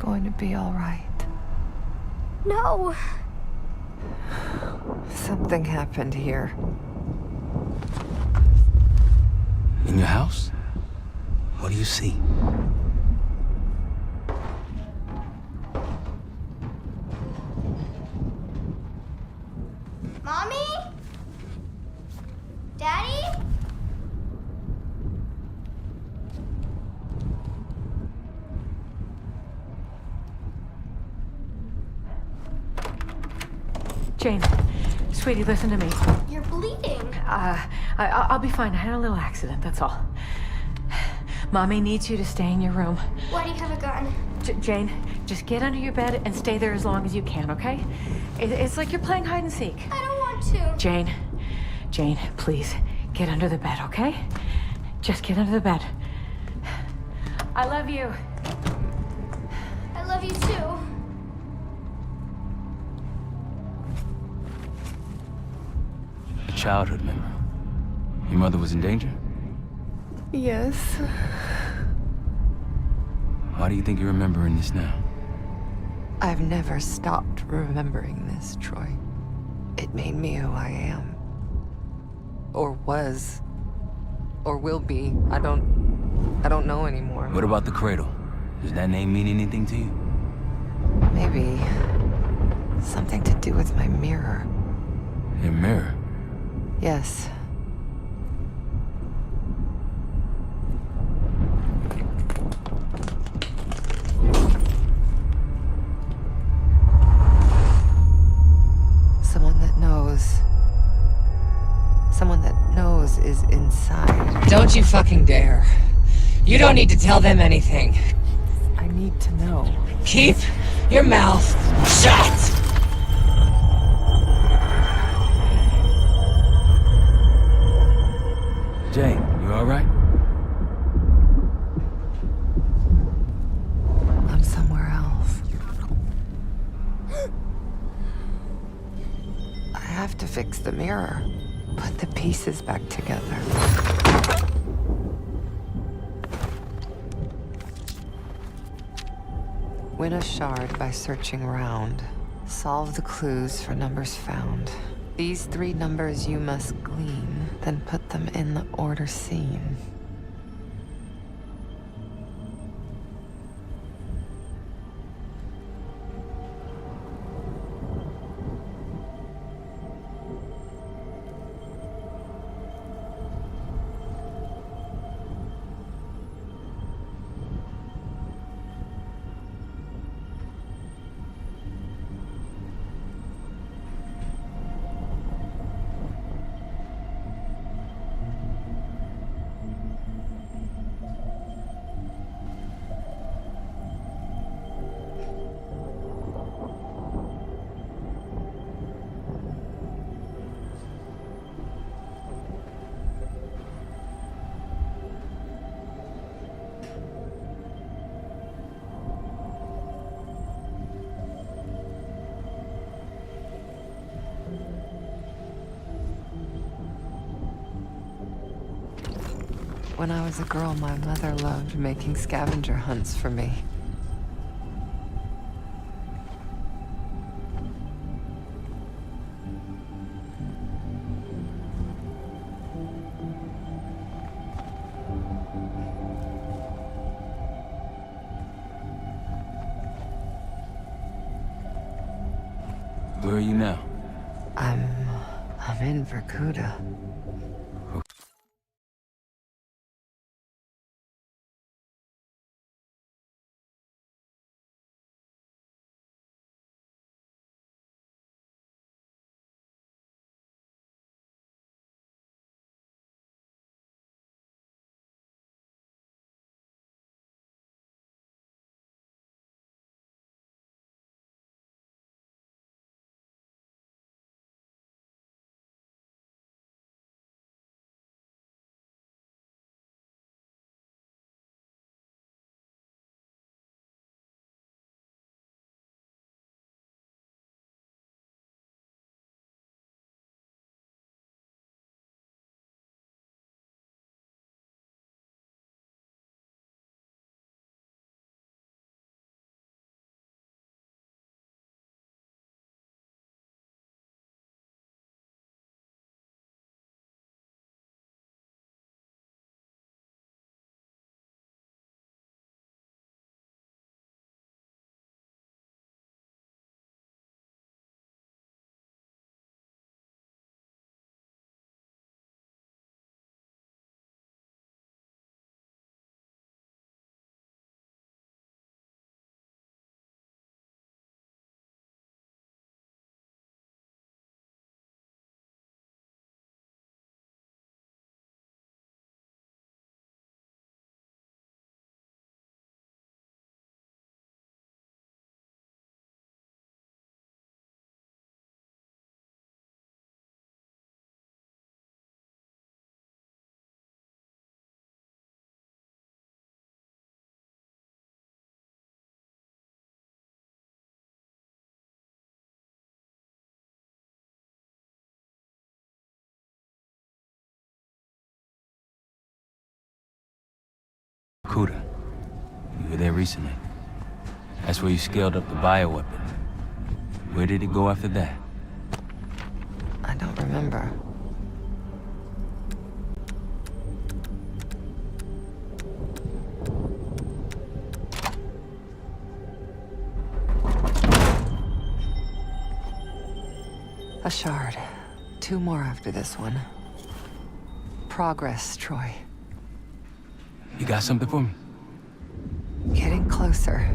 going to be all right. No. Something happened here. In your house? What do you see? Mommy? Daddy? Jane, sweetie, listen to me. You're bleeding. I'll be fine. I had a little accident, that's all. Mommy needs you to stay in your room. Why do you have a gun? Jane, just get under your bed and stay there as long as you can, okay? It's like you're playing hide and seek. I don't want to. Jane, please, get under the bed, okay? Just get under the bed. I love you. I love you too. A childhood memory. Your mother was in danger? Yes. Why do you think you're remembering this now? I've never stopped remembering this, Troy. It made me who I am. Or was. Or will be. I don't know anymore. What about the cradle? Does that name mean anything to you? Maybe something to do with my mirror. Your mirror? Yes. Someone that knows. Someone that knows is inside. Don't you fucking dare. You don't need to tell them anything. I need to know. Keep your mouth shut! Jane, you alright? I'm somewhere else. I have to fix the mirror. Put the pieces back together. Win a shard by searching around. Solve the clues for numbers found. These 3 numbers you must glean, then put them in the order seen. When I was a girl, my mother loved making scavenger hunts for me. Where are you now? I'm in Vorkuta. Barracuda. You were there recently. That's where you scaled up the bioweapon. Where did it go after that? I don't remember. A shard. 2 more after this one. Progress, Troy. You got something for me? Getting closer.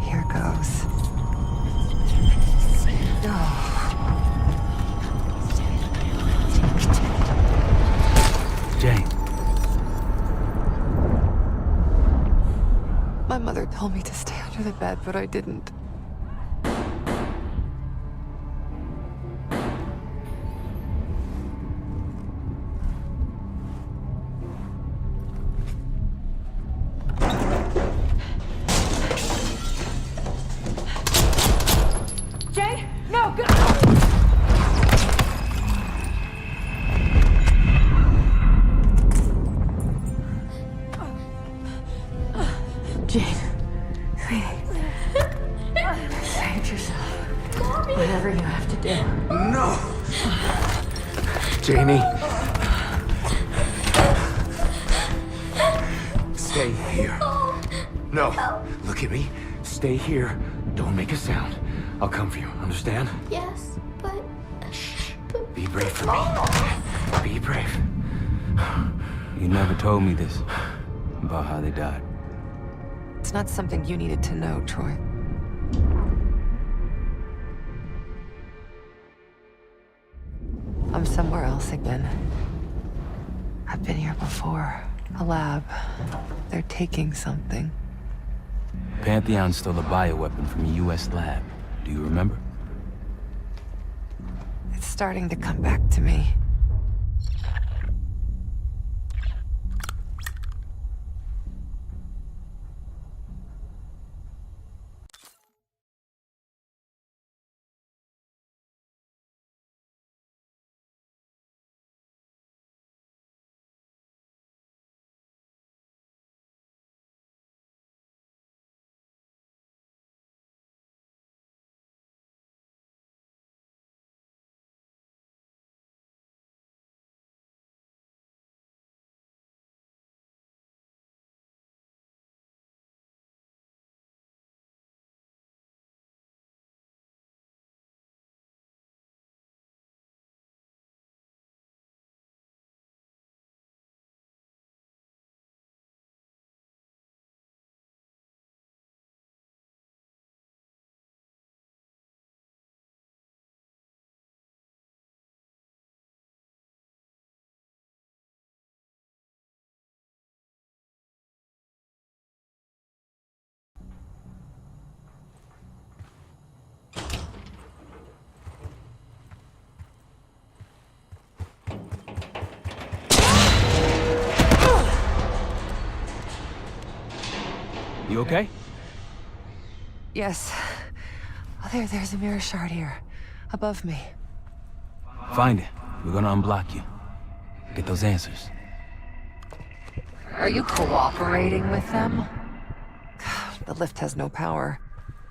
Here goes. Jane. My mother told me to stay under the bed, but I didn't. Jane, no, go! Jane, sweetie, save yourself. Whatever you have to do. No! Janie. Stay here. No. Look at me. Stay here. Don't make a sound. I'll come for you. Understand? Yes, but... Shh. Be brave for me. Be brave. You never told me this about how they died. It's not something you needed to know, Troy. I'm somewhere else again. I've been here before. A lab. They're taking something. Pantheon stole a bioweapon from a U.S. lab. Do you remember? It's starting to come back to me. You okay? Yes. Oh, there's a mirror shard here. Above me. Find it. We're gonna unblock you. Get those answers. Are you cooperating with them? The lift has no power.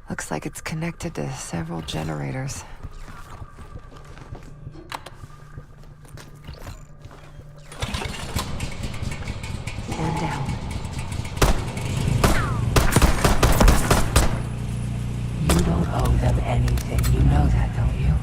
Looks like it's connected to several generators. And down. anything. You know that, don't you?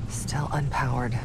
Still unpowered.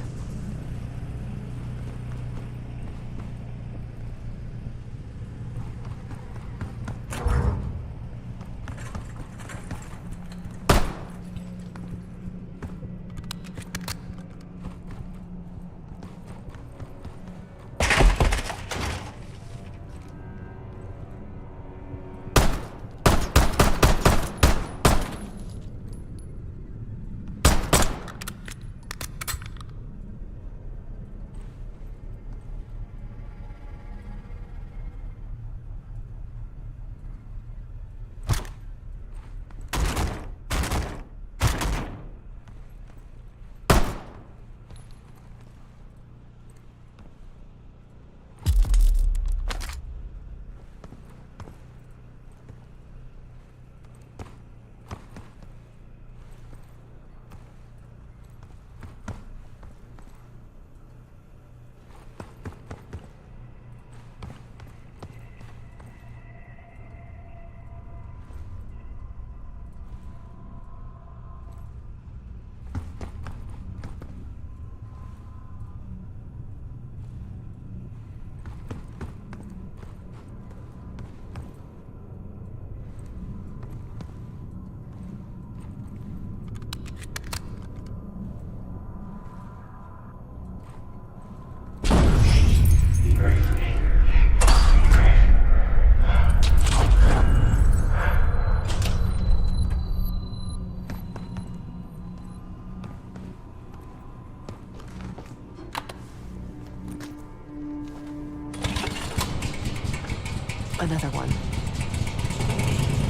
Another one.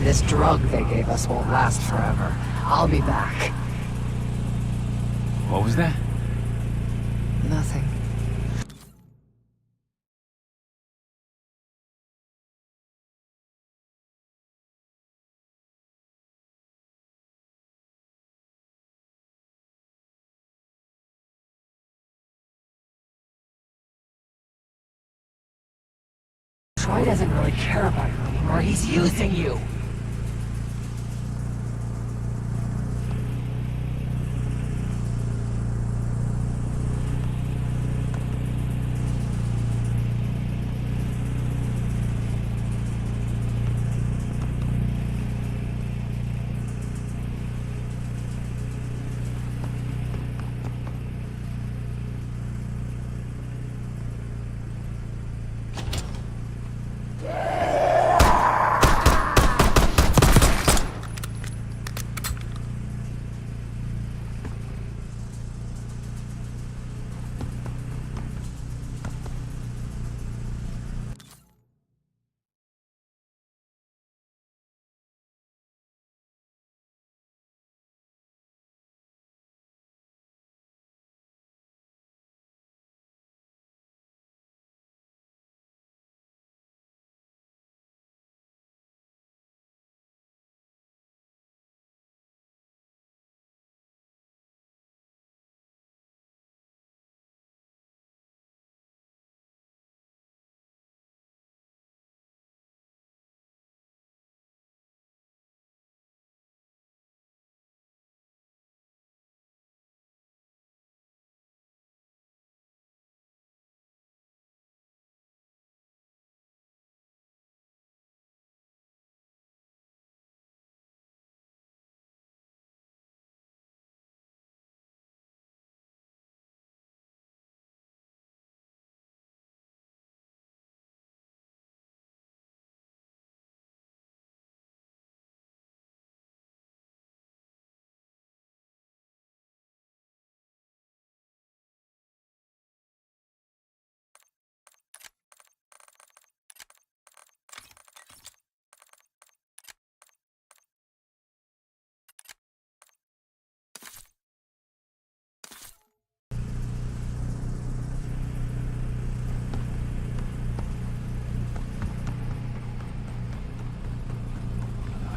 This drug they gave us won't last forever. I'll be back. What was that? Nothing. Troy doesn't really care about you anymore. He's using you.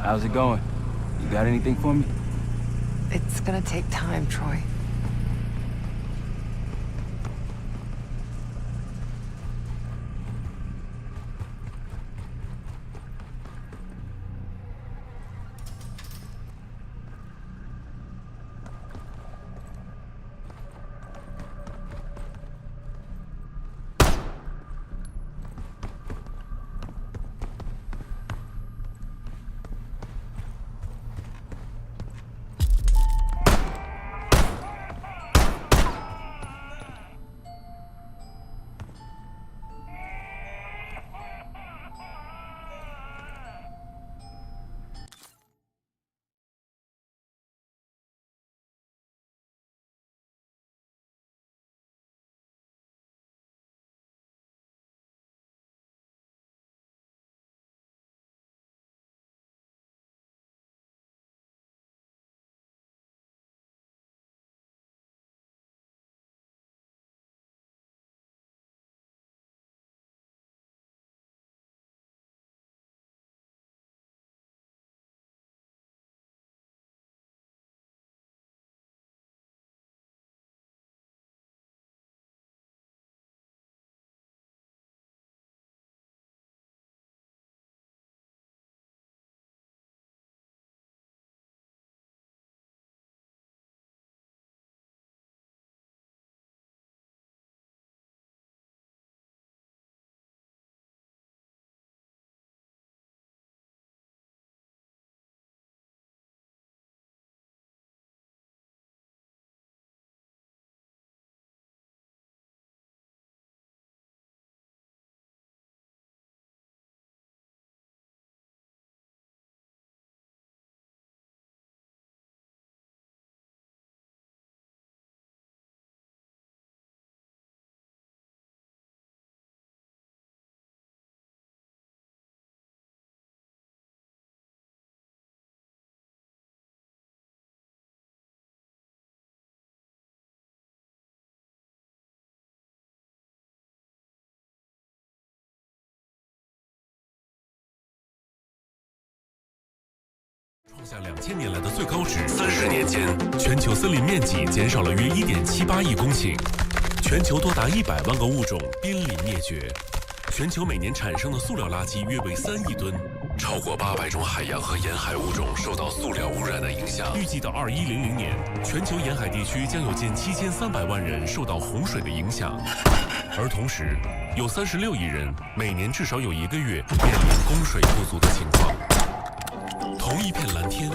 How's it going? You got anything for me? It's gonna take time, Troy.创下2000年来的最高值。30年间，全球森林面积减少了约1.78亿公顷，全球多达100万个物种濒临灭绝，全球每年产生的塑料垃圾约为3亿吨，超过800种海洋和沿海物种受到塑料污染的影响。预计到2100年，全球沿海地区将有近7300万人受到洪水的影响，而同时，有36亿人每年至少有1个月面临供水不足的情况。同一片蓝天，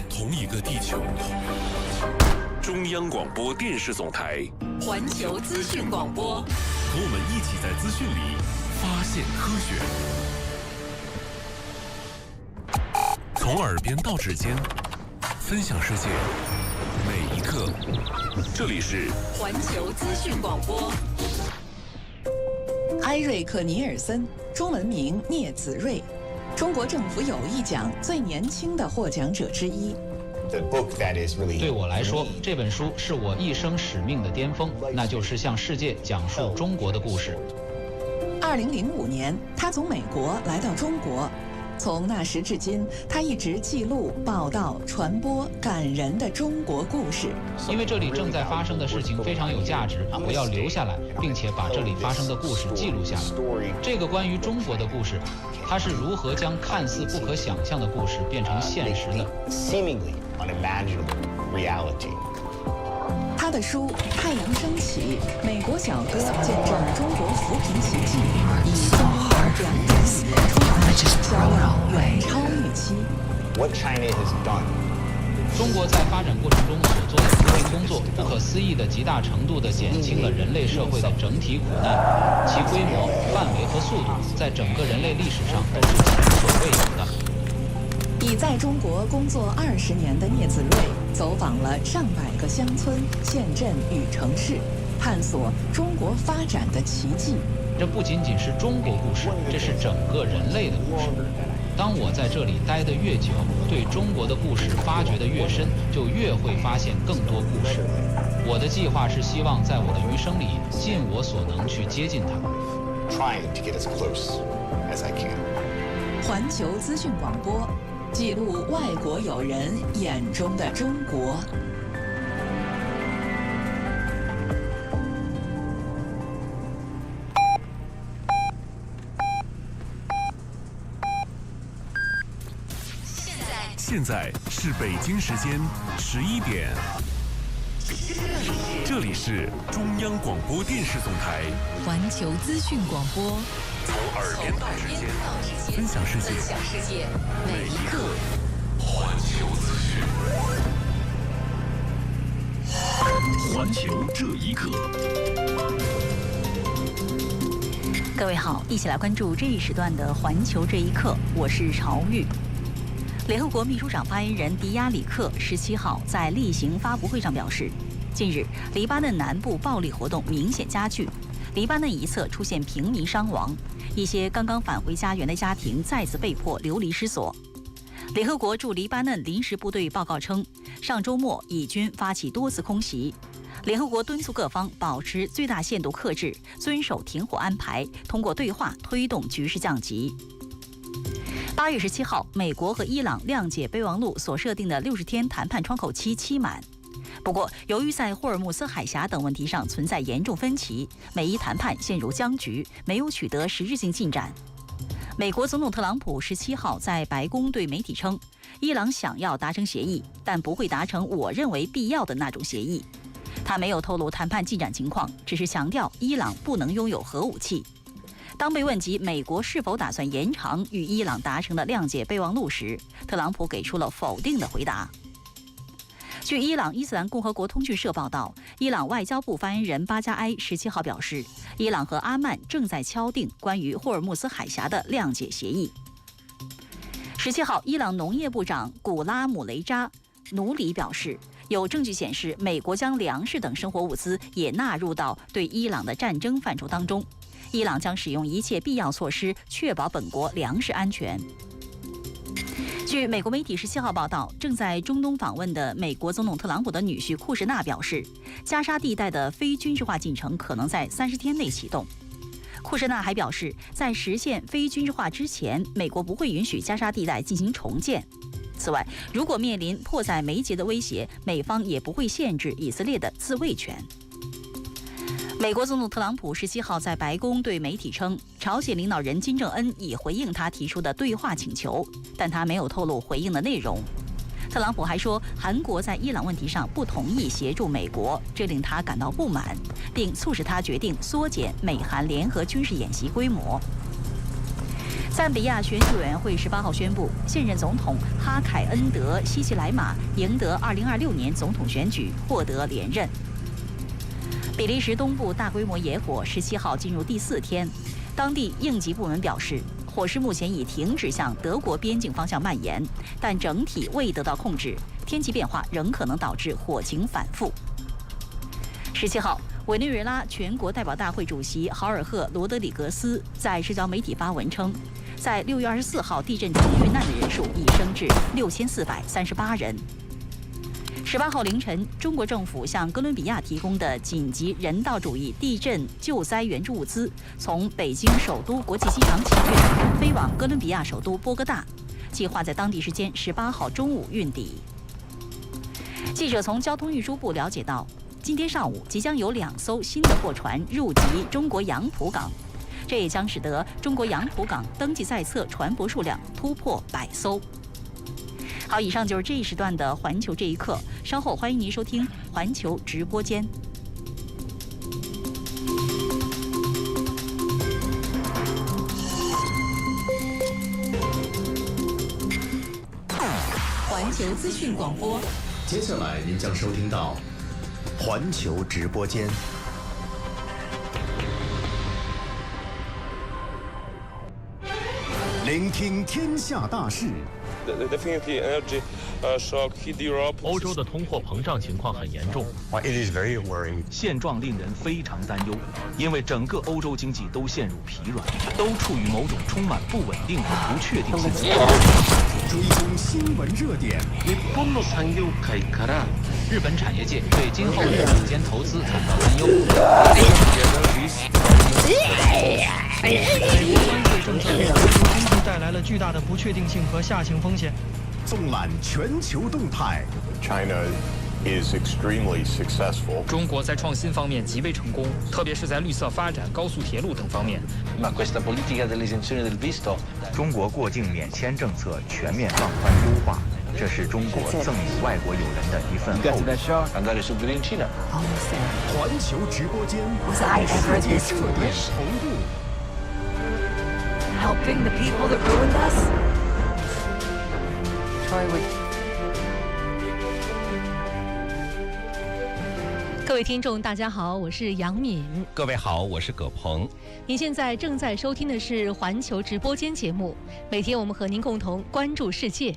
同一个地球。中央广播电视总台，环球资讯广播，和我们一起在资讯里发现科学。从耳边到指尖，分享世界每一刻。这里是环球资讯广播。埃瑞克·尼尔森，中文名聂子睿，中国政府友谊奖最年轻的获奖者之一。对我来说，这本书是我一生使命的巅峰，那就是向世界讲述中国的故事。2005年，他从美国来到中国，从那时至今，他一直记录、报道、传播感人的中国故事。因为这里正在发生的事情非常有价值，我要留下来，并且把这里发生的故事记录下来。这个关于中国的故事，它是如何将看似不可想象的故事变成现实的？他的书《太阳升起》《美国小哥》见证中国扶贫奇迹，以中英2种语言出版，销量远超预期。中国在发展过程中所做的扶贫工作，不可思议的极大程度地减轻了人类社会的整体苦难，其规模、范围和速度，在整个人类历史上都是前所未有的。已在中国工作20年的聂子睿，走访了上百个乡村、县镇与城市，探索中国发展的奇迹。这不仅仅是中国故事，这是整个人类的故事。当我在这里待得越久，对中国的故事发掘得越深，就越会发现更多故事。我的计划是希望在我的余生里，尽我所能去接近它。环球资讯广播，记录外国友人眼中的中国。现在是北京时间11点，这里是中央广播电视总台环球资讯广播，从耳边到指尖，分享世界，每一刻，环球资讯，环球这一刻。各位好，一起来关注这一时段的环球这一刻，我是朝玉。联合国秘书长发言人迪亚里克17号在例行发布会上表示，近日黎巴嫩南部暴力活动明显加剧，黎巴嫩一侧出现平民伤亡，一些刚刚返回家园的家庭再次被迫流离失所。联合国驻黎巴嫩临时部队报告称，上周末以军发起多次空袭。联合国敦促各方保持最大限度克制，遵守停火安排，通过对话推动局势降级。8月17号，美国和伊朗谅解备忘录所设定的60天谈判窗口期期满。不过，由于在霍尔木兹海峡等问题上存在严重分歧，美伊谈判陷入僵局，没有取得实质性进展。美国总统特朗普17号在白宫对媒体称，伊朗想要达成协议，但不会达成我认为必要的那种协议。他没有透露谈判进展情况，只是强调伊朗不能拥有核武器。当被问及美国是否打算延长与伊朗达成的谅解备忘录时，特朗普给出了否定的回答。据伊朗伊斯兰共和国通讯社报道，伊朗外交部发言人巴加埃17号表示，伊朗和阿曼正在敲定关于霍尔木兹海峡的谅解协议。17号，伊朗农业部长古拉姆雷扎努里表示，有证据显示美国将粮食等生活物资也纳入到对伊朗的战争范畴当中。伊朗将使用一切必要措施，确保本国粮食安全。据美国媒体17号报道，正在中东访问的美国总统特朗普的女婿库什纳表示，加沙地带的非军事化进程可能在30天内启动。库什纳还表示，在实现非军事化之前，美国不会允许加沙地带进行重建。此外，如果面临迫在眉睫的威胁，美方也不会限制以色列的自卫权。美国总统特朗普17号在白宫对媒体称，朝鲜领导人金正恩已回应他提出的对话请求，但他没有透露回应的内容。特朗普还说，韩国在伊朗问题上不同意协助美国，这令他感到不满，并促使他决定缩减美韩联合军事演习规模。赞比亚选举委员会18号宣布，现任总统哈凯恩德·西奇莱马赢得2026年总统选举，获得连任。比利时东部大规模野火17号进入第4天，当地应急部门表示，火势目前已停止向德国边境方向蔓延，但整体未得到控制，天气变化仍可能导致火情反复。17号，委内瑞拉全国代表大会主席豪尔赫·罗德里格斯在社交媒体发文称，在6月24号地震中遇难的人数已升至6438人。18号凌晨，中国政府向哥伦比亚提供的紧急人道主义地震救灾援助物资，从北京首都国际机场起运，飞往哥伦比亚首都波哥大，计划在当地时间18号中午运抵。记者从交通运输部了解到，今天上午即将有2艘新的货船入籍中国杨浦港，这也将使得中国杨浦港登记在册船舶数量突破100艘。好，以上就是这一时段的环球这一刻，稍后欢迎您收听环球直播间。环球资讯广播，接下来您将收听到环球直播间。聆听天下大事。欧洲的通货膨胀情况很严重，现状令人非常担忧，因为整个欧洲经济都陷入疲软，都处于某种充满不稳定和不确定性的。追踪新闻热点。日本产业界对今后日本间投资感到担忧。美国关税政策给全球经济带来了巨大的不确定性和下行风险。纵览全球动态 ，China is extremely successful。中国在创新方面极为成功，特别是在绿色发展、高速铁路等方面。中国过境免签政策全面放宽优化，这是中国赠予外国友人的一份厚礼。环球直播间，世界热点同步。Helping the people that ruined us. Troy would. 各位听众，大家好，我是杨敏。各位好，我是葛鹏。您现在正在收听的是环球直播间节目，每天我们和您共同关注世界。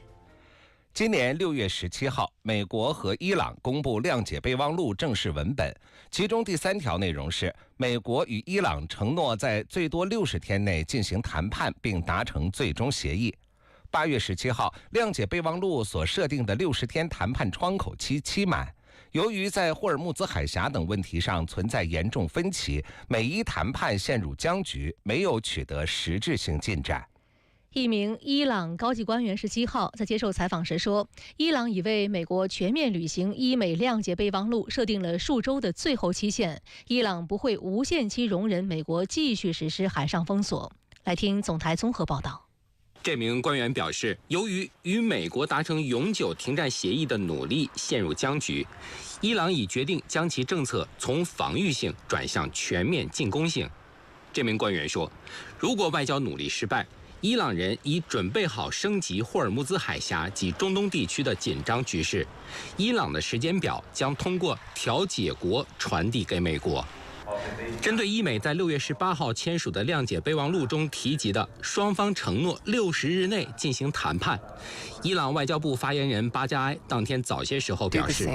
今年6月17号，美国和伊朗公布谅解备忘录正式文本，其中第3条内容是美国与伊朗承诺在最多60天内进行谈判并达成最终协议。8月17号，谅解备忘录所设定的60天谈判窗口期期满。由于在霍尔木兹海峡等问题上存在严重分歧，美伊谈判陷入僵局，没有取得实质性进展。一名伊朗高级官员17号在接受采访时说，伊朗已为美国全面履行伊美谅解备忘录设定了数周的最后期限，伊朗不会无限期容忍美国继续实施海上封锁。来听总台综合报道。这名官员表示，由于与美国达成永久停战协议的努力陷入僵局，伊朗已决定将其政策从防御性转向全面进攻性。这名官员说，如果外交努力失败，伊朗人已准备好升级霍尔木兹海峡及中东地区的紧张局势，伊朗的时间表将通过调解国传递给美国。针对伊美在6月18号签署的谅解备忘录中提及的双方承诺60日内进行谈判，伊朗外交部发言人巴加埃当天早些时候表示，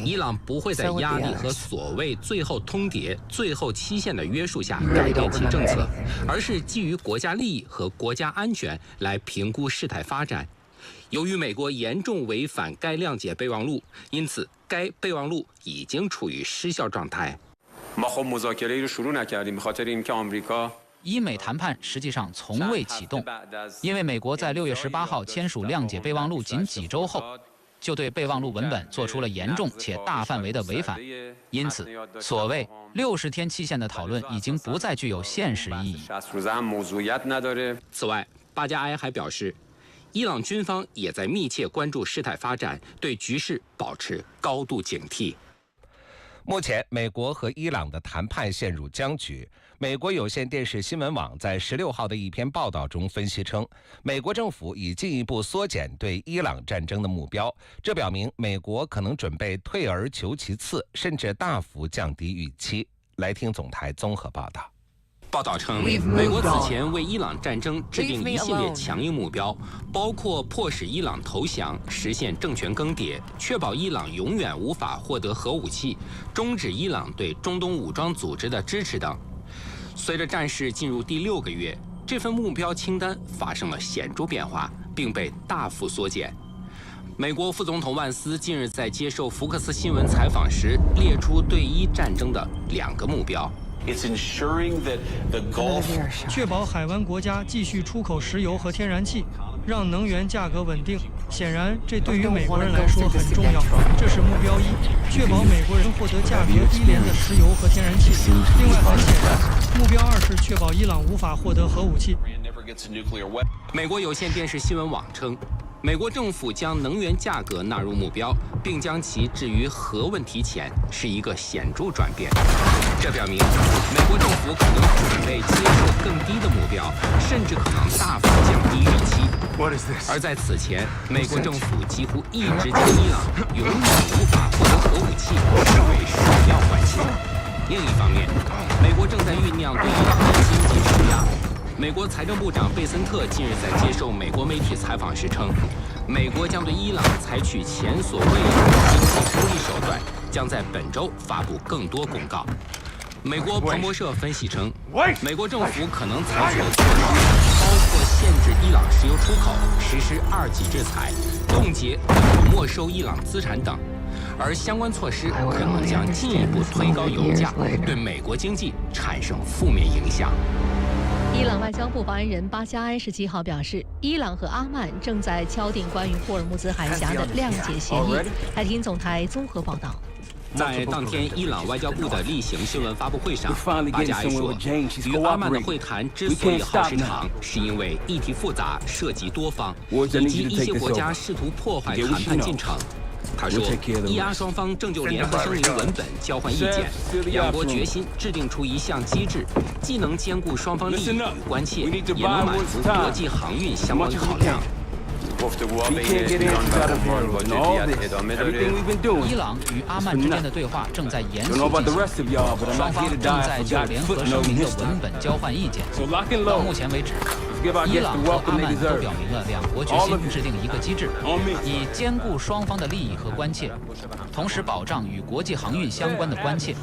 伊朗不会在压力和所谓最后通牒、最后期限的约束下改变其政策，而是基于国家利益和国家安全来评估事态发展。由于美国严重违反该谅解备忘录，因此该备忘录已经处于失效状态。伊美谈判实际上从未启动，因为美国在6月18号签署谅解备忘录仅几周后，就对备忘录文本做出了严重且大范围的违反，因此，所谓60天期限的讨论已经不再具有现实意义。此外，巴加埃还表示，伊朗军方也在密切关注事态发展，对局势保持高度警惕。目前，美国和伊朗的谈判陷入僵局。美国有线电视新闻网在16号的一篇报道中分析称，美国政府已进一步缩减对伊朗战争的目标，这表明美国可能准备退而求其次，甚至大幅降低预期。来听总台综合报道。报道称，美国此前为伊朗战争制定一系列强硬目标，包括迫使伊朗投降、实现政权更迭、确保伊朗永远无法获得核武器、终止伊朗对中东武装组织的支持等。随着战事进入第6个月，这份目标清单发生了显著变化，并被大幅缩减。美国副总统万斯近日在接受福克斯新闻采访时，列出对伊战争的2个目标。确保海湾国家继续出口石油和天然气，让能源价格稳定。显然，这对于美国人来说很重要。这是目标1，确保美国人获得价格低廉的石油和天然气。另外，很显然，目标2是确保伊朗无法获得核武器。美国有线电视新闻网称，美国政府将能源价格纳入目标，并将其置于核问题前，是一个显著转变。这表明，美国政府可能准备接受更低的目标，甚至可能大幅降低预期。而在此前，美国政府几乎一直将伊朗永远无法获得核武器视为首要关切。另一方面，美国正在酝酿对伊朗的经济施压。美国财政部长贝森特近日在接受美国媒体采访时称，美国将对伊朗采取前所未有的经济福利手段，将在本周发布更多公告。美国彭博社分析称，美国政府可能采取的措施包括限制伊朗石油出口、实施2级制裁、冻结或没收伊朗资产等，而相关措施可能将进一步推高油价，对美国经济产生负面影响。伊伊朗外交部发言人巴加埃17号表示，伊朗和阿曼正在敲定关于霍尔木兹海峡的谅解协议。海听总台综合报道。在当天伊朗外交部的例行新闻发布会上，巴加埃说，与阿曼的会谈之所以耗时长，是因为议题复杂、涉及多方，以及一些国家试图破坏谈判进程。他说，伊阿双方正就联合声明文本交换意见，两国决心制定出一项机制，既能兼顾双方利益与关切，也能满足国际航运相关考量。伊朗与阿曼之间的对话正在严肃进行，双方正在就联合声明的文本交换意见。到目前为止，伊朗和阿曼都表明了两国决心制定一个机制，以兼顾双方的利益和关切，同时保障与国际航运相关的关切。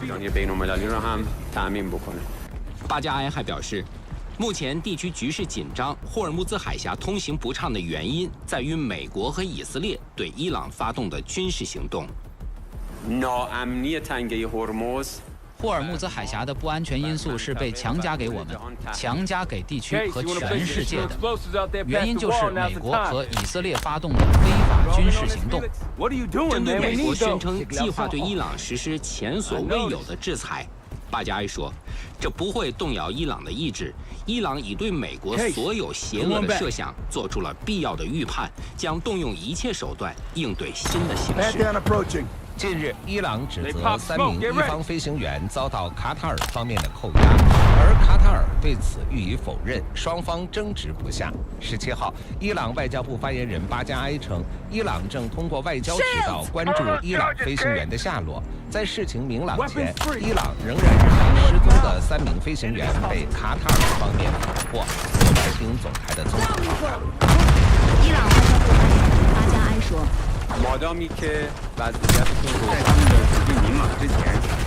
巴加埃还表示，目前地区局势紧张，霍尔木兹海峡通行不畅的原因在于美国和以色列对伊朗发动的军事行动。霍尔木兹海峡的不安全因素是被强加给我们，强加给地区和全世界的。原因就是美国和以色列发动的非法军事行动。针对美国宣称计划对伊朗实施前所未有的制裁，巴加埃说，这不会动摇伊朗的意志。伊朗已对美国所有邪恶的设想做出了必要的预判，将动用一切手段应对新的形势。近日，伊朗指责3名伊方飞行员遭到卡塔尔方面的扣押，而卡塔尔对此予以否认，双方争执不下。17号，伊朗外交部发言人巴加埃称，伊朗正通过外交渠道关注伊朗飞行员的下落。在事情明朗前，伊朗仍然认为失踪的3名飞行员被卡塔尔方面俘获。我来听总台的综合报道。伊朗外交部发言人巴加埃说。在他们的处境明朗之前，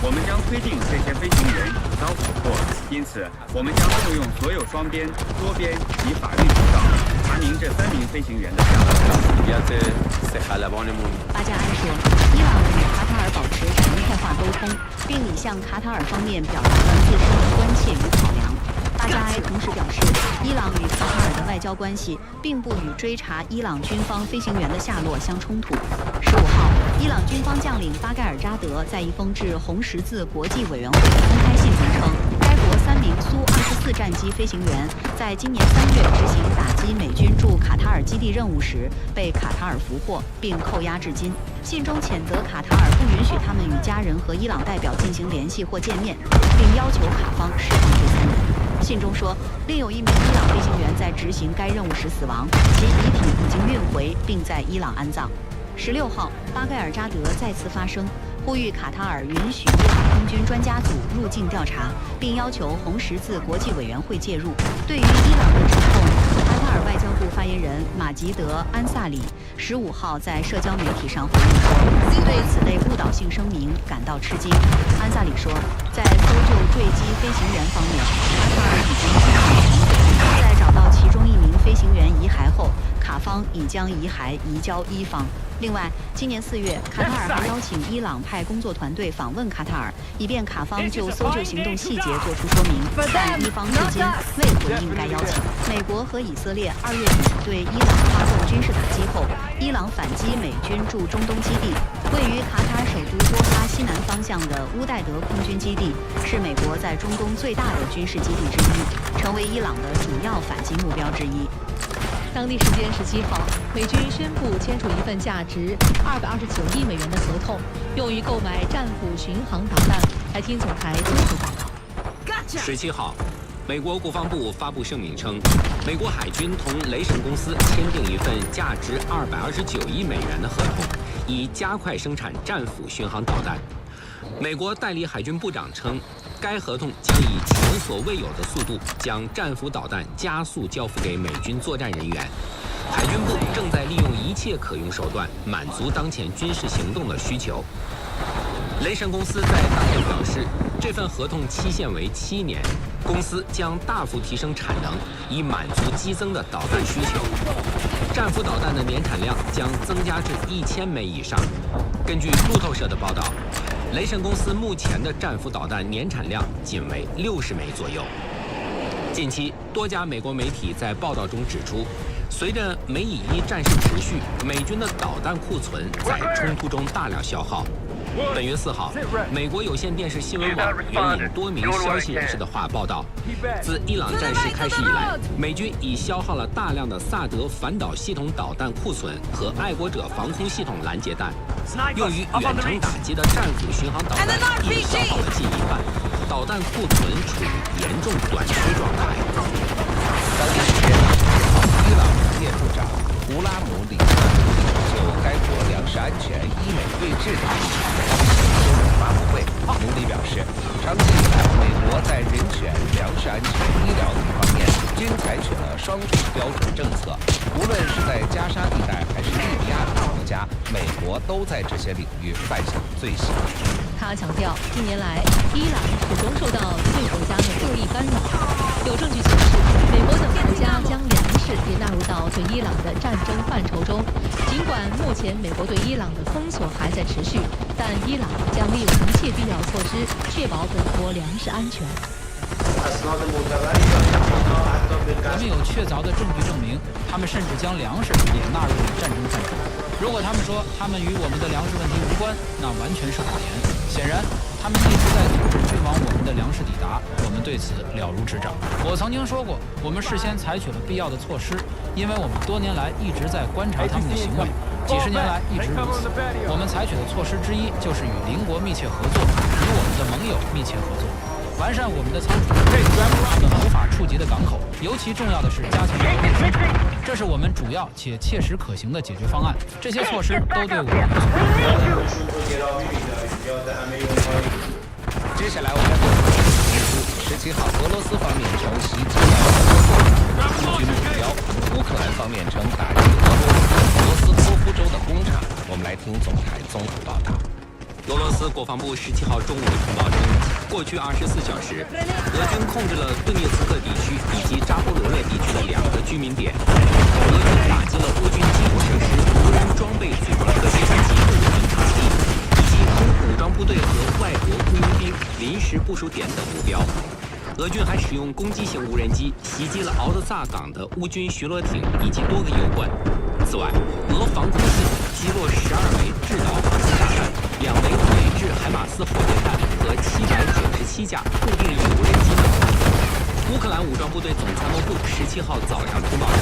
我们将推定这些飞行员已遭俘获，因此我们将动用所有双边、多边及法律渠道查明这3名飞行员的下落。巴加埃说，伊朗与卡塔尔保持常态化沟通，并已向卡塔尔方面表达了自身的关切与考量。巴加埃同时表示，伊朗与卡塔尔的外交关系并不与追查伊朗军方飞行员的下落相冲突。15号，伊朗军方将领巴盖尔扎德在一封致红十字国际委员会的公开信中称，该国3名苏24战机飞行员在今年3月执行打击美军驻卡塔尔基地任务时被卡塔尔俘获并扣押至今。信中谴责卡塔尔不允许他们与家人和伊朗代表进行联系或见面，并要求卡方释放这3人。信中说，另有1名伊朗飞行员在执行该任务时死亡，其遗体已经运回并在伊朗安葬。16号，巴盖尔扎德再次发声，呼吁卡塔尔允许伊朗空军专家组入境调查，并要求红十字国际委员会介入。对于伊朗的指控，卡塔尔外交部发言人马吉德·安萨里15号在社交媒体上回应说，对此类误导性声明感到吃惊。安萨里说，在搜救坠机飞行员方面，卡塔尔已经进行重组，在找到其中1名飞行员遗骸后，卡方已将遗骸移交伊方。另外，今年4月，卡塔尔还邀请伊朗派工作团队访问卡塔尔，以便卡方就搜救行动细节做出说明，但伊方至今未回应该邀请。美国和以色列2月底对伊朗发动军事打击后，伊朗反击美军驻中东基地。位于卡塔尔首都多哈西南方向的乌代德空军基地是美国在中东最大的军事基地之一，成为伊朗的主要反击目标之一。当地时间17号，美军宣布签署一份价值229亿美元的合同，用于购买战斧巡航导弹。来听总台综合报道。17号，美国国防部发布声明称，美国海军同雷神公司签订一份价值229亿美元的合同，以加快生产战斧巡航导弹。美国代理海军部长称，该合同将以前所未有的速度将战斧导弹加速交付给美军作战人员。海军部正在利用一切可用手段满足当前军事行动的需求。雷神公司在当天表示，这份合同期限为7年，公司将大幅提升产能，以满足激增的导弹需求。战斧导弹的年产量将增加至1000枚以上。根据路透社的报道，雷神公司目前的战斧导弹年产量仅为60枚左右。近期，多家美国媒体在报道中指出，随着美以1战事持续，美军的导弹库存在冲突中大量消耗。本月4号，美国有线电视新闻网援引多名消息人士的话报道，自伊朗战事开始以来，美军已消耗了大量的萨德反导系统导弹库存和爱国者防空系统拦截弹，用于远程打击的战斧巡航导弹已消耗了近1半，导弹库存处于严重短缺状态。当地时间伊朗农业部长胡拉姆里就该国粮食安全伊美对峙的新闻发布会，努里表示，长期以来，美国在人权、粮食安全、医疗等方面均采取了双重标准政策。无论是在加沙地带还是利比亚等国家，美国都在这些领域犯下罪行。他强调，近年来，伊朗始终受到对国家的恶意干扰。有证据显示，美国等国家将粮食也纳入到对伊朗的战争范畴中。尽管目前美国对伊朗的封锁还在持续，但伊朗将利用一切必要措施，确保本国粮食安全。我们有确凿的证据证明，他们甚至将粮食也纳入了战争范畴。如果他们说他们与我们的粮食问题无关，那完全是谎言。显然，他们一直在阻止运往我们的粮食抵达，我们对此了如指掌。我曾经说过，我们事先采取了必要的措施，因为我们多年来一直在观察他们的行为，几十年来一直如此。我们采取的措施之一就是与邻国密切合作，与我们的盟友密切合作。完善我们的仓储，专门他们无法触及的港口。尤其重要的是加强国内生产，这是我们主要且切实可行的解决方案。这些措施都对我们有所帮助。接下来我们17号，俄罗斯方面称袭击了乌军目标，乌克兰方面称打击俄罗斯托夫州的工厂。我们来听总台综合报道。俄罗斯国防部17号中午通报称，过去24小时，俄军控制了顿涅茨克地区以及扎波罗热地区的2个居民点。俄军打击了乌军基础设施、无人装备组合计算机部门场地，以及空武装部队和外国雇佣兵临时部署点等目标。俄军还使用攻击型无人机袭击了敖德萨港的乌军巡逻艇以及多个油罐。此外，俄防空系统击落12枚制导火箭炸弹、2枚美制海马斯火箭弹和797架固定翼无人机等。乌克兰武装部队总参谋部17号早上通报称，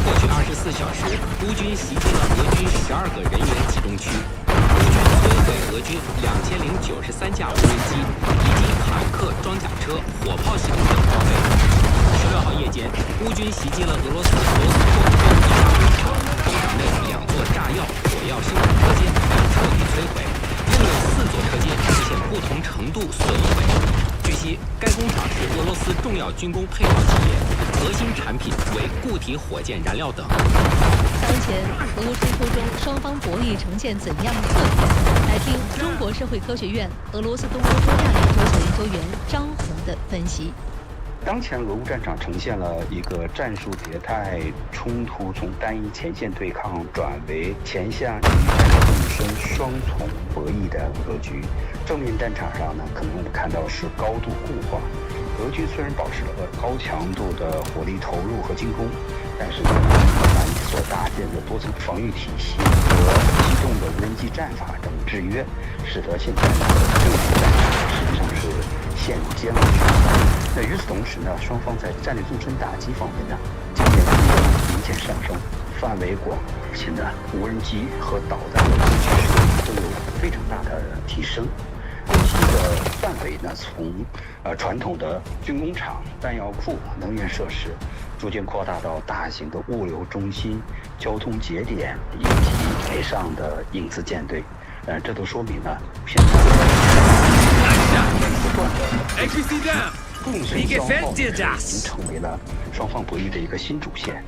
过去24小时，乌军袭击了俄军12个人员集中区，乌军摧毁俄军2093架无人机以及坦克、装甲车、火炮系统等装备。16号夜间，乌军袭击了俄罗斯托夫州一家工厂，工厂内2座炸药、火药生产车间被彻底摧毁，另有4座车间出现不同程度损毁。据悉，该工厂是俄罗斯重要军工配套企业，核心产品为固体火箭燃料等。当前，俄乌冲突中双方博弈呈现怎样的特点？来听中国社会科学院俄罗斯东欧中亚研究所研究员张红的分析。当前俄乌战场呈现了一个战术迭代，冲突从单一前线对抗转为前线与战斗纵深双重博弈的格局。正面战场上呢，可能我们看到是高度固化。俄军虽然保持了高强度的火力投入和进攻，但是呢，难以所搭建的多层防御体系和机动的无人机战法等制约，使得现在的正面战场实际上是陷入僵局。那与此同时呢，双方在战略纵深打击方面呢，经验明显上升，范围广，现在无人机和导弹的攻击水平都有非常大的提升。攻击的范围呢，从传统的军工厂、弹药库、能源设施，逐渐扩大到大型的物流中心、交通节点以及海上的影子舰队。这都说明了现在不断的共振消耗已经成为了双方博弈的一个新主线。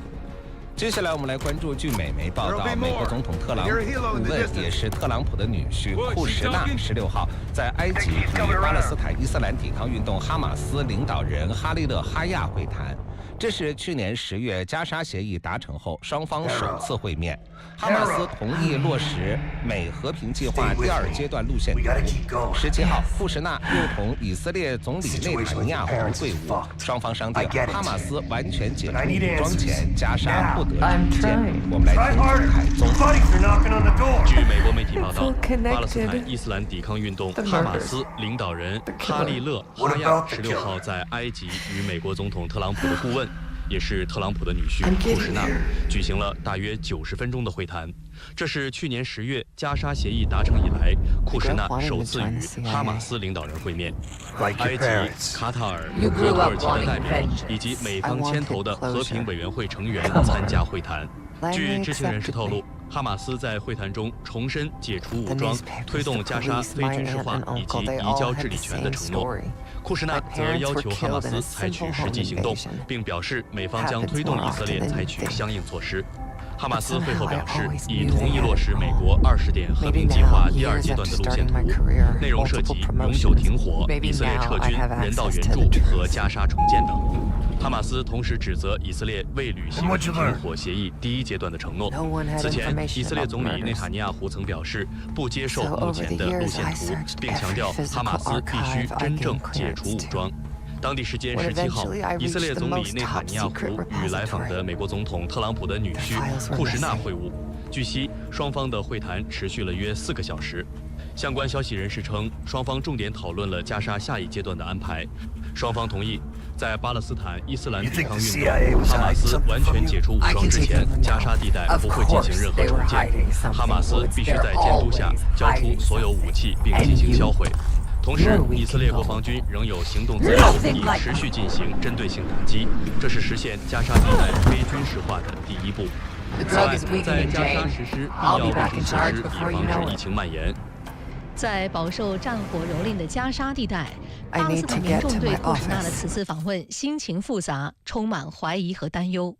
接下来我们来关注，据美媒报道，美国总统特朗普顾问也是特朗普的女婿库什纳16号在埃及与巴勒斯坦伊斯兰抵抗运动哈马斯领导人哈利勒哈亚会谈。这是去年10月加沙协议达成后双方首次会面。哈马斯同意落实美和平计划第2阶段路线图。17号，库什纳又同以色列总理内塔尼亚胡会晤，双方商定哈马斯完全解除武装前，加沙不得重建。我们来听海宗。据美国媒体报道，巴勒斯坦伊斯兰抵抗运动哈马斯领导人哈利勒·哈亚16号在埃及与美国总统特朗普的顾问，也是特朗普的女婿库什纳举行了大约90分钟的会谈。这是去年10月加沙协议达成以来，库什纳首次与哈马斯领导人会面。埃及、卡塔尔和土耳其的代表以及美方牵头的和平委员会成员参加会谈。据知情人士透露，哈马斯在会谈中重申解除武装、推动加沙非军事化以及移交治理权的承诺。库什纳则要求哈马斯采取实际行动，并表示美方将推动以色列采取相应措施。哈马斯会后表示，已同意落实美国20点和平计划第2阶段的路线图，内容涉及永久停火、以色列撤军、人道援助和加沙重建等。哈马斯同时指责以色列未履行停火协议第1阶段的承诺。此前，以色列总理内塔尼亚胡曾表示不接受目前的路线图，并强调哈马斯必须真正解除武装。当地时间17号，以色列总理内塔尼亚胡与来访的美国总统特朗普的女婿库什纳会晤。据悉，双方的会谈持续了约4个小时。相关消息人士称，双方重点讨论了加沙下一阶段的安排。双方同意，在巴勒斯坦伊斯兰抵抗运动哈马斯完全解除武装之前，加沙地带不会进行任何重建。哈马斯必须在监督下交出所有武器并进行销毁。同时，以色列国防军仍有行动自由，以持续进行针对性打击，这是实现加沙地带非军事化的第1步。此外，在加沙实施必要卫生措施，以防止疫情蔓延。在饱受战火蹂躏的加沙地带，巴勒斯坦民众对库什纳的此次访问心情复杂，充满怀疑和担忧。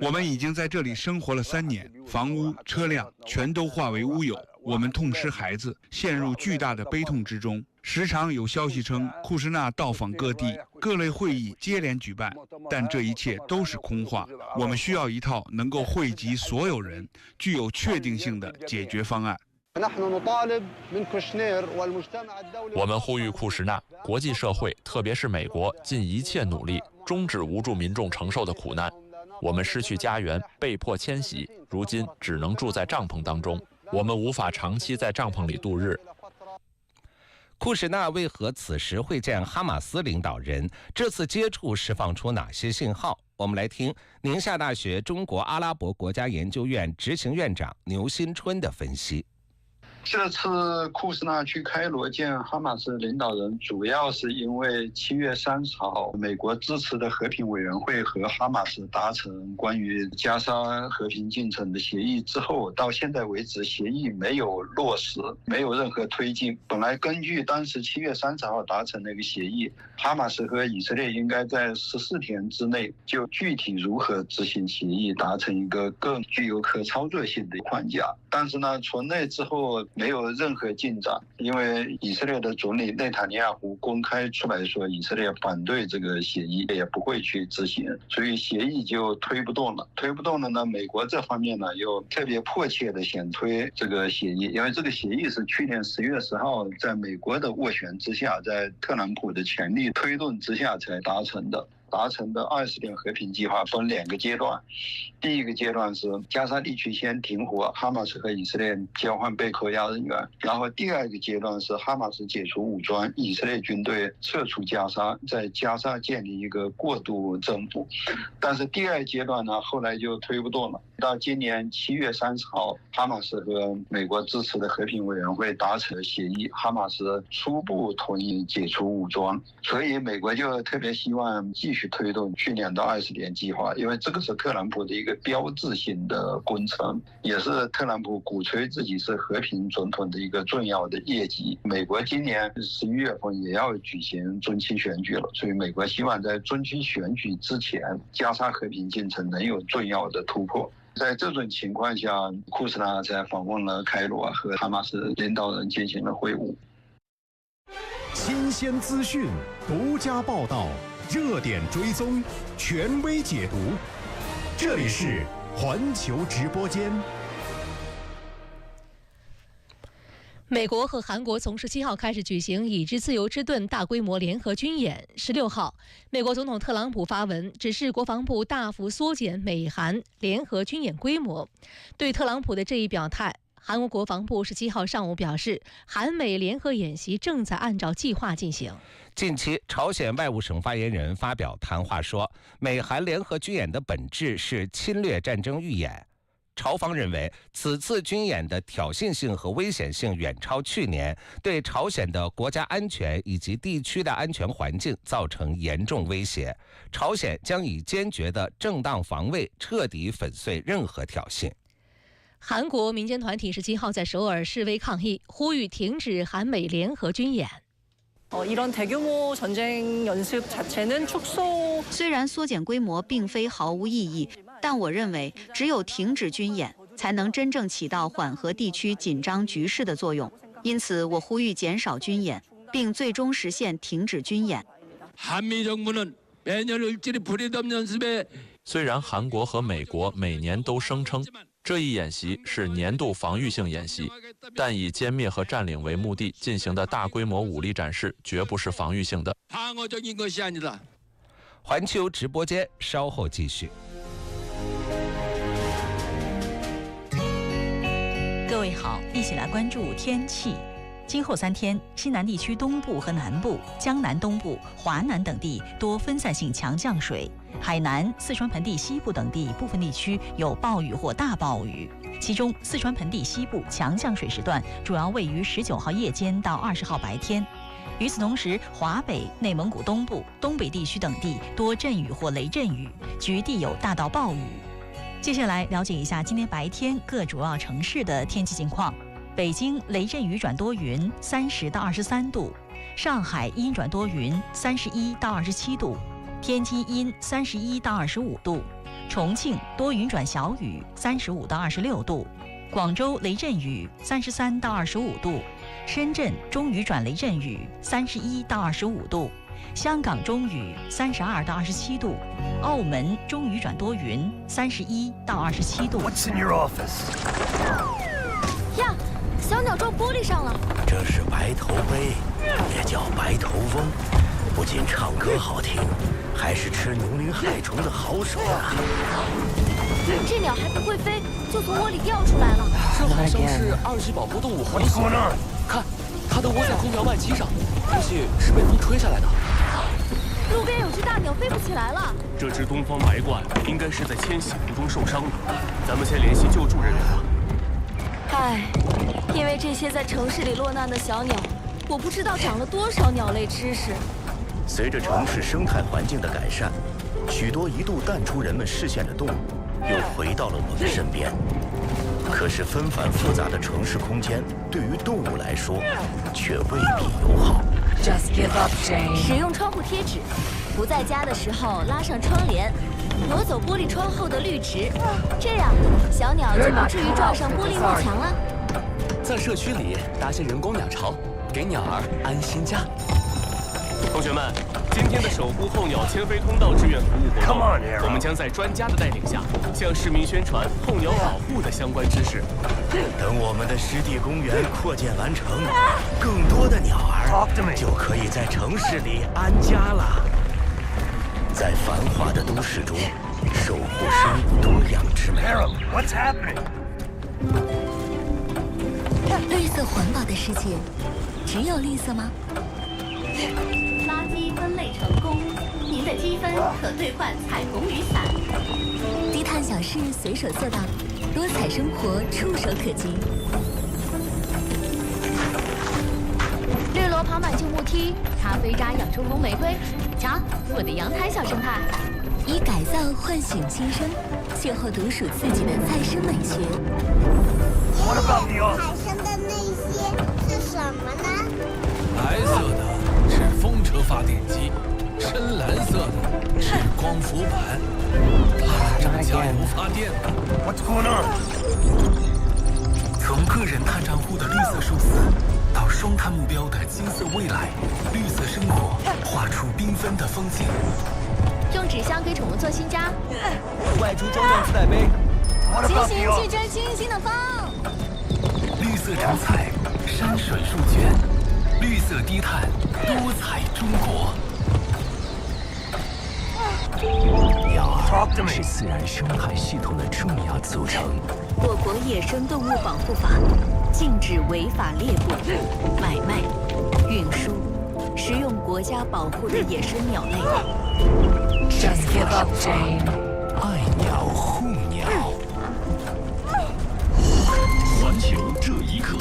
我们已经在这里生活了3年，房屋、车辆全都化为乌有。我们痛失孩子，陷入巨大的悲痛之中。时常有消息称库什纳到访各地，各类会议接连举办，但这一切都是空话。我们需要一套能够惠及所有人、具有确定性的解决方案。我们呼吁库什纳、国际社会，特别是美国，尽一切努力终止无助民众承受的苦难。我们失去家园，被迫迁徙，如今只能住在帐篷当中。我们无法长期在帐篷里度日。库什纳为何此时会见哈马斯领导人？这次接触释放出哪些信号？我们来听宁夏大学中国阿拉伯国家研究院执行院长牛新春的分析。这次库什纳去开罗见哈马斯领导人，主要是因为7月30号，美国支持的和平委员会和哈马斯达成关于加沙和平进程的协议之后，到现在为止，协议没有落实，没有任何推进。本来根据当时7月30号达成那个协议，哈马斯和以色列应该在14天之内就具体如何执行协议，达成一个更具有可操作性的框架。但是呢，从那之后没有任何进展，因为以色列的总理内塔尼亚胡公开出来说，以色列反对这个协议，也不会去执行，所以协议就推不动了。推不动了呢，美国这方面呢又特别迫切的想推这个协议，因为这个协议是去年10月10号在美国的斡旋之下，在特朗普的全力推动之下才达成的。达成的20点和平计划分2个阶段，第一个阶段是加沙地区先停火，哈马斯和以色列交换被扣押人员，然后第2个阶段是哈马斯解除武装，以色列军队撤出加沙，在加沙建立一个过渡政府。但是第2阶段呢，后来就推不动了。到今年7月30号，哈马斯和美国支持的和平委员会达成了协议，哈马斯初步同意解除武装，所以美国就特别希望继续推动去年的20点计划，因为这个是特朗普的一个标志性的工程，也是特朗普鼓吹自己是和平总统的一个重要的业绩。美国今年11月份也要举行中期选举了，所以美国希望在中期选举之前，加沙和平进程能有重要的突破。在这种情况下，库什纳才访问了开罗，和哈马斯领导人进行了会晤。新鲜资讯，独家报道，热点追踪，权威解读。这里是环球直播间。美国和韩国从17号开始举行已知自由之盾大规模联合军演。16号，美国总统特朗普发文指示国防部大幅缩减美韩联合军演规模。对特朗普的这一表态，韩国国防部17号上午表示，韩美联合演习正在按照计划进行。近期，朝鲜外务省发言人发表谈话说，美韩联合军演的本质是侵略战争预演。朝方认为，此次军演的挑衅性和危险性远超去年，对朝鲜的国家安全以及地区的安全环境造成严重威胁。朝鲜将以坚决的正当防卫彻底粉碎任何挑衅。韩国民间团体17号在首尔示威抗议，呼吁停止韩美联合军演。이런 대규모 전쟁 연습 자체는 축소. 虽然缩减规模并非毫无意义，但我认为只有停止军演，才能真正起到缓和地区紧张局势的作用。因此，我呼吁减少军演，并最终实现停止军演。虽然韩国和美国每年都声称这一演习是年度防御性演习，但以歼灭和占领为目的进行的大规模武力展示绝不是防御性的。环球直播间稍后继续。各位好，一起来关注天气。今后3天，西南地区东部和南部、江南东部、华南等地多分散性强降水，海南、四川盆地西部等地部分地区有暴雨或大暴雨。其中，四川盆地西部强降水时段主要位于19号夜间到20号白天。与此同时，华北、内蒙古东部、东北地区等地多阵雨或雷阵雨，局地有大到暴雨。接下来了解一下今天白天各主要城市的天气情况。北京雷阵雨转多云，30到23度；上海阴转多云，31到27度；天津阴31到25度；重庆多云转小雨，35到26度；广州雷阵雨33到25度；深圳中雨转雷阵雨31到25度；香港中雨32到27度；澳门中雨转多云31到27度。What's in your office? 呀，小鸟撞玻璃上了。这是白头杯，也叫白头翁，不仅唱歌好听，还是吃牛鳞害虫的好手啊！这鸟还不会飞，就从窝里掉出来了。这好像是2级保护动物黄喜，看，它都窝在空调外机上，估计是被风吹下来的。路边有只大鸟飞不起来了。这只东方白鹳应该是在迁徙途中受伤的，咱们先联系救助人员吧。唉，因为这些在城市里落难的小鸟，我不知道长了多少鸟类知识。随着城市生态环境的改善，许多一度淡出人们视线的动物，又回到了我们身边。可是纷繁复杂的城市空间对于动物来说，却未必友好。Just give up, Jane. 使用窗户贴纸，不在家的时候拉上窗帘，挪走玻璃窗后的绿植，这样小鸟就不至于撞上玻璃幕墙了。在社区里搭些人工鸟巢，给鸟儿安心家。同学们，今天的守护候鸟迁飞通道志愿服务活动，我们将在专家的带领下，向市民宣传候鸟保护的相关知识。等我们的湿地公园扩建完成，更多的鸟儿就可以在城市里安家了。在繁华的都市中，守护生物多样之美。What's happening? 绿色环保的世界，只有绿色吗？垃圾分类成功，您的积分可兑换彩虹雨伞。低碳小事随手做到，多彩生活触手可及。绿萝爬满旧木梯，咖啡渣养出红玫瑰。瞧，我的阳台小生态。以改造唤醒新生，邂逅独属自己的再生美学。海上的那些是什么呢？白色的是风车发电机，深蓝色的是光伏板，它们是加油发电的。从个人碳账户的绿色数字，到双碳目标的金色未来，绿色生活画出缤纷的风景。用纸箱给宠物做新家，外出装上自带杯，骑行去追星星的风。绿色成彩，山水树鹃，绿色低碳，多彩中国。鸟是自然生态系统的重要组成。我国野生动物保护法禁止违法猎捕、买卖、运输、食用国家保护的野生鸟类。Just give up, Jane。爱鸟护鸟。环球这一刻。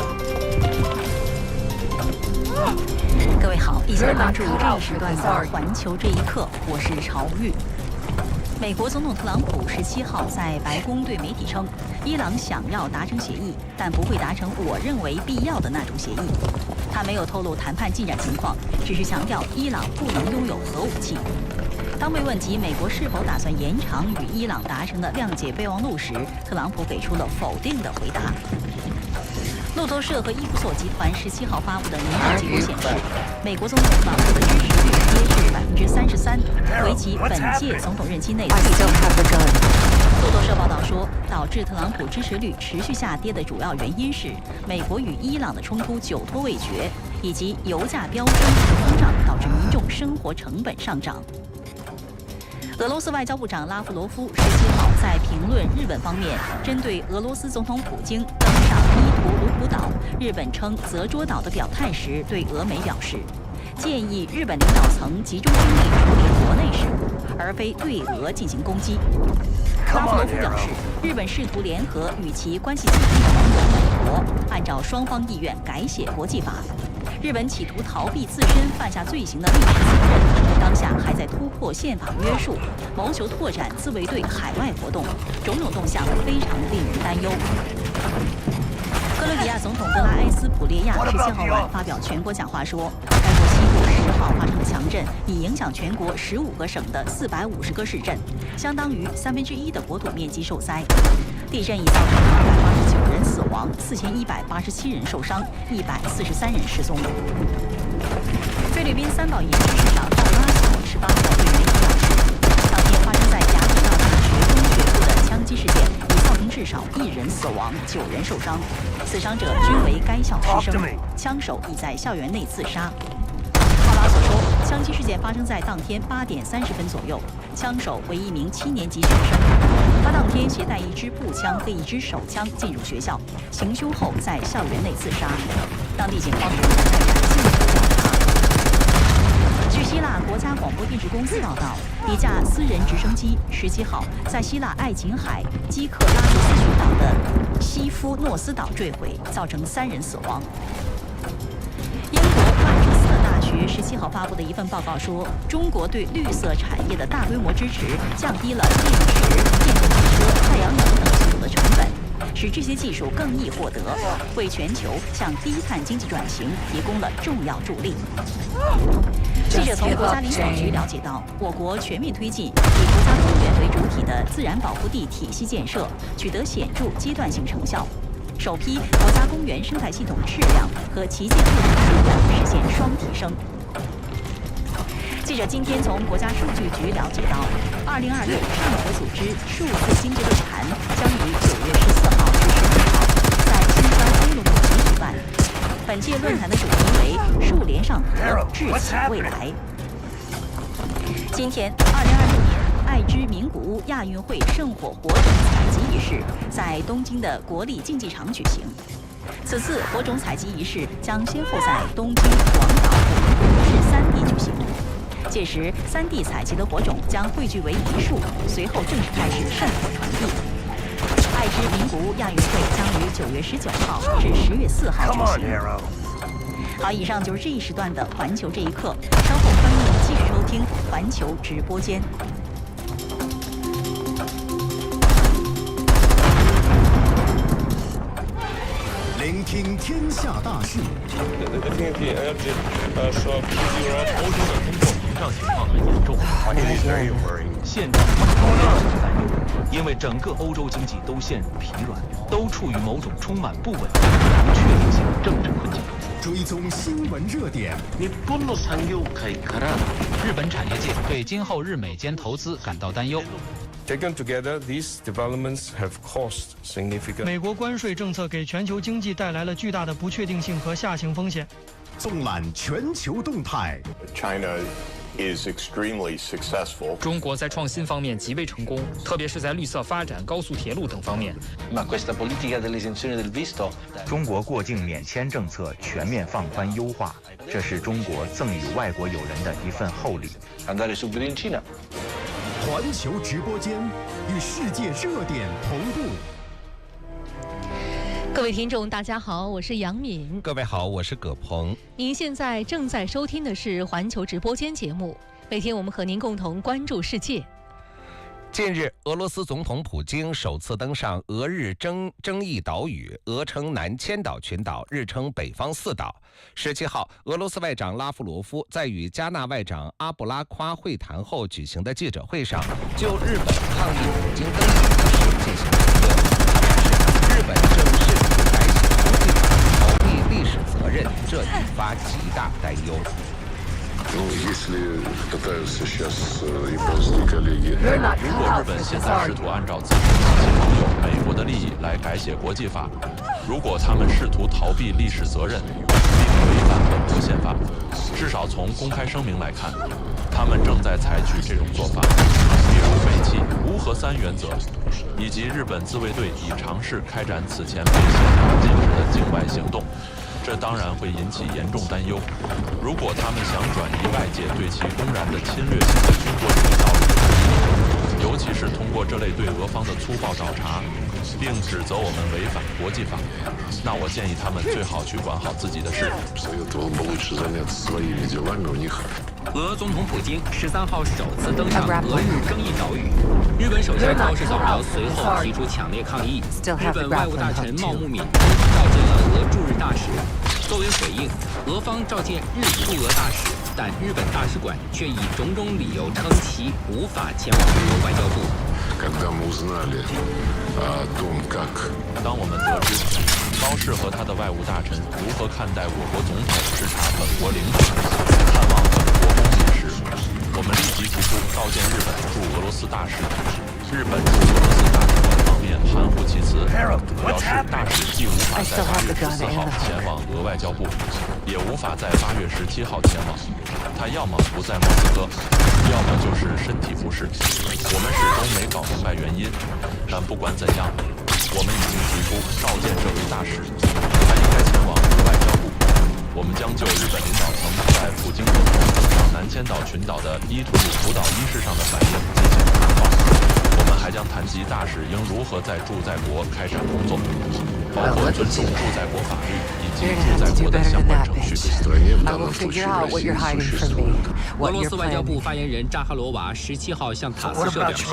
各位好，一起来关注这一时段的《环球这一刻》，我是朝玉。美国总统特朗普17号在白宫对媒体称，伊朗想要达成协议，但不会达成我认为必要的那种协议。他没有透露谈判进展情况，只是强调伊朗不能拥有核武器。当被问及美国是否打算延长与伊朗达成的谅解备忘录时，特朗普给出了否定的回答。路透社和伊夫索集团17号发布的民调结果显示，美国总统特朗普的支持率跌至33%，为其本届总统任期内最低。路透社报道说，导致特朗普支持率持续下跌的主要原因是美国与伊朗的冲突久拖未决，以及油价飙升和通胀导致民众生活成本上涨。俄罗斯外交部长拉夫罗夫17号在评论日本方面针对俄罗斯总统普京登上伊图卢普岛，日本称泽捉岛的表态时，对俄媒表示，建议日本领导层集中精力处理国内事务，而非对俄进行攻击。拉夫罗夫表示，日本试图联合与其关系紧密的盟友美国，按照双方意愿改写国际法。日本企图逃避自身犯下罪行的历史责任，当下还在突破宪法约束，谋求拓展自卫队海外活动，种种动向非常令人担忧。哥伦比亚总统德拉埃斯普列亚17号晚发表全国讲话说，该国西部10号发生的强震已影响全国15个省的450个市镇，相当于1/3的国土面积受灾。地震已造成289人死亡，4187人受伤，143人失踪。菲律宾三岛延市市长奥拉索18号对媒体表示，当天发生在雅典娜大学中学部的枪击事件已造成至少1人死亡，9人受伤，死伤者均为该校师生，枪手已在校园内自杀。奥拉索说，枪击事件发生在当天8点30分左右，枪手为一名7年级学生，他当天携带一支步枪和一支手枪进入学校，行凶后在校园内自杀。当地警方正在开展进一步调查。据希腊国家广播电视公司报道，一架私人直升机17号在希腊爱琴海基克拉杜斯群岛的西夫诺斯岛坠毁，造成3人死亡。英国曼彻斯特大学17号发布的一份报告说，中国对绿色产业的大规模支持，降低了电池、电动汽车、太阳能等技术的成本，使这些技术更易获得，为全球向低碳经济转型提供了重要助力。记者从国家林保局了解到，我国全面推进以国家公园为主体的自然保护地体系建设，取得显著阶段性成效。首批国家公园生态系统质量和旗舰物种数量实现双提升。记者今天从国家数据局了解到，2026上合组织数字经济论坛将于9月14号至15号在新疆乌鲁木齐举办。本届论坛的主题为“树连上河，智启未来”。今天，2026年爱知名古屋亚运会圣火火种采集仪式在东京的国立竞技场举行。此次火种采集仪式将先后在东京、广岛和名古屋市3地举行。届时，3地采集的火种将汇聚为一束，随后正式开始圣火传递。爱知名古屋亚运会将于9月19号至10月4号举行。好，以上就是这一时段的环球这一刻，稍后欢迎继续收听环球直播间。聆听天下大事。欧洲的通货膨胀情况很严重，现状令人担忧，因为整个欧洲经济都陷入疲软，都处于某种充满不稳定、不确定性的政治困境中。追踪新闻热点。日本产业界对今后日美间投资感到担忧。Taken together, these developments have caused significant. 美国关税政策给全球经济带来了巨大的不确定性和下行风险。纵览全球动态。China is extremely successful. 中国在创新方面极为成功，特别是在绿色发展、高速铁路等方面。中国过境免签政策全面放宽优化，这是中国赠予外国友人的一份厚礼。环球直播间与世界热点同步。各位听众，大家好，我是杨敏。各位好，我是葛鹏。您现在正在收听的是环球直播间节目，每天我们和您共同关注世界。近日，俄罗斯总统普京首次登上俄日争议岛屿，俄称南千岛群岛，日称北方四岛。17号，俄罗斯外长拉夫罗夫在与加纳外长阿布拉夸会谈后举行的记者会上，就日本抗议普京登陆的事进行评论。他表示，日本正试图改写国际法，逃避历史责任，这引发极大担忧。如果日本现在试图按照自身亲戚朋友美国的利益来改写国际法，如果他们试图逃避历史责任，并违反本国宪法，至少从公开声明来看，他们正在采取这种做法，比如废弃无核三原则，以及日本自卫队已尝试开展此前被宪法禁止的境外行动。这当然会引起严重担忧。如果他们想转移外界对其公然的侵略性的军国主义道路，尤其是通过这类对俄方的粗暴找茬，并指责我们违反国际法，那我建议他们最好去管好自己的事。俄总统普京13号首次登上俄日争议岛屿，日本首相高市早苗随后提出强烈抗议。日本外务大臣茂木敏召见了俄驻日大使。作为回应，俄方召见日驻俄大使，但日本大使馆却以种种理由称其无法前往俄外交部。当我们得知高市和他的外务大臣如何看待我国总统视察本国领土、探望本国公民时，我们立即提出召见日本驻俄罗斯大使。日本驻俄罗斯大使馆方面含糊其辞，表示大使既无法在8月14号前往俄外交部，也无法在8月17号前往。他要么不在莫斯科，要么就是身体不适。我们始终没搞明白原因，但不管怎样，我们已经提出召见这位大使，他应该前往俄外交部。我们将就日本领导层在普京总统登上南千岛群岛的伊图鲁普岛一事上的反应进行谈话。我们还将谈及大使应如何在驻在国开展工作，包括尊重驻在国法律以及驻在国的相关程序。俄罗斯外交部发言人扎哈罗娃17号向塔斯社表示，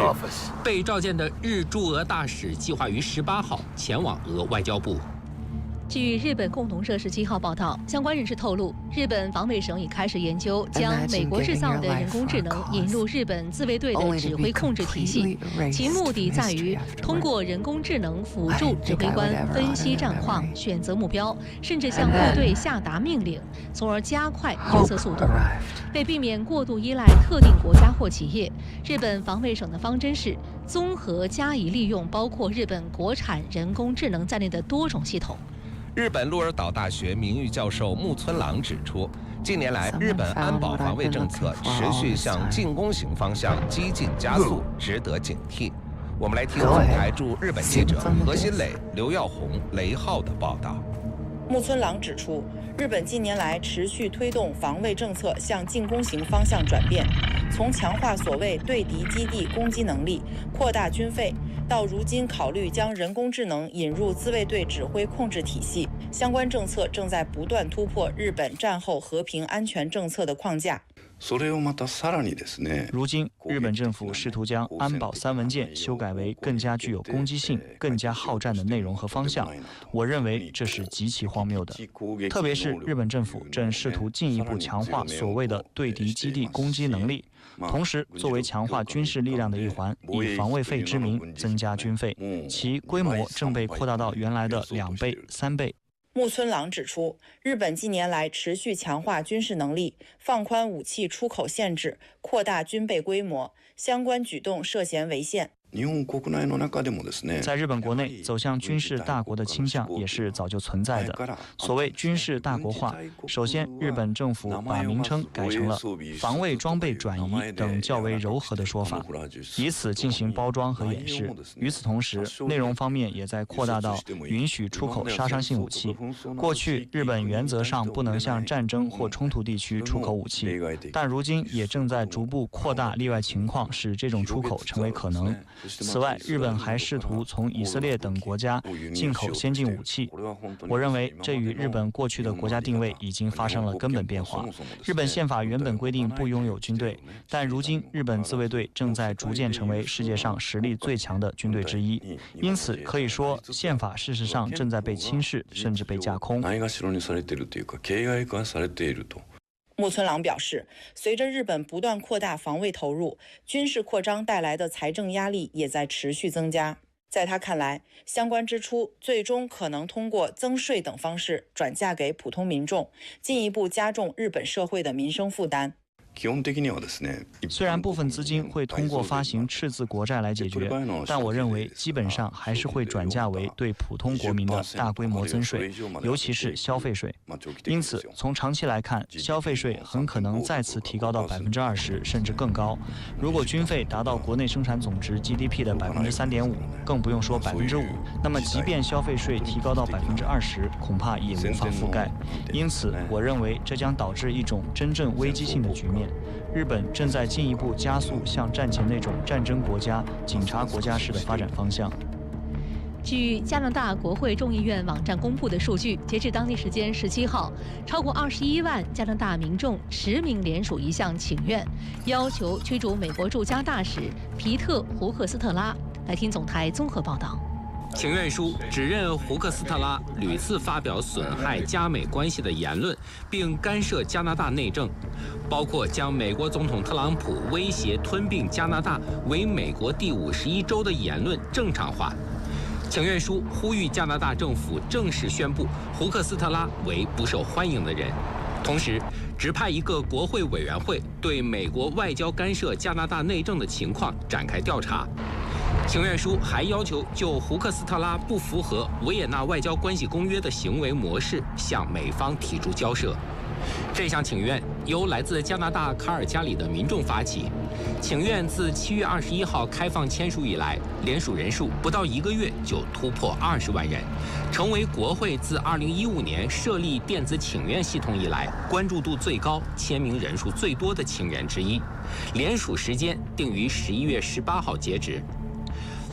被召见的日驻俄大使计划于18号前往俄外交部。据日本共同社17号报道，相关人士透露，日本防卫省已开始研究将美国制造的人工智能引入日本自卫队的指挥控制体系，其目的在于通过人工智能辅助指挥官分析战况、选择目标，甚至向部队下达命令，从而加快决策速度。为避免过度依赖特定国家或企业，日本防卫省的方针是综合加以利用包括日本国产人工智能在内的多种系统。日本鹿儿岛大学名誉教授木村朗指出，近年来日本安保防卫政策持续向进攻型方向激进加速，值得警惕。我们来听总台驻日本记者何新磊、刘耀红、雷浩的报道。木村朗指出，日本近年来持续推动防卫政策向进攻型方向转变，从强化所谓对敌基地攻击能力、扩大军费，到如今考虑将人工智能引入自卫队指挥控制体系，相关政策正在不断突破日本战后和平安全政策的框架。如今，日本政府试图将安保3文件修改为更加具有攻击性、更加好战的内容和方向。我认为这是极其荒谬的，特别是日本政府正试图进一步强化所谓的对敌基地攻击能力，同时作为强化军事力量的一环，以防卫费之名增加军费，其规模正被扩大到原来的2倍、3倍。木村朗指出，日本近年来持续强化军事能力，放宽武器出口限制，扩大军备规模，相关举动涉嫌违宪。在日本国内，走向军事大国的倾向也是早就存在的。所谓军事大国化，首先，日本政府把名称改成了防卫装备转移等较为柔和的说法，以此进行包装和掩饰。与此同时，内容方面也在扩大到允许出口杀伤性武器。过去，日本原则上不能向战争或冲突地区出口武器，但如今也正在逐步扩大例外情况，使这种出口成为可能。此外，日本还试图从以色列等国家进口先进武器。我认为这与日本过去的国家定位已经发生了根本变化。日本宪法原本规定不拥有军队，但如今日本自卫队正在逐渐成为世界上实力最强的军队之一。因此，可以说宪法事实上正在被轻视，甚至被架空。木村朗表示，随着日本不断扩大防卫投入，军事扩张带来的财政压力也在持续增加。在他看来，相关支出最终可能通过增税等方式转嫁给普通民众，进一步加重日本社会的民生负担。虽然部分资金会通过发行赤字国债来解决，但我认为基本上还是会转嫁为对普通国民的大规模增税，尤其是消费税。因此，从长期来看，消费税很可能再次提高到20%甚至更高。如果军费达到国内生产总值 GDP 的3.5%，更不用说5%，那么即便消费税提高到20%，恐怕也无法覆盖。因此，我认为这将导致一种真正危机性的局面。日本正在进一步加速向战前那种战争国家、警察国家式的发展方向。据加拿大国会众议院网站公布的数据，截至当地时间17号，超过21万加拿大民众实名联署一项请愿，要求驱逐美国驻加大使皮特·胡克斯特拉。来听总台综合报道。请愿书指认胡克斯特拉屡次发表损害加美关系的言论，并干涉加拿大内政，包括将美国总统特朗普威胁吞并加拿大为美国第51州的言论正常化。请愿书呼吁加拿大政府正式宣布胡克斯特拉为不受欢迎的人，同时指派一个国会委员会对美国外交干涉加拿大内政的情况展开调查。请愿书还要求就胡克斯特拉不符合维也纳外交关系公约的行为模式向美方提出交涉。这项请愿由来自加拿大卡尔加里的民众发起。请愿自7月21号开放签署以来，联署人数不到1个月就突破20万人，成为国会自2015年设立电子请愿系统以来关注度最高、签名人数最多的请愿之一。联署时间定于11月18号截止。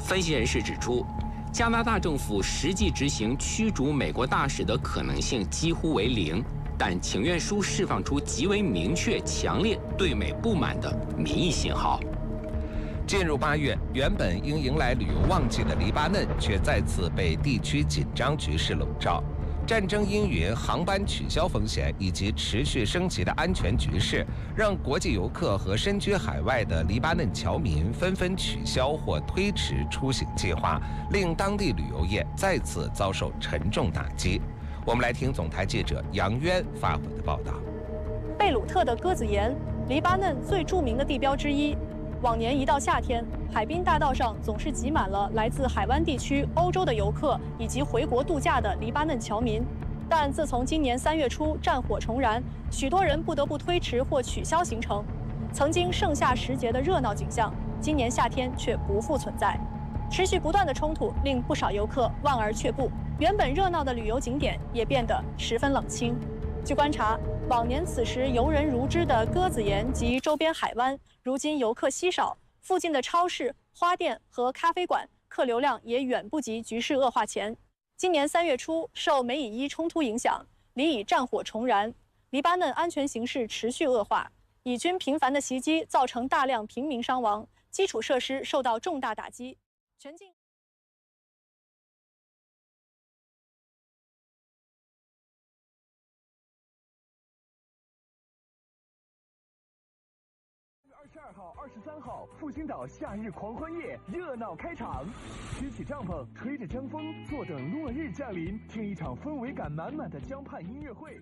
分析人士指出，加拿大政府实际执行驱逐美国大使的可能性几乎为0，但请愿书释放出极为明确、强烈对美不满的民意信号。进入8月，原本应迎来旅游旺季的黎巴嫩却再次被地区紧张局势笼罩。战争阴云、航班取消风险以及持续升级的安全局势，让国际游客和身居海外的黎巴嫩侨民纷纷取消或推迟出行计划，令当地旅游业再次遭受沉重打击。我们来听总台记者杨渊发回的报道。贝鲁特的鸽子岩，黎巴嫩最著名的地标之一。往年一到夏天，海滨大道上总是挤满了来自海湾地区、欧洲的游客以及回国度假的黎巴嫩侨民。但自从今年3月初战火重燃，许多人不得不推迟或取消行程。曾经盛夏时节的热闹景象，今年夏天却不复存在。持续不断的冲突令不少游客望而却步，原本热闹的旅游景点也变得十分冷清。据观察，往年此时游人如织的鸽子岩及周边海湾，如今游客稀少，附近的超市、花店和咖啡馆客流量也远不及局势恶化前。今年3月初，受美以伊冲突影响，黎以战火重燃，黎巴嫩安全形势持续恶化，以军频繁的袭击造成大量平民伤亡，基础设施受到重大打击，全境。22号、23号，复兴岛夏日狂欢夜热闹开场，支起帐篷，吹着江风，坐等落日降临，听一场氛围感满满的江畔音乐会。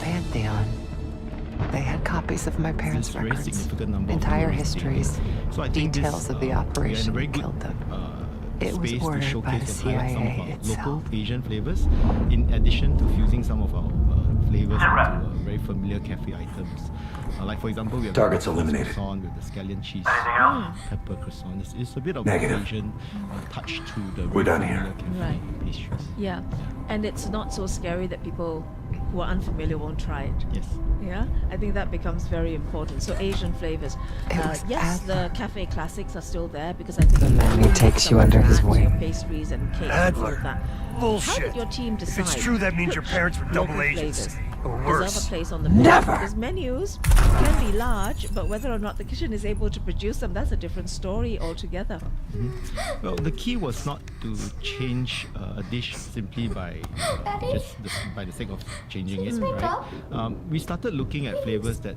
Pantheon. They had copies of my parents' records, entire histories, details of the operation that killed them. It was ordered by the CIA itself. Local Asian flavors, in addition to fusing some of our flavors into very familiar cafe items. Like for example, we have Targets eliminated. Croissant with the scallion cheese, pepper croissant. It's a bit of Negative. Asian touch to the We're done familiar here. cafe Right. pastries. Yeah, and it's not so scary that people who are unfamiliar won't try it. Yes. Yeah, I think that becomes very important. So Asian flavors. Yes, the cafe classics are still there because I think The man who takes you under his wing. Pastries and cakes and all of that. Bullshit. How did your team decide? If it's true, that means your parents were double local agents. flavors Or deserve worse. a place on the menu? Never. Because menus can be large, but whether or not the kitchen is able to produce them, that's a different story altogether. Well, the key was not to change a dish simply by by the sake of changing it, right? We started looking at flavors that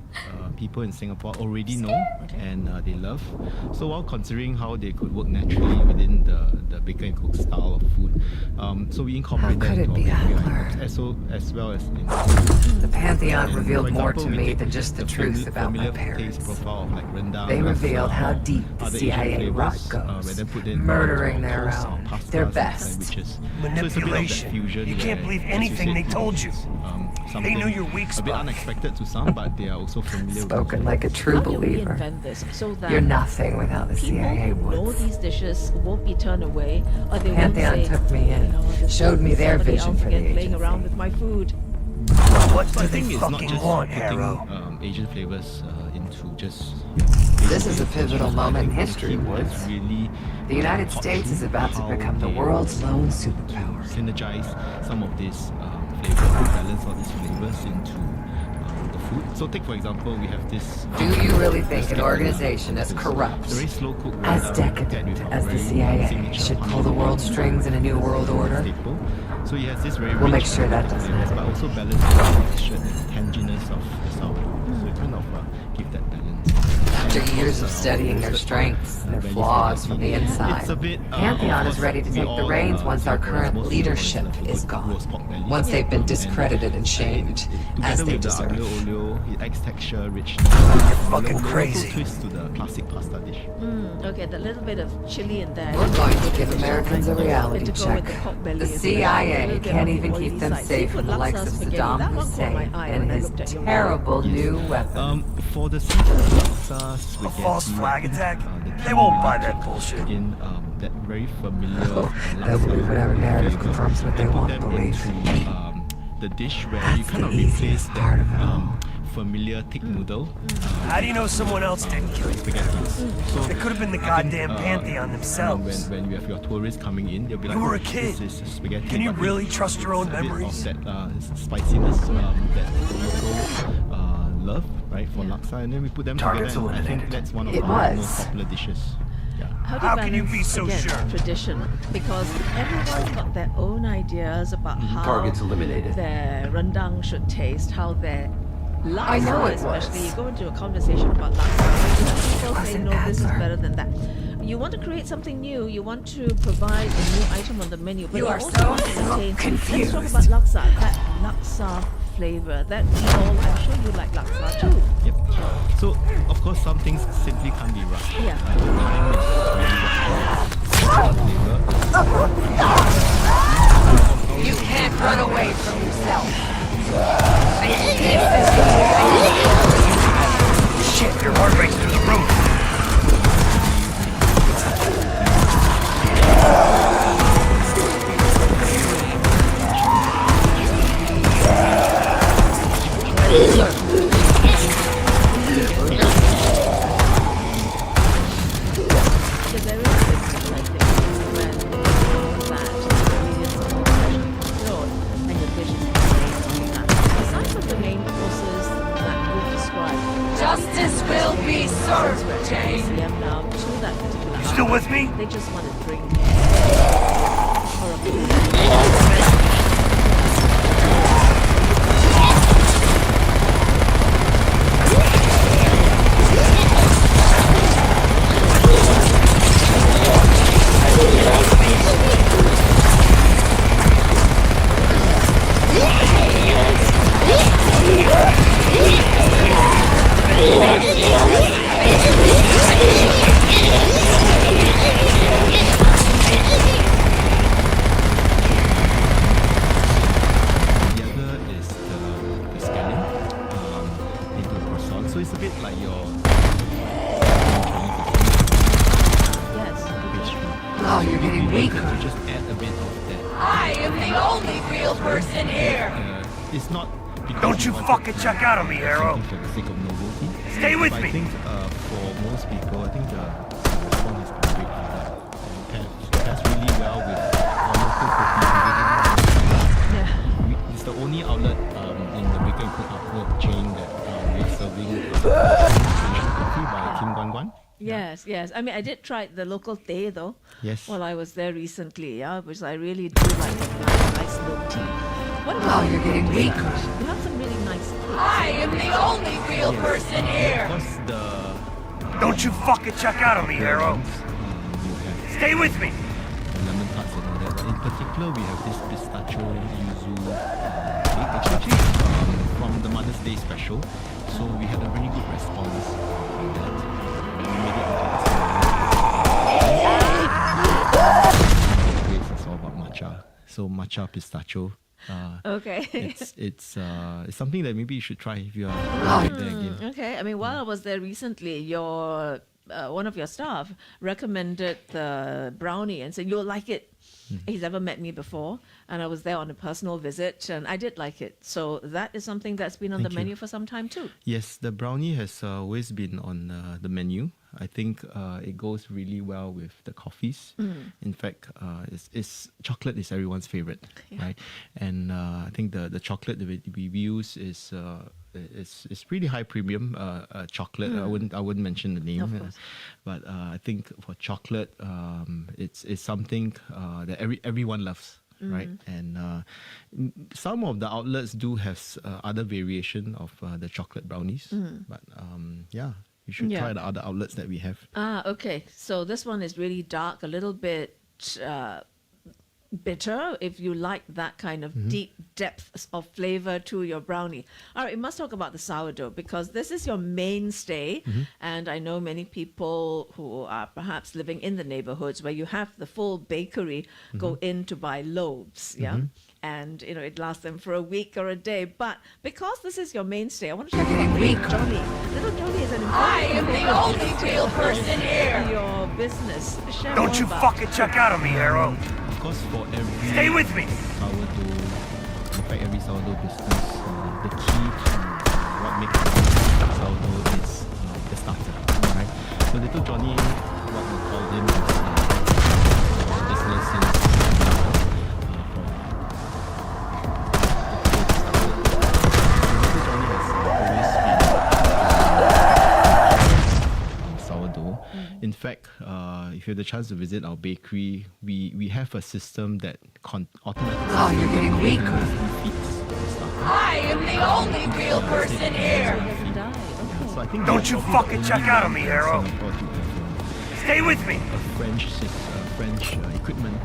people in Singapore already know and they love. So while considering how they could work naturally within the Baker and Cook style of food, so we incorporated that into our menu as well as in The Pantheon revealed more to me than just the truth about my parents. They revealed how deep the CIA rot goes, murdering their own, their best. Manipulation. You can't believe anything they told you. They knew your weak spot. A bit unexpected to some, but they are also familiar Spoken like a true believer. You're nothing without the CIA People know these dishes won't be turned away, or they Pantheon won't say, took me in, showed me their somebody vision else for the again playing agency. around with my food. What do I they think it's not fucking just want, putting Harrow? Asian flavors into just. This is a pivotal moment in history, Woods. Really The United States is about to become the world's lone superpower. Synergize some of these flavors, balance all these flavors into the food. So take for example, we have this. Do you really think an organization as corrupt, as decadent as the CIA should pull the world's strings in a new world order? So he has this very We'll make sure that doesn't happen. but also balance the texture and tanginess of the sour. So it kind of give that balance. After years of studying their strengths and their flaws from the inside, Pantheon is ready to take the reins once our current leadership is gone. Once they've been discredited and shamed, as they deserve. It adds texture, richness. You're fucking crazy. Twist to the classic pasta dish. Okay, the little bit of chili in there. We're going to give Americans a reality To go check. with the pork belly The as well. A CIA little bit can't of even the keep oily them side. safe from the Seafood likes of laksa spaghetti, Saddam that one caught my Hussein eye and when I his looked at your terrible new weapon. For the seafood laksa, A false flag attack? They won't buy that bullshit. In that very familiar They'll believe whatever narrative flavor. confirms what they put want to them believe. into, the dish where you kind of replace part of that familiar thick noodle. How do you know someone else didn't kill you? So It could have been the goddamn Pantheon themselves. When you have your tourists coming in, they'll be like, You were a "Oh, kid. This is spaghetti." Can you but really it's trust your own a bit memories? Of that spiciness that local love, right, for laksa, and then we put them Targets together. And I think eliminated. that's one of It our was. most popular dishes. How can you be so again, sure? Tradition, because everyone's got their own ideas about how Targets eliminated. their rendang should taste, how their laksa, I know it especially was. you go into a conversation about laksa, people say wasn't no, this is Adler. better than that. You want to create something new, you want to provide a new item on the menu, but You are also so want to maintain, confused. Let's talk about laksa, that laksa flavor, that all, I'm sure you like laksa too. Yep. So, of course, some things simply can't be rushed. Yeah. You can't run away from yourself. Shit, your heart rate's through the roof. Justice will be served, Jane. Now to that particular You still with me? They just want to drink. Don't you fucking check out on me, Arrow. Stay with me. I think for most people, I think the response has been great for that. It pairs really well with local coffee. It's the only outlet in the Baker & Cook outlet chain that we're serving coffee by Kim Guan Guan. Yes, yes. I mean, I did try the local teh though. Yes. While I was there recently, which I really do like a nice milk tea. What about you're getting weaker. You have some really nice tea. I am the only real person here. Don't you fucking check out on me, Arrow. Stay with me. Lemon tarts and all that. But in particular, we have this pistachio yuzu cake. It's actually from the Mother's Day special. So we had a really good response from that. We made it into grapes as well about matcha. So matcha pistachio. Okay. It's something that maybe you should try if you are there again. Okay. I mean, while I was there recently, your one of your staff recommended the brownie and said you'll like it. He's never met me before, and I was there on a personal visit, and I did like it. So that is something that's been on the menu for some time too. Yes, the brownie has always been on the menu. I think it goes really well with the coffees. In fact, it's chocolate is everyone's favorite, right? And I think the chocolate that we use is really high premium chocolate. I wouldn't mention the name, but I think for chocolate, it's something that everyone loves. Right, and some of the outlets do have other variation of the chocolate brownies, but yeah, you should try the other outlets that we have. Okay. So this one is really dark, a little bit bitter, if you like that kind of deep depth of flavor to your brownie. All right, we must talk about the sourdough because this is your mainstay, and I know many people who are perhaps living in the neighborhoods where you have the full bakery go in to buy loaves, and it lasts them for a week or a day. But because this is your mainstay, I want to talk about Little Johnny. Little Johnny is an important I am the only real person here. Your business. Don't you fucking check out on me, Arrow. Of course, for every Stay with me. Sourdough, in fact, every sourdough business, the key to what makes sourdough is the starter, right? So Little Johnny, what we call him is business since Little Johnny has always been sourdough. In fact, if you have the chance to visit our bakery, we have a system that automatically you're getting weaker. I am the only real person here. So I think don't you fucking check out on me, Arrow. Stay with me. French equipment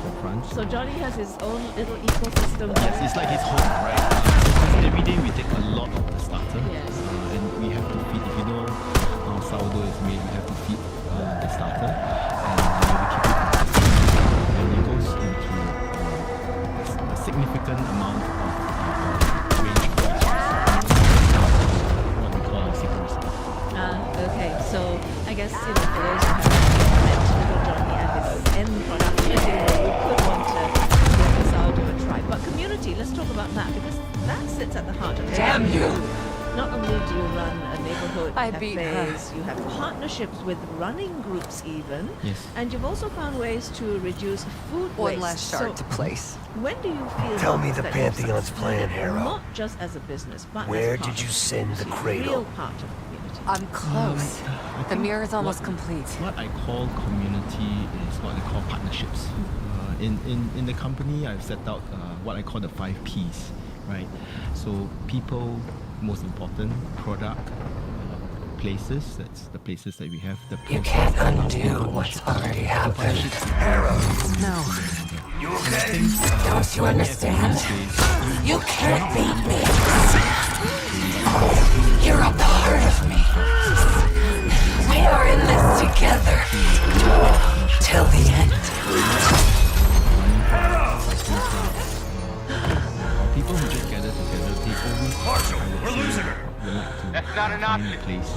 for France. So Johnny has his own little ecosystem. Yes, it's like his home, right? Because every day we take a lot of the starter, and we have to feed. If you know how sourdough is made, we have to feed the starter, and we keep it, and it goes into a significant amount of range of what we call a secret recipe. Okay, so I guess for those who haven't met Little Johnny and his end product, you could want to give the sourdough a try. But community, let's talk about that because that sits at the heart of it. Damn you! Not only do you run a neighborhood cafes, you have partnerships with running groups even, and you've also found ways to reduce food waste. One last start to place. When do you feel Tell me the that Pantheon's plan, Hera. not just as a business, but where as part did you of send the community, cradle? real part of community? I'm close. The mirror is almost complete. What I call community is what I call partnerships. In the company, I've set out what I call the 5 Ps, right? So people, most important, product, places, that's the places that we have. You can't undo what's already happened. No. You okay? Don't you understand? You can't beat me. You're a part of me. We are in this together. Till the end. People who just gather together, they always... Marshall, we're losing her. That's not an option. Place.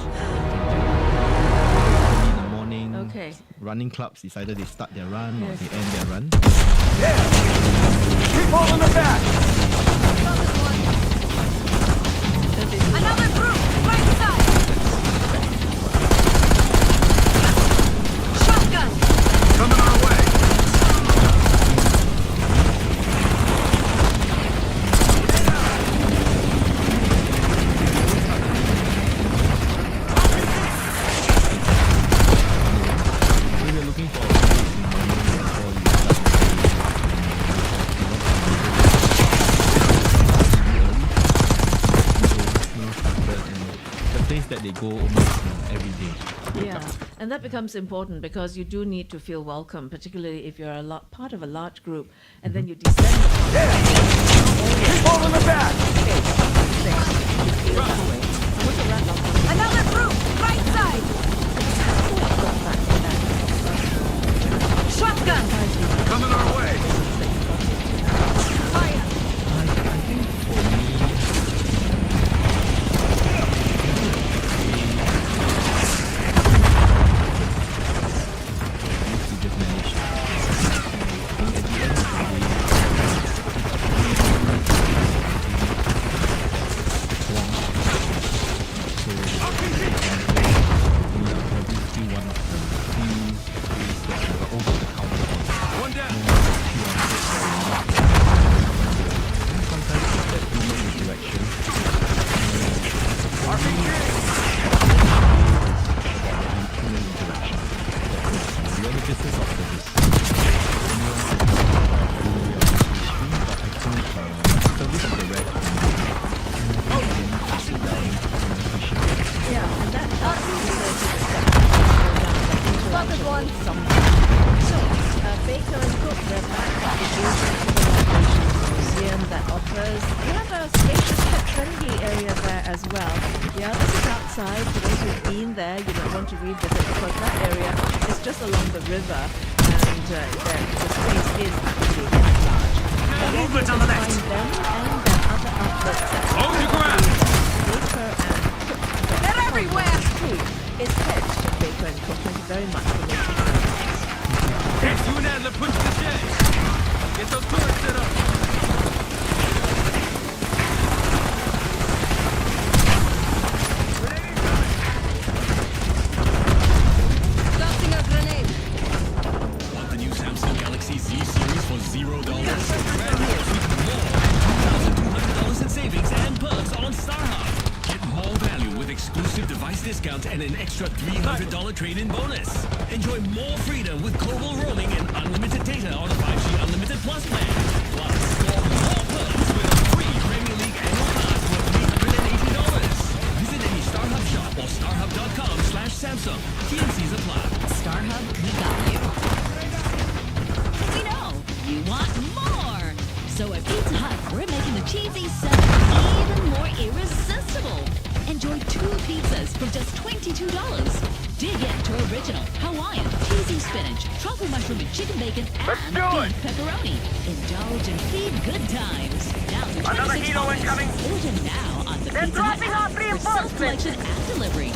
In the morning, Okay. Running clubs decided they start their run or they end their run. Keep holding her back. Another group, right side. Shotgun. Coming our way. That they go almost every day. Yeah, and that becomes important because you do need to feel welcome, particularly if you're part of a large group, and then you descend upon Keep holding her back. Another group, right side. Shotgun. Coming our way. Fire. I think for me, trade-in bonus. Enjoy more freedom with global roaming and unlimited data on a 5G Unlimited Plus plan. Plus, score more perks with a free Premier League annual pass for $380. Visit any StarHub shop or StarHub.com/Samsung. T&Cs apply. StarHub, we got you. We know you want more. So at Pizza Hut, we're making the Cheesy 7 even more irresistible. Enjoy 2 pizzas for just $22. Dig into original Hawaiian, cheesy spinach, truffle mushroom and chicken bacon, and beef pepperoni. Indulge and feed good times. Down to Another Hilo $26. incoming. Order now on the They're Pizza Hut dropping app off for reinforcements. self-collection and delivery.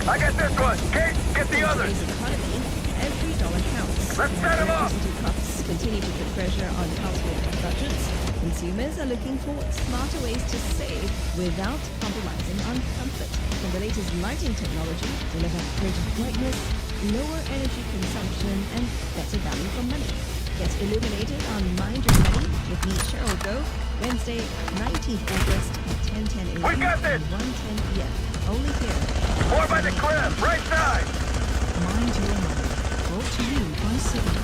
I got this one. Kate, get the others. economy, every dollar counts. Let's set 'em up. Electricity costs continue to put pressure on household budgets. Consumers are looking for smarter ways to save without compromising on comfort. From the latest lighting technology, deliver greater brightness, lower energy consumption, and better value for money. Get illuminated on Mind Your Money with me, Cheryl Go, Wednesday, 19th August at 10 10:10 a.m. We got this! and 1:10 p.m. Only here. More by the cliff, right side! Mind your money. Brought to you by Signal.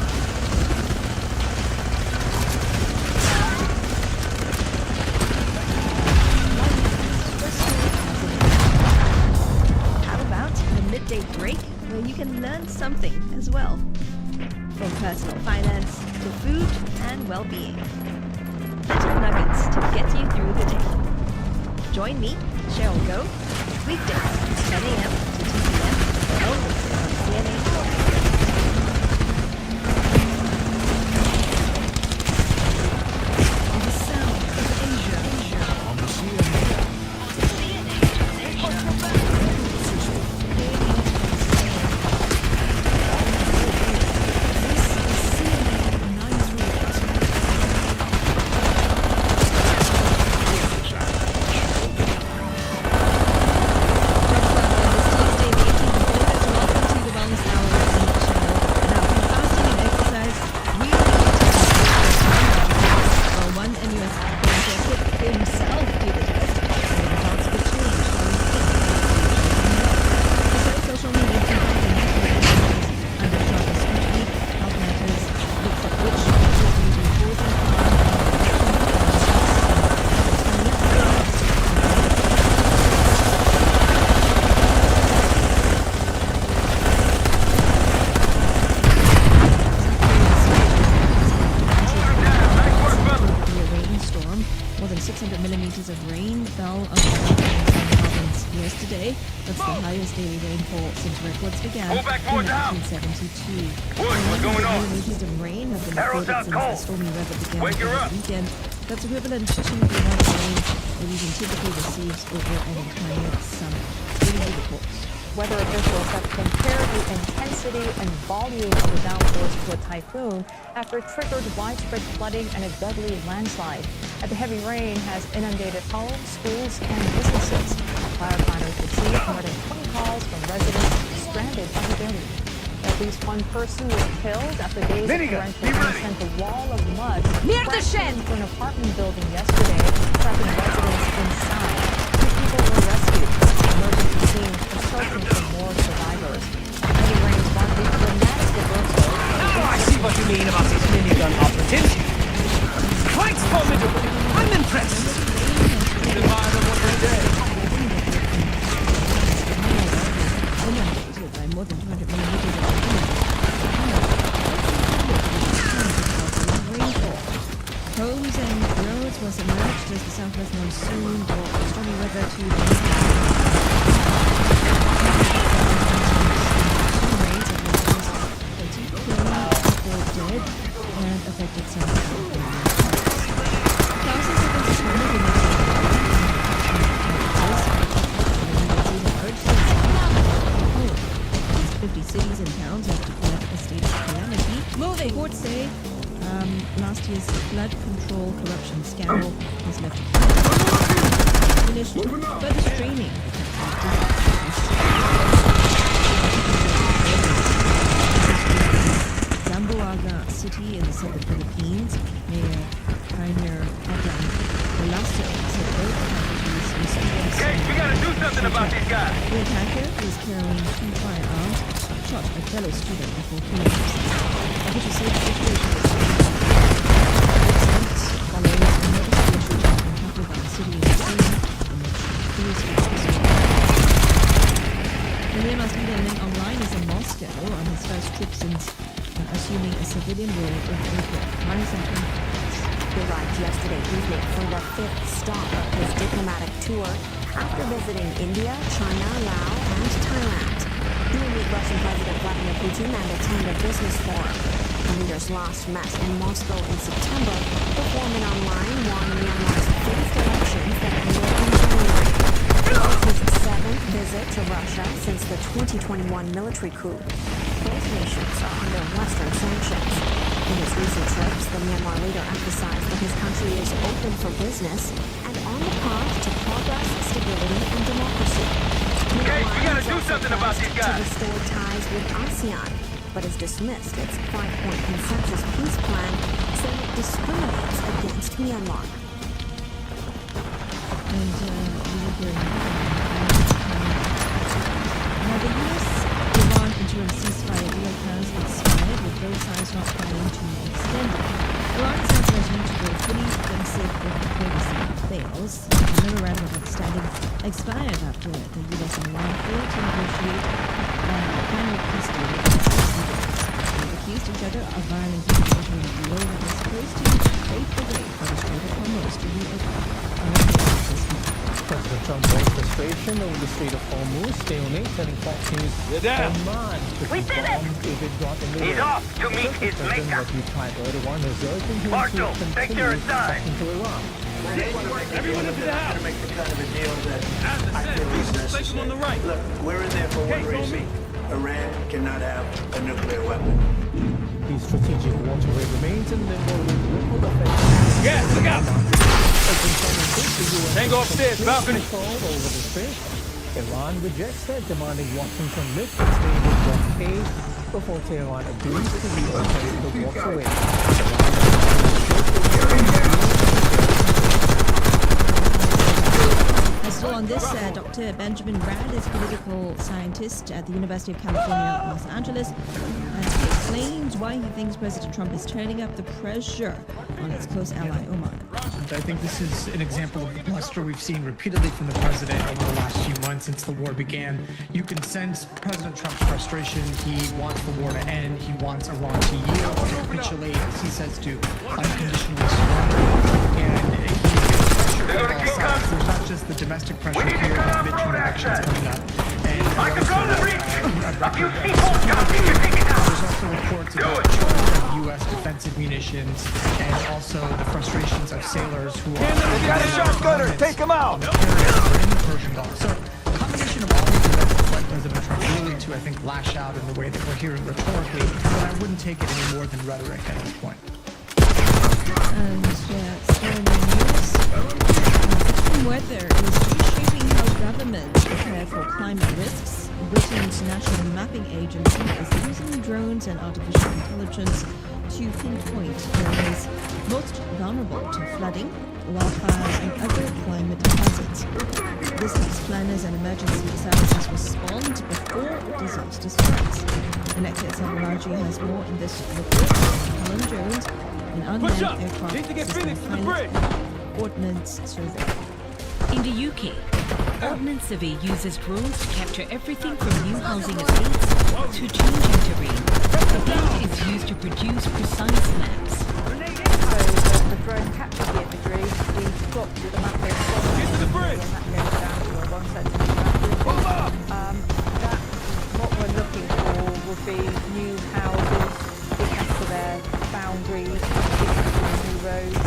How about a midday break where you can learn something as well? From personal finance to food and well-being. Little nuggets to get you through the day. Join me, Cheryl Go, weekdays, 10 a.m. to 2 p.m. only on CNA. The sound of Asia. On the CNA. That's equivalent to the amount of rain the region typically receives over an entire summer. Daily reports. Weather officials have compared the intensity and volume of the downpours to a typhoon after it triggered widespread flooding and a deadly landslide. The heavy rain has inundated homes, schools, and businesses. Firefighters received more than 20 calls from residents stranded under their roof. At least one person was killed after days of torrential rain sent a wall of mud crashing into an apartment building yesterday, trapping residents inside. 2 people were rescued. Emergency teams are searching for more survivors. Heavy rains marked a dramatic reversal. Now I see what you mean about these minigun operatives. Quite formidable. I'm impressed. By more than 200 millimeters of rainfall. Homes and roads were submerged as the southwest monsoon brought stormy weather to the rains have left 30 people dead and affected some thousands have been suspended in the 50 cities and towns have declared a state of calamity. Moving! Courts say last year's flood control corruption scandal has left finished further straining. Zamboanga City in the southern Philippines, Mayor Rainer Velasco said both properties were students. Hey, we gotta do something about these guys! The attacker is carrying 2 firearms, shot a fellow student before killing himself. Officials say the situation is following another school shooting in Tacloban City in Spain, in which 3 students were The Myanmar's leader went online as a Moscow on his first trip since assuming a civilian role in April. He arrived yesterday evening for the 5th stop of his diplomatic tour after visiting India, China, Laos, and Thailand. He will meet Russian President Vladimir Putin and attend a business forum. The leaders last met in Moscow in September before Min Aung won Myanmar's 5th elections that ended in January. It was his 7th visit to Russia since the 2021 military coup. Both nations are under Western sanctions. In his recent trips, the Myanmar leader emphasized that his country is open for business and on the path to progress, stability, and democracy. Okay, we gotta do something about these guys. To restore ties with ASEAN, but has dismissed its 5-point consensus peace plan, saying it discriminates against Myanmar. And expired after the U.S. and Iran failed to negotiate final custody of the accused each other of violating international law that was supposed to pave the way for the Strait of Hormuz to reopen on the basis this month. President Trump voiced frustration over the Strait of Hormuz stalemate, telling Fox News Oman could be bombed if it got in the way. He's off to meet his maker. Erdogan has urging him Marshal, to take continue your side. talking to Iran. Everyone into the house. Make the kind of a deal that I feel is necessary. On the right. Look, we're in there for one reason. Iran cannot have a nuclear weapon. The strategic waterway remains in limbo with ripple effects. Yes, look out! Tango upstairs, balcony. Control over the strait. Iran rejects that, demanding Washington lift its naval blockade before Tehran agrees to reopen the waterway. Still on this, Dr. Benjamin Brad is political scientist at the University of California, Los Angeles. He explains why he thinks President Trump is turning up the pressure on its close ally Oman. I think this is an example of the bluster we've seen repeatedly from the president over the last few months since the war began. You can sense President Trump's frustration. He wants the war to end. He wants Iran to yield, to capitulate, as he says, to unconditionally surrender. And he feels pressure on all sides. There's not just the domestic pressure here, the midterm elections coming up. And there's also reports about U.S. defensive munitions and also the frustrations of sailors who are... They got a shotgunner! Take him out! In the Persian Gulf. So, a combination of all these events led President Trump really to, I think, lash out in the way that we're hearing rhetorically, but I wouldn't take it any more than rhetoric at this point. And still in the news, extreme weather is reshaping how governments prepare for climate risks. Britain's National Mapping Agency is using drones and artificial intelligence to pinpoint areas most vulnerable to flooding, wildfires, and other climate hazards. This helps planners and emergency services respond before disaster strikes. Alexia Savaraji has more in this report. Helen Jones, an unmanned aircraft system pilot, Ordnance Survey. In the UK, Ordnance Survey uses drones to capture everything from new housing estates to changing terrain. The data is used to produce precise maps. The drone captures the imagery, we plot the map Get to the bridge! and that goes down to a 1 centimetre. That, what we're looking for would be new houses, as to their boundaries, new roads,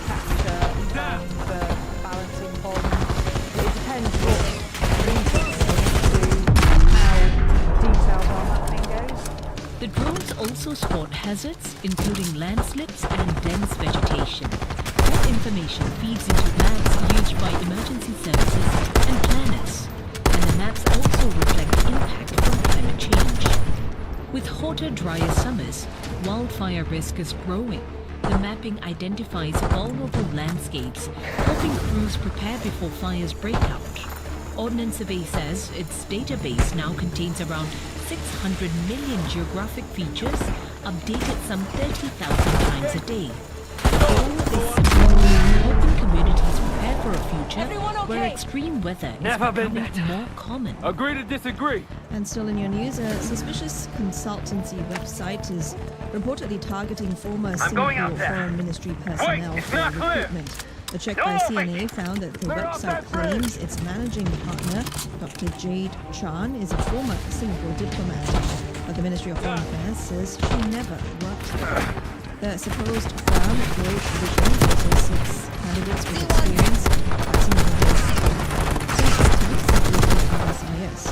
capture the balancing pond. It depends what region to how detailed our mapping goes. The drones also spot hazards, including landslips and dense vegetation. That information feeds into maps used by emergency services and planners. And the maps also reflect the impact from climate change. With hotter, drier summers, wildfire risk is growing. The mapping identifies vulnerable landscapes, helping crews prepare before fires break out. Ordnance Survey says its database now contains around 600 million geographic features, updated some 30,000 times a day. The goal is helping communities prepare for a future where extreme weather is becoming more common. Agree to disagree. And still in your news, a suspicious consultancy website is reportedly targeting former Singapore Foreign Ministry personnel for recruitment. A check by CNA found that the website claims its managing partner, Dr. Jade Chan, is a former Singapore diplomat, but the Ministry of Foreign Affairs says she never worked there. The supposed firm, Lloyd Vision, also seeks candidates with experience at some of the CIS.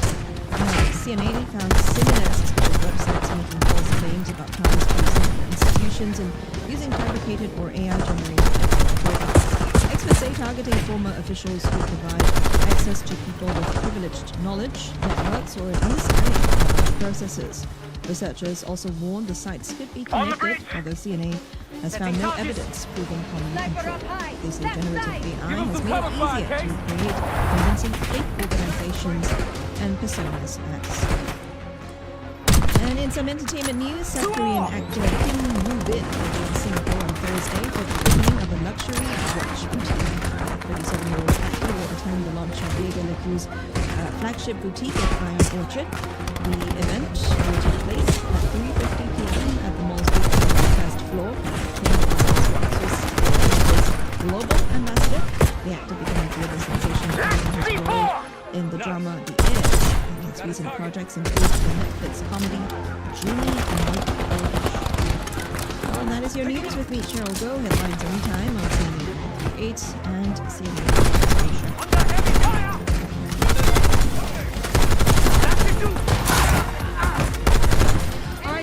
CNA found similar suspicious websites making false claims about ties to Singapore institutions and using fabricated or AI-generated data. Experts say targeting former officials who provide access to people with privileged knowledge, networks, or inside processes. Researchers also warn the sites could be connected, although CNA has found no evidence proving common control. They say generative AI has made it easier to create convincing fake organizations and personas at scale. And in some entertainment news, South Korean actor Kim Woo-bin will be in Singapore on Thursday for the opening of a luxury watch boutique. 37-year-old actor will attend Cartier de la Cruz flagship boutique at Ion Orchard. The event will take place at 3:50 p.m. at the mall's first floor. Global ambassador, the actor became a global sensation for his role in the drama The Air. And his recent projects include the Netflix comedy Julie and Well, and that is your news with me, Cheryl Go. Headlines anytime on CNN 8 and CNN Asia.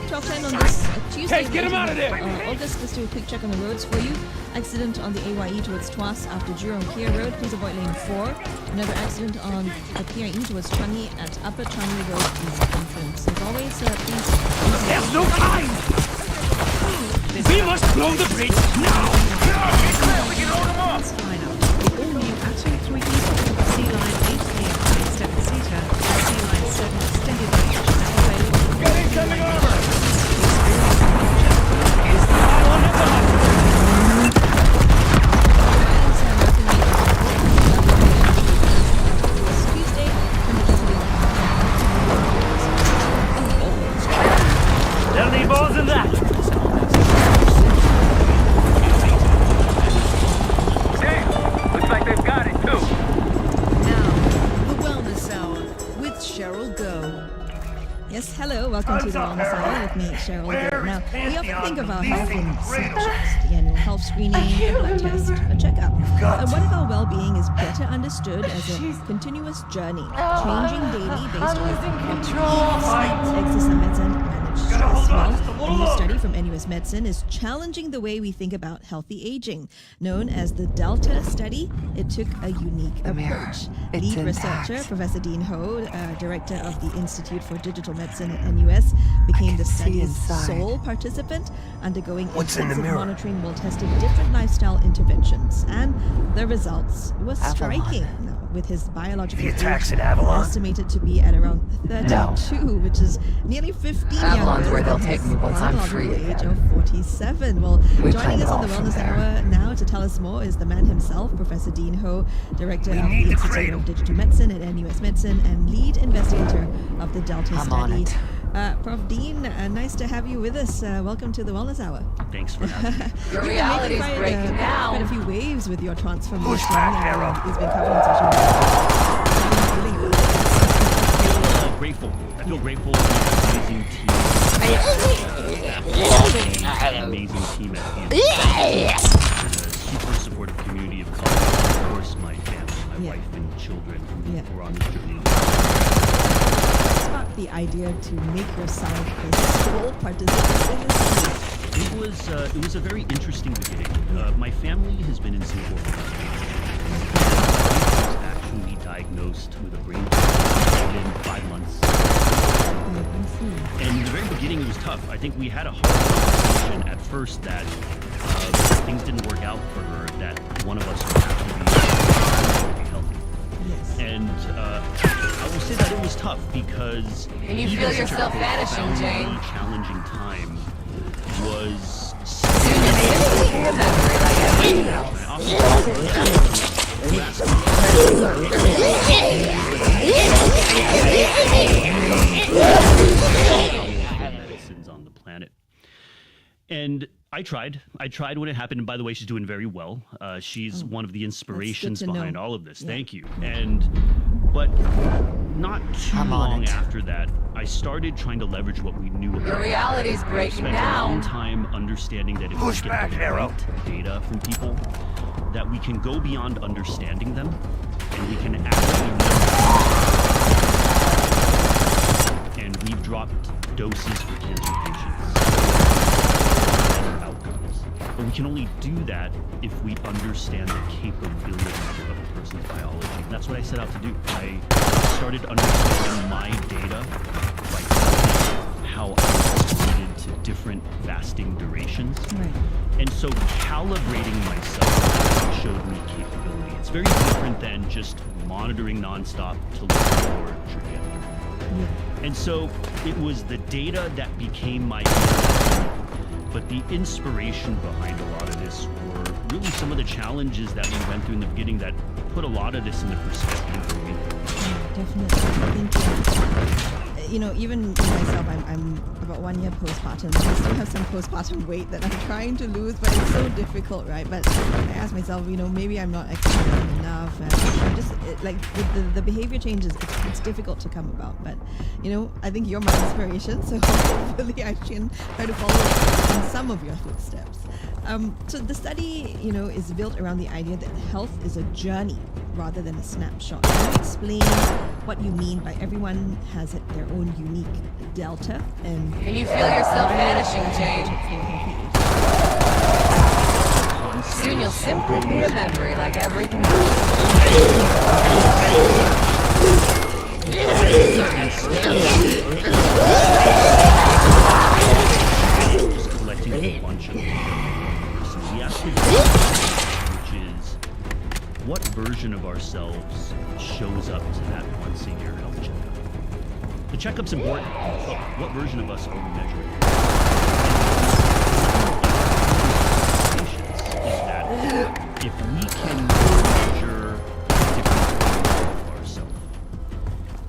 Top 10 on this Tuesday. Hey, get him out of there! August, let's do a quick check on the roads for you. Accident on the AYE towards Tuas after Jurong Kia Road. Please avoid lane 4. Another accident on the PIE towards Changi at Upper Changi Road East entrance. As always, please... There's no time! We must blow the bridge now! We can hold them off! The all-new Atto 3 C-Line 8AI 7-seater and C-Line 7 extended range. Get incoming armor! They'll need more than that! Hey, looks like they've got it too. Now, the Wellness Hour with Cheryl Go. Yes, hello, welcome to the Wellness Hour with me, Cheryl Go. Now, we often think of our health in snapshots, the annual health screening, a blood test, a checkup. But what if our well-being is better understood as a continuous journey, changing daily based on sleep, exercise, and managed stress? Well, a new study from NUS Medicine is challenging the way we think about healthy aging. Known as the Delta Study, it took a unique approach. Lead researcher, Professor Dean Ho, director of the Institute for Digital Medicine at NUS, became the study's sole participant, undergoing intensive monitoring while testing different lifestyle interventions. And the results were striking. With his biological age estimated to be at around 32, which is nearly 15 Avalon's younger where they'll than take his me once I'm free biological age again. of 47. Well, We joining planned us on all the from Wellness there. Hour now to tell us more is the man himself, Professor Dean Ho, director of the Institute of Digital Medicine at NUS Medicine and lead investigator of the Delta I'm on study. it. Prof. Dean, nice to have you with us. Welcome to the Wellness Hour. Thanks for having me. Your You've been reality's making breaking down. quite a few waves with your transformation. It's been covered on social media. Grateful. I feel grateful for the amazing team. Amazing team at the super supportive community of colleagues. Of course, my family, my wife and children who are on this journey. What sparked the idea to make yourself a sole participant in this study? It was a very interesting beginning. My family has been in Singapore for I was actually diagnosed with a brain tumor within 5 months. And in the very beginning, it was tough. I think we had a hard conversation at first that things didn't work out for her, that one of us would have to be healthy. Yes. And I will say that it was tough because Can you feel yourself vanishing, Jane? a challenging time was medicines on the planet. And I tried when it happened. And by the way, she's doing very well. She's one of the inspirations behind all of this. Thank you. But not too long after that, I started trying to leverage what we knew about Your reality's breaking spent down. a long time understanding that if we get the right data from people, that we can go beyond understanding them, and we can actually know. And we've dropped doses for cancer patients. Better outcomes. But we can only do that if we understand the capability of a person's biology. And that's what I set out to do. I started understanding my data by how I responded to different fasting durations. Right. And so calibrating myself showed me capability. It's very different than just monitoring nonstop to look for trajectory. And so it was the data that became my but the inspiration behind a lot of this were really some of the challenges that we went through in the beginning that put a lot of this into perspective for me. Definitely. I think, even myself, I'm about 1 year postpartum. I still have some postpartum weight that I'm trying to lose, but it's so difficult, right? But I ask myself, maybe I'm not exercising enough. And I'm just, with the behavior changes, it's difficult to come about. But, I think you're my inspiration, so hopefully I can try to follow in some of your footsteps. So the study, is built around the idea that health is a journey rather than a snapshot. Can you explain what you mean by everyone has their own unique delta? And can you feel yourself vanishing, Jane? Soon you'll simply be a memory like everything Just collecting a bunch of so we ask the question, which is, what version of ourselves shows up to that once-a-year health checkup? The checkup's important, but what version of us are we measuring? Is that if we can measure different versions of ourselves,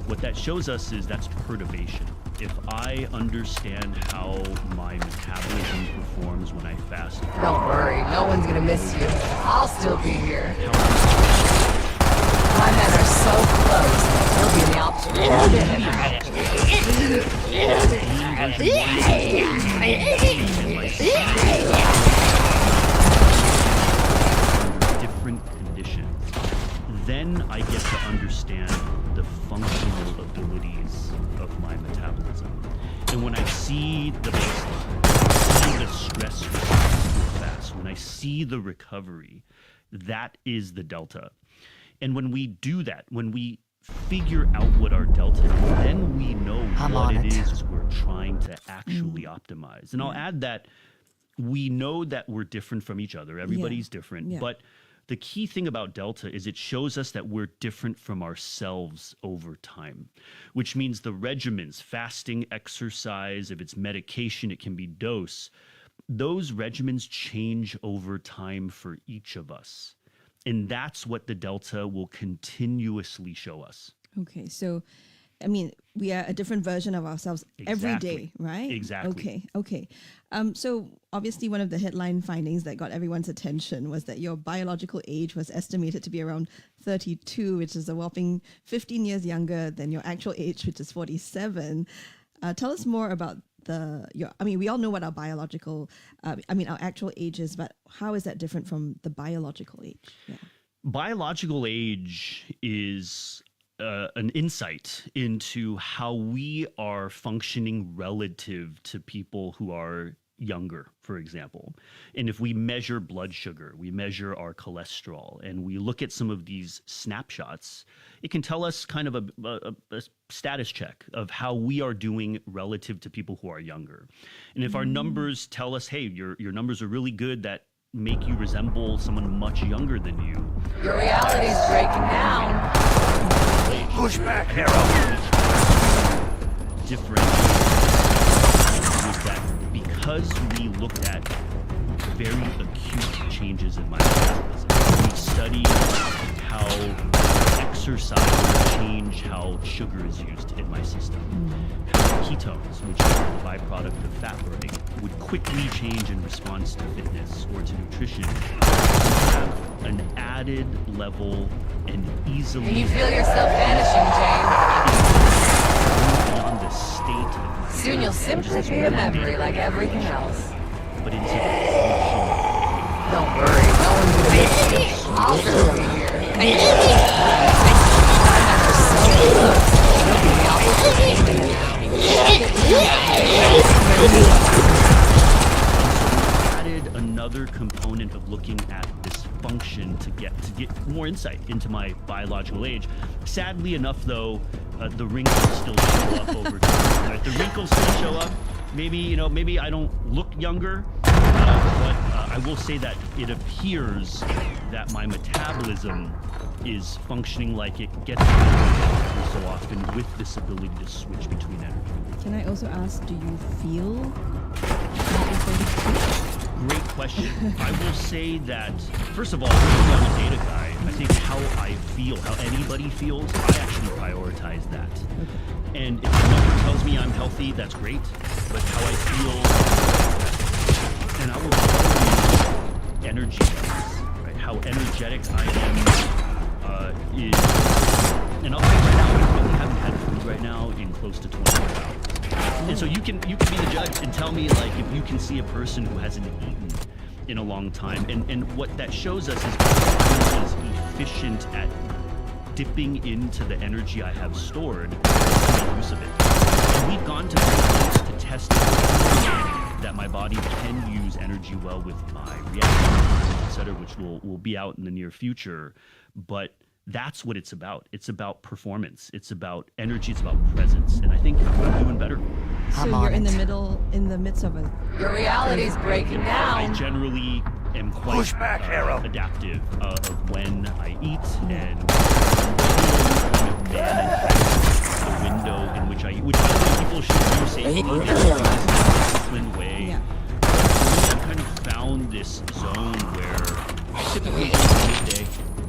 what that shows us is that's perturbation. If I understand how my metabolism performs when I fast. Don't worry, no one's gonna miss you. I'll still be here. My men are so close, they'll be in the opposite. Different conditions. Then I get to understand the functional abilities of my metabolism. And when I see the stress response to fast, when I see the recovery, that is the delta. And when we do that, when we figure out what our delta is, then we know what it is we're trying to actually optimize. And I'll add that we know that we're different from each other. Everybody's different. But the key thing about delta is it shows us that we're different from ourselves over time, which means the regimens, fasting, exercise, if it's medication, it can be dose. Those regimens change over time for each of us. And that's what the delta will continuously show us. Okay, so, we are a different version of ourselves every day, right? Exactly. Okay. So obviously one of the headline findings that got everyone's attention was that your biological age was estimated to be around 32, which is a whopping 15 years younger than your actual age, which is 47. Tell us more about we all know what our biological, our actual age is, but how is that different from the biological age? Yeah. Biological age is an insight into how we are functioning relative to people who are younger, for example. And if we measure blood sugar, we measure our cholesterol, and we look at some of these snapshots, it can tell us kind of a status check of how we are doing relative to people who are younger. And if our numbers tell us, hey, your numbers are really good, that make you resemble someone much younger than you. Your reality's breaking down. Push back, Harold. Different was that because we looked at very acute changes in my metabolism. We studied how exercise will change how sugar is used in my system. How ketones, which is a byproduct of fat burning, would quickly change in response to fitness or to nutrition. Have an added level and easily. Can you feel yourself vanishing, Jane? On the state of my soon you'll simply be a memory like everything else. But into the function. Don't worry, no one's gonna miss you. I'll still be here. Added another component of looking at this function to get more insight into my biological age. Sadly enough, though, the wrinkles still show up over time. Right? The wrinkles still show up. Maybe I don't look younger, but I will say that it appears that my metabolism is functioning like it gets better so often with this ability to switch between energy. Can I also ask, do you feel that you're 32? great question. I will say that, first of all, I'm a data guy. I think how I feel, how anybody feels, I actually prioritize that. And if the number tells me I'm healthy, that's great. But how I feel, and I will tell you energy levels, right? How energetic I am is, and I'll tell you right now, I probably haven't had food right now in close to 24 hours. And so you can be the judge and tell me, like, if you can see a person who hasn't eaten in a long time. And what that shows us is my is efficient at dipping into the energy I have stored to make use of it. And we've gone to places to test that my body can use energy well with my reaction, et cetera, which will be out in the near future. But that's what it's about. It's about performance. It's about energy. It's about presence. And I think I'm doing better. So you're in the midst of a... Your reality's breaking down. I generally am quite adaptive of when I eat and manage the window in which I eat, which I think people should do safely in a disciplined way. Yeah. I've kind of found this zone where I typically eat midday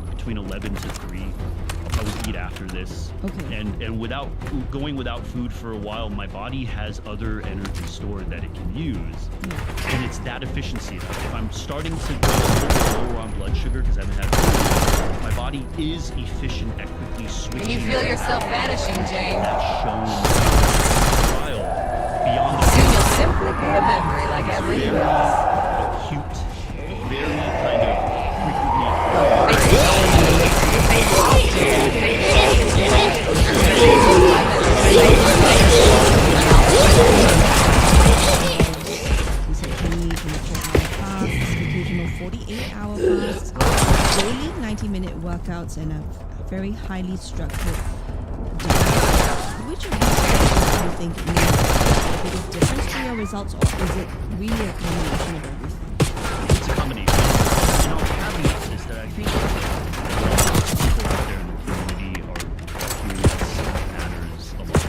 between 11 to 3. I'll probably eat after this. Okay. And without going without food for a while, my body has other energy stored that it can use. Yeah. And it's that efficiency. If I'm starting to go a little lower on blood sugar because I haven't had food, my body is efficient at quickly switching. Can you feel yourself vanishing, Jane? That's shown trial beyond the soon you'll simply be a memory like everything else. Acute, very kind of frequently. Occasional 48-hour fasts, daily 90-minute workouts, and a very highly structured diet. Which of these strategies do you think makes the biggest difference to your results, or is it really a combination of everything? It's a combination. And I'll caveat this that I think people out there in the community are curious matters a lot.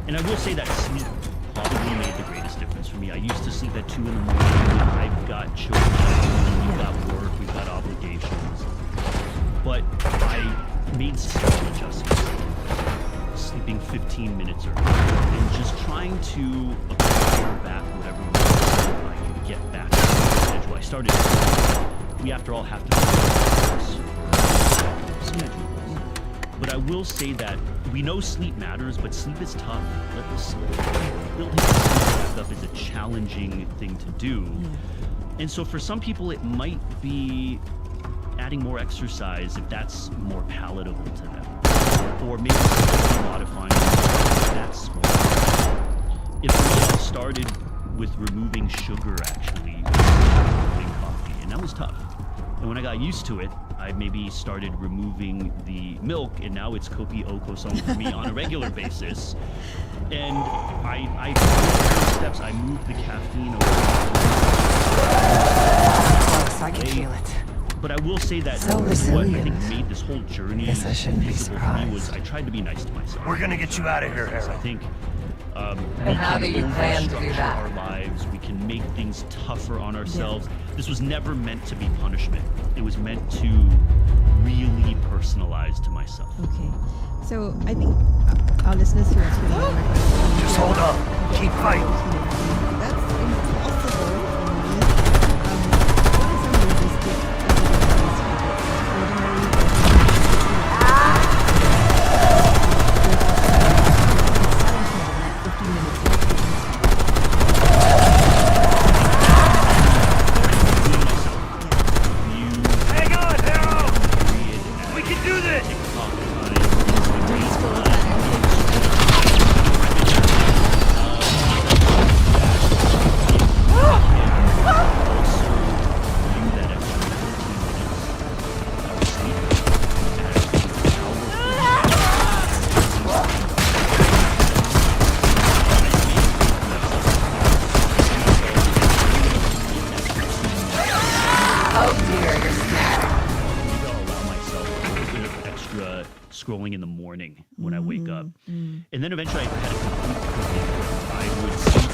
And I will say that sleep probably made the greatest difference for me. I used to sleep at 2 in the morning. I've got children, we've got work, we've got obligations. But I made small adjustments. Sleeping 15 minutes early and just trying to acquire back whatever I can get back to the schedule. I started, we after all have to schedule. But I will say that we know sleep matters, but sleep is tough. Building sleep up is a challenging thing to do. And so for some people, it might be adding more exercise if that's more palatable to them. Or maybe modifying that small. It all started with removing sugar, actually, in coffee, and that was tough. And when I got used to it, I maybe started removing the milk, and now it's Kopi O Kosong for me on a regular basis. And I took steps. I moved the caffeine away. I can feel it. But I will say that So what I resilient. think made this whole journey Guess I shouldn't be feasible for me surprised. was I tried to be nice to myself. We're gonna get you out of here, Harold. I think And how do you plan to do structure that? our lives. We can make things tougher on ourselves. This was never meant to be punishment. It was meant to really personalize to myself. Okay. So I think our listeners who are tuning in, Just hold on. Keep fighting. that's impossible for me. What are some realistic Hang on, Harold! We can do this! scrolling in the morning when I wake up. And then eventually I had a complete cooking. I would sleep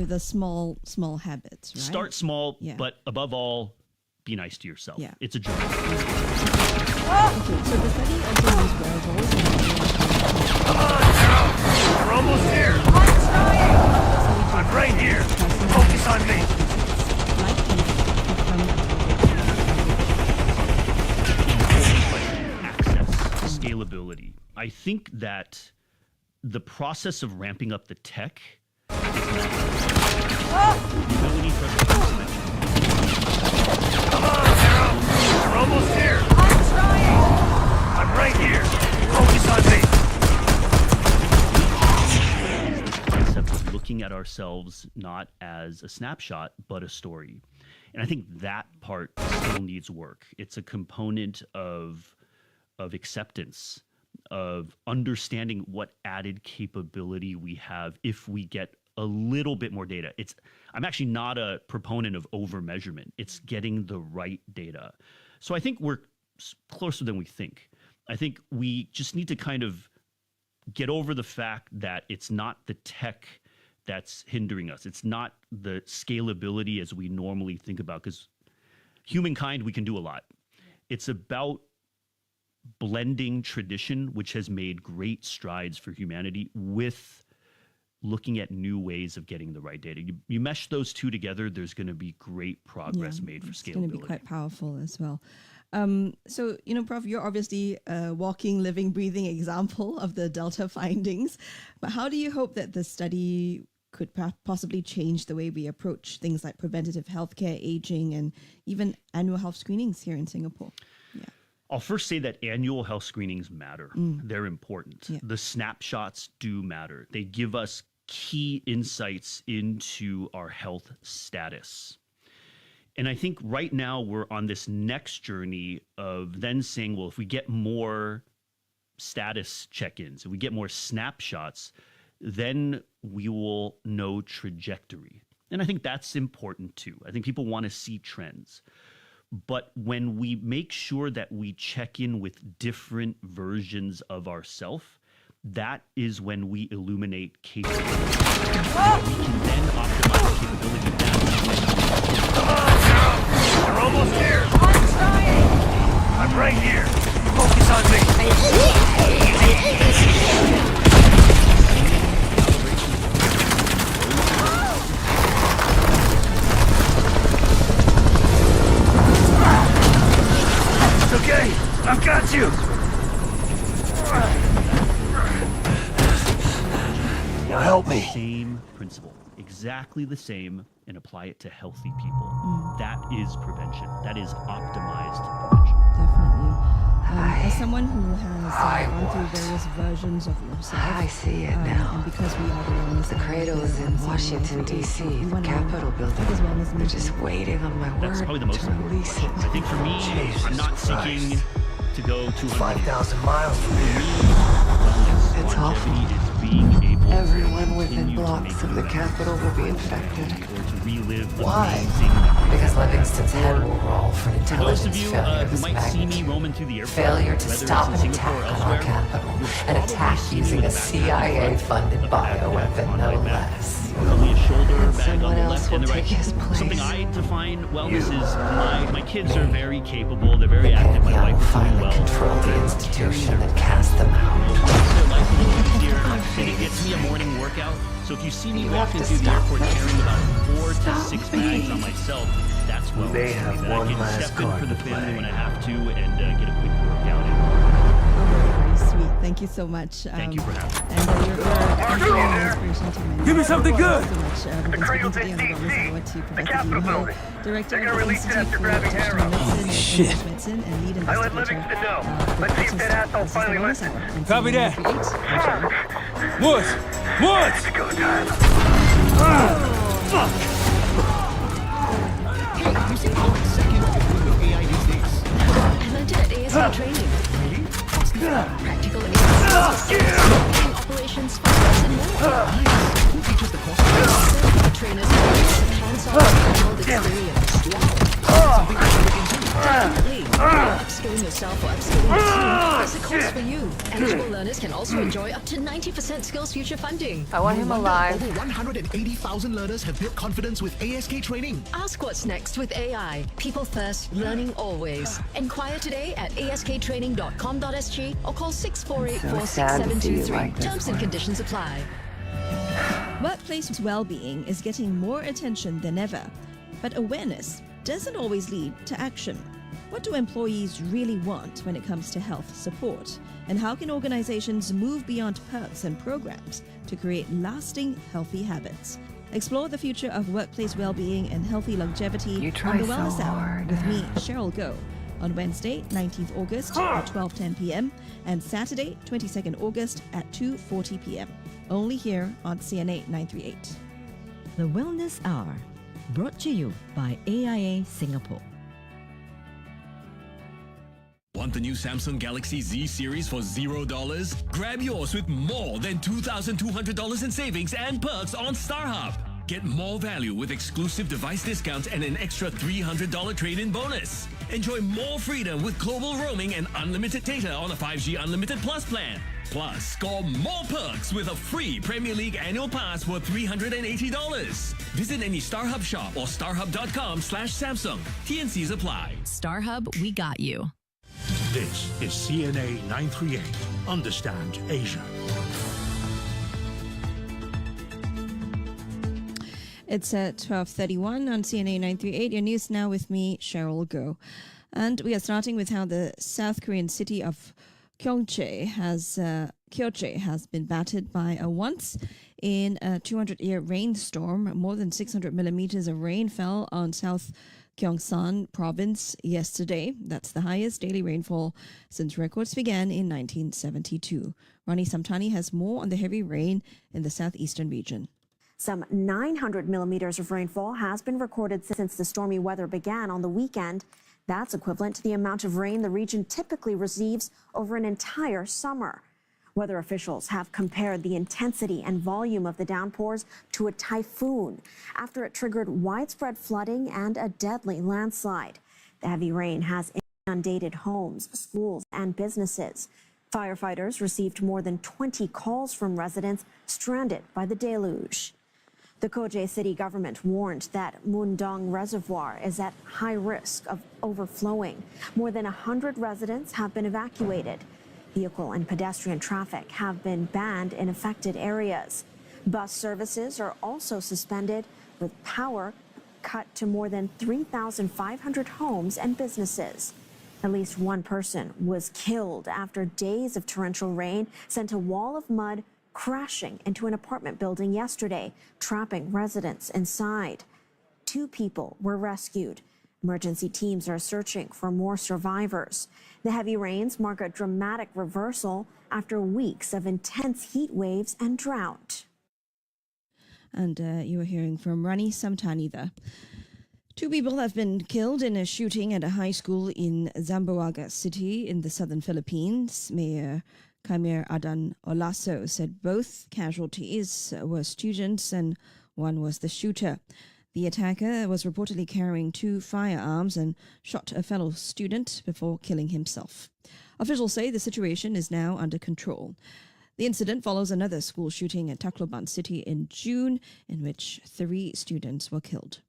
with the small habits, right? Start small, Yeah. but above all, be nice to yourself. Yeah. It's a journey. Okay, so the study also used wearables. We're almost here. I'm right here. Focus on me. Access, scalability. I think that the process of ramping up the tech is not the ability for us to implement. Come on, Arrow. We're almost here. I'm right here. Focus on me. The concept of looking at ourselves not as a snapshot, but a story. And I think that part still needs work. It's a component of acceptance, of understanding what added capability we have if we get a little bit more data. I'm actually not a proponent of over measurement. It's getting the right data. So I think we're closer than we think. I think we just need to kind of get over the fact that it's not the tech that's hindering us. It's not the scalability as we normally think about, because humankind, we can do a lot. It's about blending tradition, which has made great strides for humanity, with looking at new ways of getting the right data. You mesh those two together, there's going to be great progress made for scalability. It's going to be quite powerful as well. So, Prof, you're obviously a walking, living, breathing example of the Delta findings. But how do you hope that the study could possibly change the way we approach things like preventative healthcare, aging, and even annual health screenings here in Singapore? I'll first say that annual health screenings matter. They're important. Yeah. The snapshots do matter. They give us key insights into our health status. And I think right now we're on this next journey of then saying, well, if we get more status check-ins, if we get more snapshots, then we will know trajectory. And I think that's important too. I think people want to see trends. But when we make sure that we check in with different versions of ourselves, that is when we illuminate capability. We can then optimize capability. Come on, Arrow. You're almost here. I'm right here. Focus on me. Okay, I've got you. Now help me. Same principle, exactly the same, and apply it to healthy people. That is prevention. That is optimized prevention. Definitely. As someone who has gone through various versions of yourself, I see it now. And because we are the wellness, The cradle is in Washington, D.C., the Capitol building. They're just waiting on my That's word probably the most to important release question. it. I think for me, I'm not seeking to go 5,000 miles from here. It's awful. Everyone within blocks of the Capitol will be infected. Why? Because Livingston's head will roll for an For those of intelligence you failure of who this might see me magnitude. roaming through the airport, Failure to whether stop it's an in Singapore attack or on our elsewhere, capital. you'll An probably attack see me using with a a backpack CIA-funded on my bioweapon, back. no less. Probably a shoulder And bag someone on the else left will and the right. take his place. Something I define wellness is my kids are very capable. They're very active. My wife is doing Finally well. control the institution that cast them out. Their life a little easier, and it gets me a morning workout. So if you see me walking through the airport carrying about 4 to 6 bags on myself, that's wellness. They have That I one can last step in card for the to family play. when I have to and get a quick workout in. Very sweet. Thank you so much. Thank you for having me. And you're an inspiration to many. Give me something good. Thank you so much. The cradle's in today on the Wellness Hour to Professor Capitol Dean Ho, building. Director They're of gonna the release it Institute after for grabbing International Arrow. Medicine and Shit. English Medicine and lead I let investigator. Livingston know. Let's see if that asshole finally listens. Copy that. Woods! It's go time. I learned it at ASM training. Practical AI operations, finance, and more. Who teaches the course? Trainers with hands-on real-world experience. Definitely. Upskilling yourself or upskilling your team is a course for you. Eligible learners learners can also enjoy up to 90% Skills Future funding. I want him alive. Over 180,000 learners have built confidence with ASK training. Ask what's next with AI. People first, learning always. Inquire today at asktraining.com.sg or call 648-46723. Terms and conditions apply. Workplace well-being is getting more attention than ever, but awareness doesn't always lead to action. What do employees really want when it comes to health support? And how can organizations move beyond perks and programs to create lasting, healthy habits? Explore the future of workplace well-being and healthy longevity on the Wellness Hour with me, Cheryl Goh, on Wednesday, 19th August at 12:10 p.m. and Saturday, 22nd August at 2:40 p.m. Only here on CNA 938. The Wellness Hour, brought to you by AIA Singapore. Want the new Samsung Galaxy Z series for $0? Grab yours with more than $2,200 in savings and perks on StarHub. Get more value with exclusive device discounts and an extra $300 trade-in bonus. Enjoy more freedom with global roaming and unlimited data on a 5G Unlimited Plus plan. Plus, score more perks with a free Premier League annual pass worth $380. Visit any StarHub shop or starhub.com/Samsung. TNCs apply. StarHub, we got you. This is CNA 938. Understand Asia. It's at 12:31 on CNA 938. Your news now with me, Cheryl Goh. And we are starting with how the South Korean city of Kyeongtae has been battered by a once in a 200-year rainstorm. More than 600 millimeters of rain fell on South Gyeongsang province yesterday. That's the highest daily rainfall since records began in 1972. Rani Samtani has more on the heavy rain in the southeastern region. Some 900 millimeters of rainfall has been recorded since the stormy weather began on the weekend. That's equivalent to the amount of rain the region typically receives over an entire summer. Weather officials have compared the intensity and volume of the downpours to a typhoon after it triggered widespread flooding and a deadly landslide. The heavy rain has inundated homes, schools, and businesses. Firefighters received more than 20 calls from residents stranded by the deluge. The Koje city government warned that Mundong Reservoir is at high risk of overflowing. More than 100 residents have been evacuated. Vehicle and pedestrian traffic have been banned in affected areas. Bus services are also suspended, with power cut to more than 3,500 homes and businesses. At least one person was killed after days of torrential rain sent a wall of mud crashing into an apartment building yesterday, trapping residents inside. 2 people were rescued. Emergency teams are searching for more survivors. The heavy rains mark a dramatic reversal after weeks of intense heat waves and drought. And you were hearing from Rani Samtani there. 2 people have been killed in a shooting at a high school in Zamboanga City in the southern Philippines. Mayor Kaimir Adan Olaso said both casualties were students and one was the shooter. The attacker was reportedly carrying 2 firearms and shot a fellow student before killing himself. Officials say the situation is now under control. The incident follows another school shooting at Tacloban City in June, in which 3 students were killed.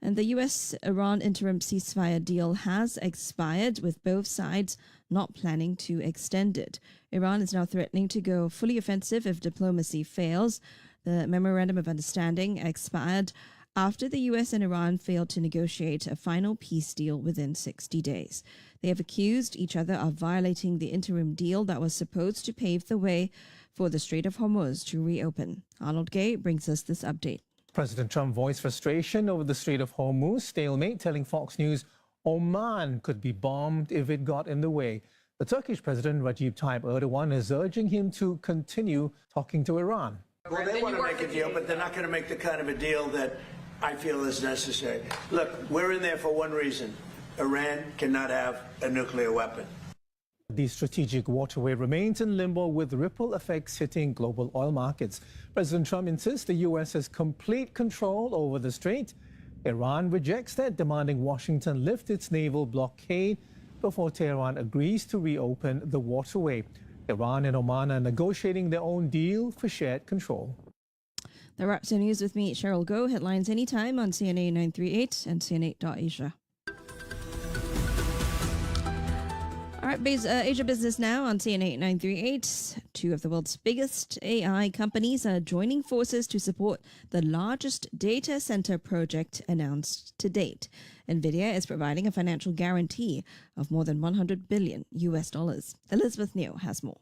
And the U.S.-Iran interim ceasefire deal has expired, with both sides not planning to extend it. Iran is now threatening to go fully offensive if diplomacy fails. The Memorandum of Understanding expired after the U.S. and Iran failed to negotiate a final peace deal within 60 days. They have accused each other of violating the interim deal that was supposed to pave the way for the Strait of Hormuz to reopen. Arnold Gay brings us this update. President Trump voiced frustration over the Strait of Hormuz stalemate, telling Fox News Oman could be bombed if it got in the way. The Turkish President Recep Tayyip Erdogan is urging him to continue talking to Iran. Well, they want to make a deal, but they're not going to make the kind of a deal that I feel is necessary. Look, we're in there for one reason. Iran cannot have a nuclear weapon. The strategic waterway remains in limbo, with ripple effects hitting global oil markets. President Trump insists the U.S. has complete control over the strait. Iran rejects that, demanding Washington lift its naval blockade before Tehran agrees to reopen the waterway. Iran and Oman are negotiating their own deal for shared control. That wraps your news with me, Cheryl Go. Headlines anytime on CNA 938 and CNA.Asia. All right, Asia Business Now on CNA 938. Two of the world's biggest AI companies are joining forces to support the largest data center project announced to date. NVIDIA is providing a financial guarantee of more than $100 billion. Elizabeth Neo has more.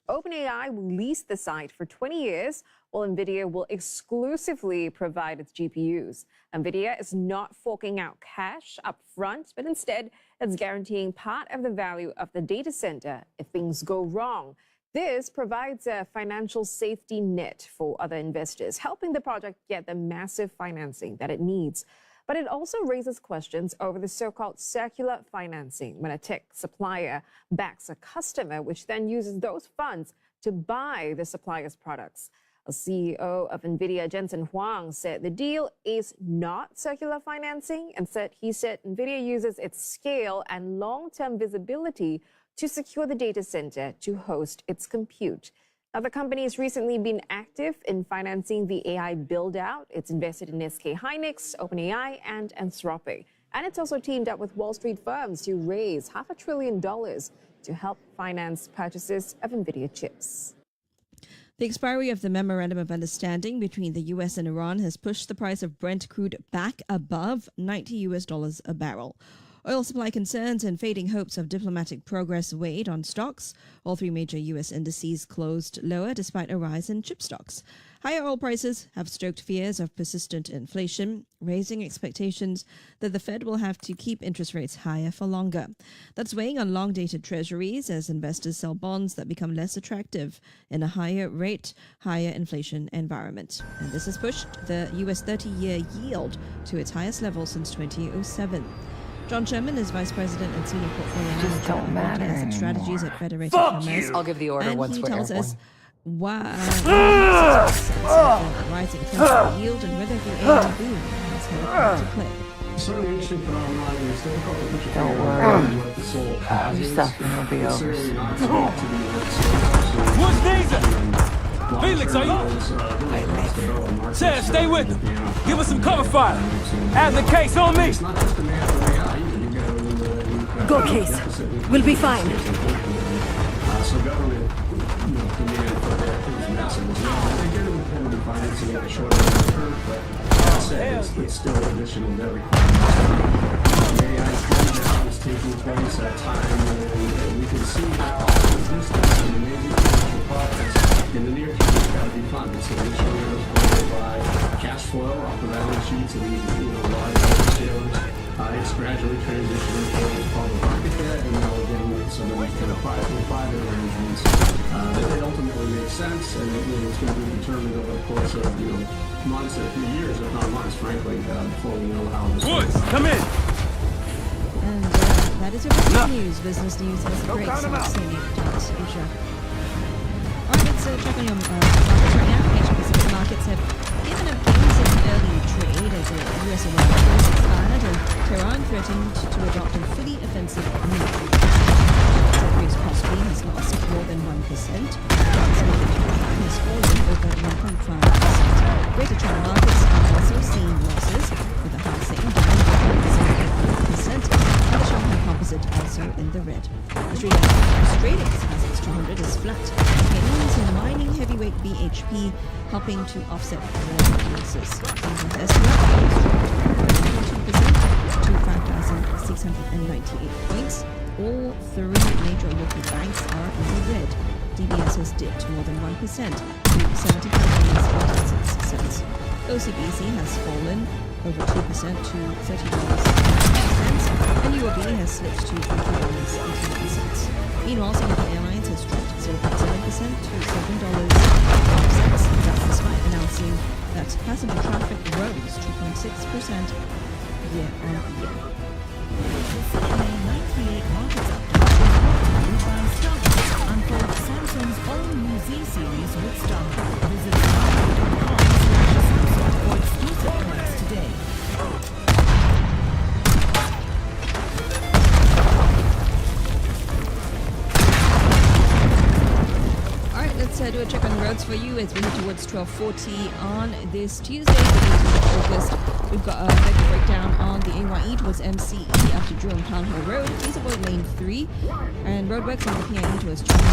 OpenAI will lease the site for 20 years, while NVIDIA will exclusively provide its GPUs. NVIDIA is not forking out cash up front, but instead it's guaranteeing part of the value of the data center if things go wrong. This provides a financial safety net for other investors, helping the project get the massive financing that it needs. But it also raises questions over the so-called circular financing, when a tech supplier backs a customer, which then uses those funds to buy the supplier's products. A CEO of NVIDIA, Jensen Huang, said the deal is not circular financing and said NVIDIA uses its scale and long-term visibility to secure the data center to host its compute. Now, the company has recently been active in financing the AI build-out. It's invested in SK Hynix, OpenAI, and Anthropic. And it's also teamed up with Wall Street firms to raise $500 billion to help finance purchases of NVIDIA chips. The expiry of the Memorandum of Understanding between the U.S. and Iran has pushed the price of Brent crude back above $90 a barrel. Oil supply concerns and fading hopes of diplomatic progress weighed on stocks. All three major U.S. indices closed lower despite a rise in chip stocks. Higher oil prices have stoked fears of persistent inflation, raising expectations that the Fed will have to keep interest rates higher for longer. That's weighing on long-dated treasuries as investors sell bonds that become less attractive in a higher rate, higher inflation environment. And this has pushed the U.S. 30-year yield to its highest level since 2007. John Sherman is Vice President and Senior Portfolio Manager at Asset Strategies at Federated Commerce. I'll give the order and once he we're tells airborne. us why rising treasury yield and whether the AI boom has come into play. Certainly interesting phenomenon. It's difficult to put your Don't finger worry. on what the sole cause Your is. suffering will be It's over certainly soon. not unique to the United States. What's Daisy? Felix, are you? Chad, stay with them. Give us some cover fire. Add the case on me. Go case. We'll be fine. So government, demand for that is massive as well. And again, we're going to be financing it short term, but that said, it's still additional debt requirements. The AI build-out is taking place at a time when we can see how this is an amazing potential projects in the near future has got to be funded. So this year is funded by cash flow off the balance sheets of these large hyperscalers. It's gradually transitioning towards public market debt, and now we're getting some of these kind of private arrangements that ultimately make sense, and it's going to be determined over the course of months, a few years, if not months, frankly, before we know how this. Woods, come in. And that is your news. Business news has a great Asia. All right, let's check on your markets right now. Asian Pacific markets have given up gains in early trade as the U.S. Iran wars expired and Tehran threatened to adopt a fully offensive military. South Kospi has lost more than 1%. Japan has fallen over 1.5%. Greater China markets are also seeing losses, with the Hang Seng down 1.5%, and the Shanghai Composite also in the red. Australia's ASX 200 is flat. Gains in mining heavyweight BHP helping to offset lower losses. Queensland's estimate is 2% to 5,698 points. All three major local banks are in the red. DBS has dipped more than 1% to $75.86. OCBC has fallen over 2% to $30.60, and UOB has slipped to $20.89. Meanwhile, Singapore Airlines has dropped 0.7% to $7.05. That's despite announcing that passenger traffic rose 2.6% year-on-year. CNA 938 Markets Update is brought to you by Starbucks. Unfold Samsung's all new Z series with Starbucks. Visit starbucks.com/Samsung for exclusive products today. let's do a check on the roads for you as we head towards 12:40 on this Tuesday, the 18th of August. We've got a vector breakdown on the A1E towards MCE after Jurong Town Hall Road. Please avoid lane 3. And roadworks on the PIE towards China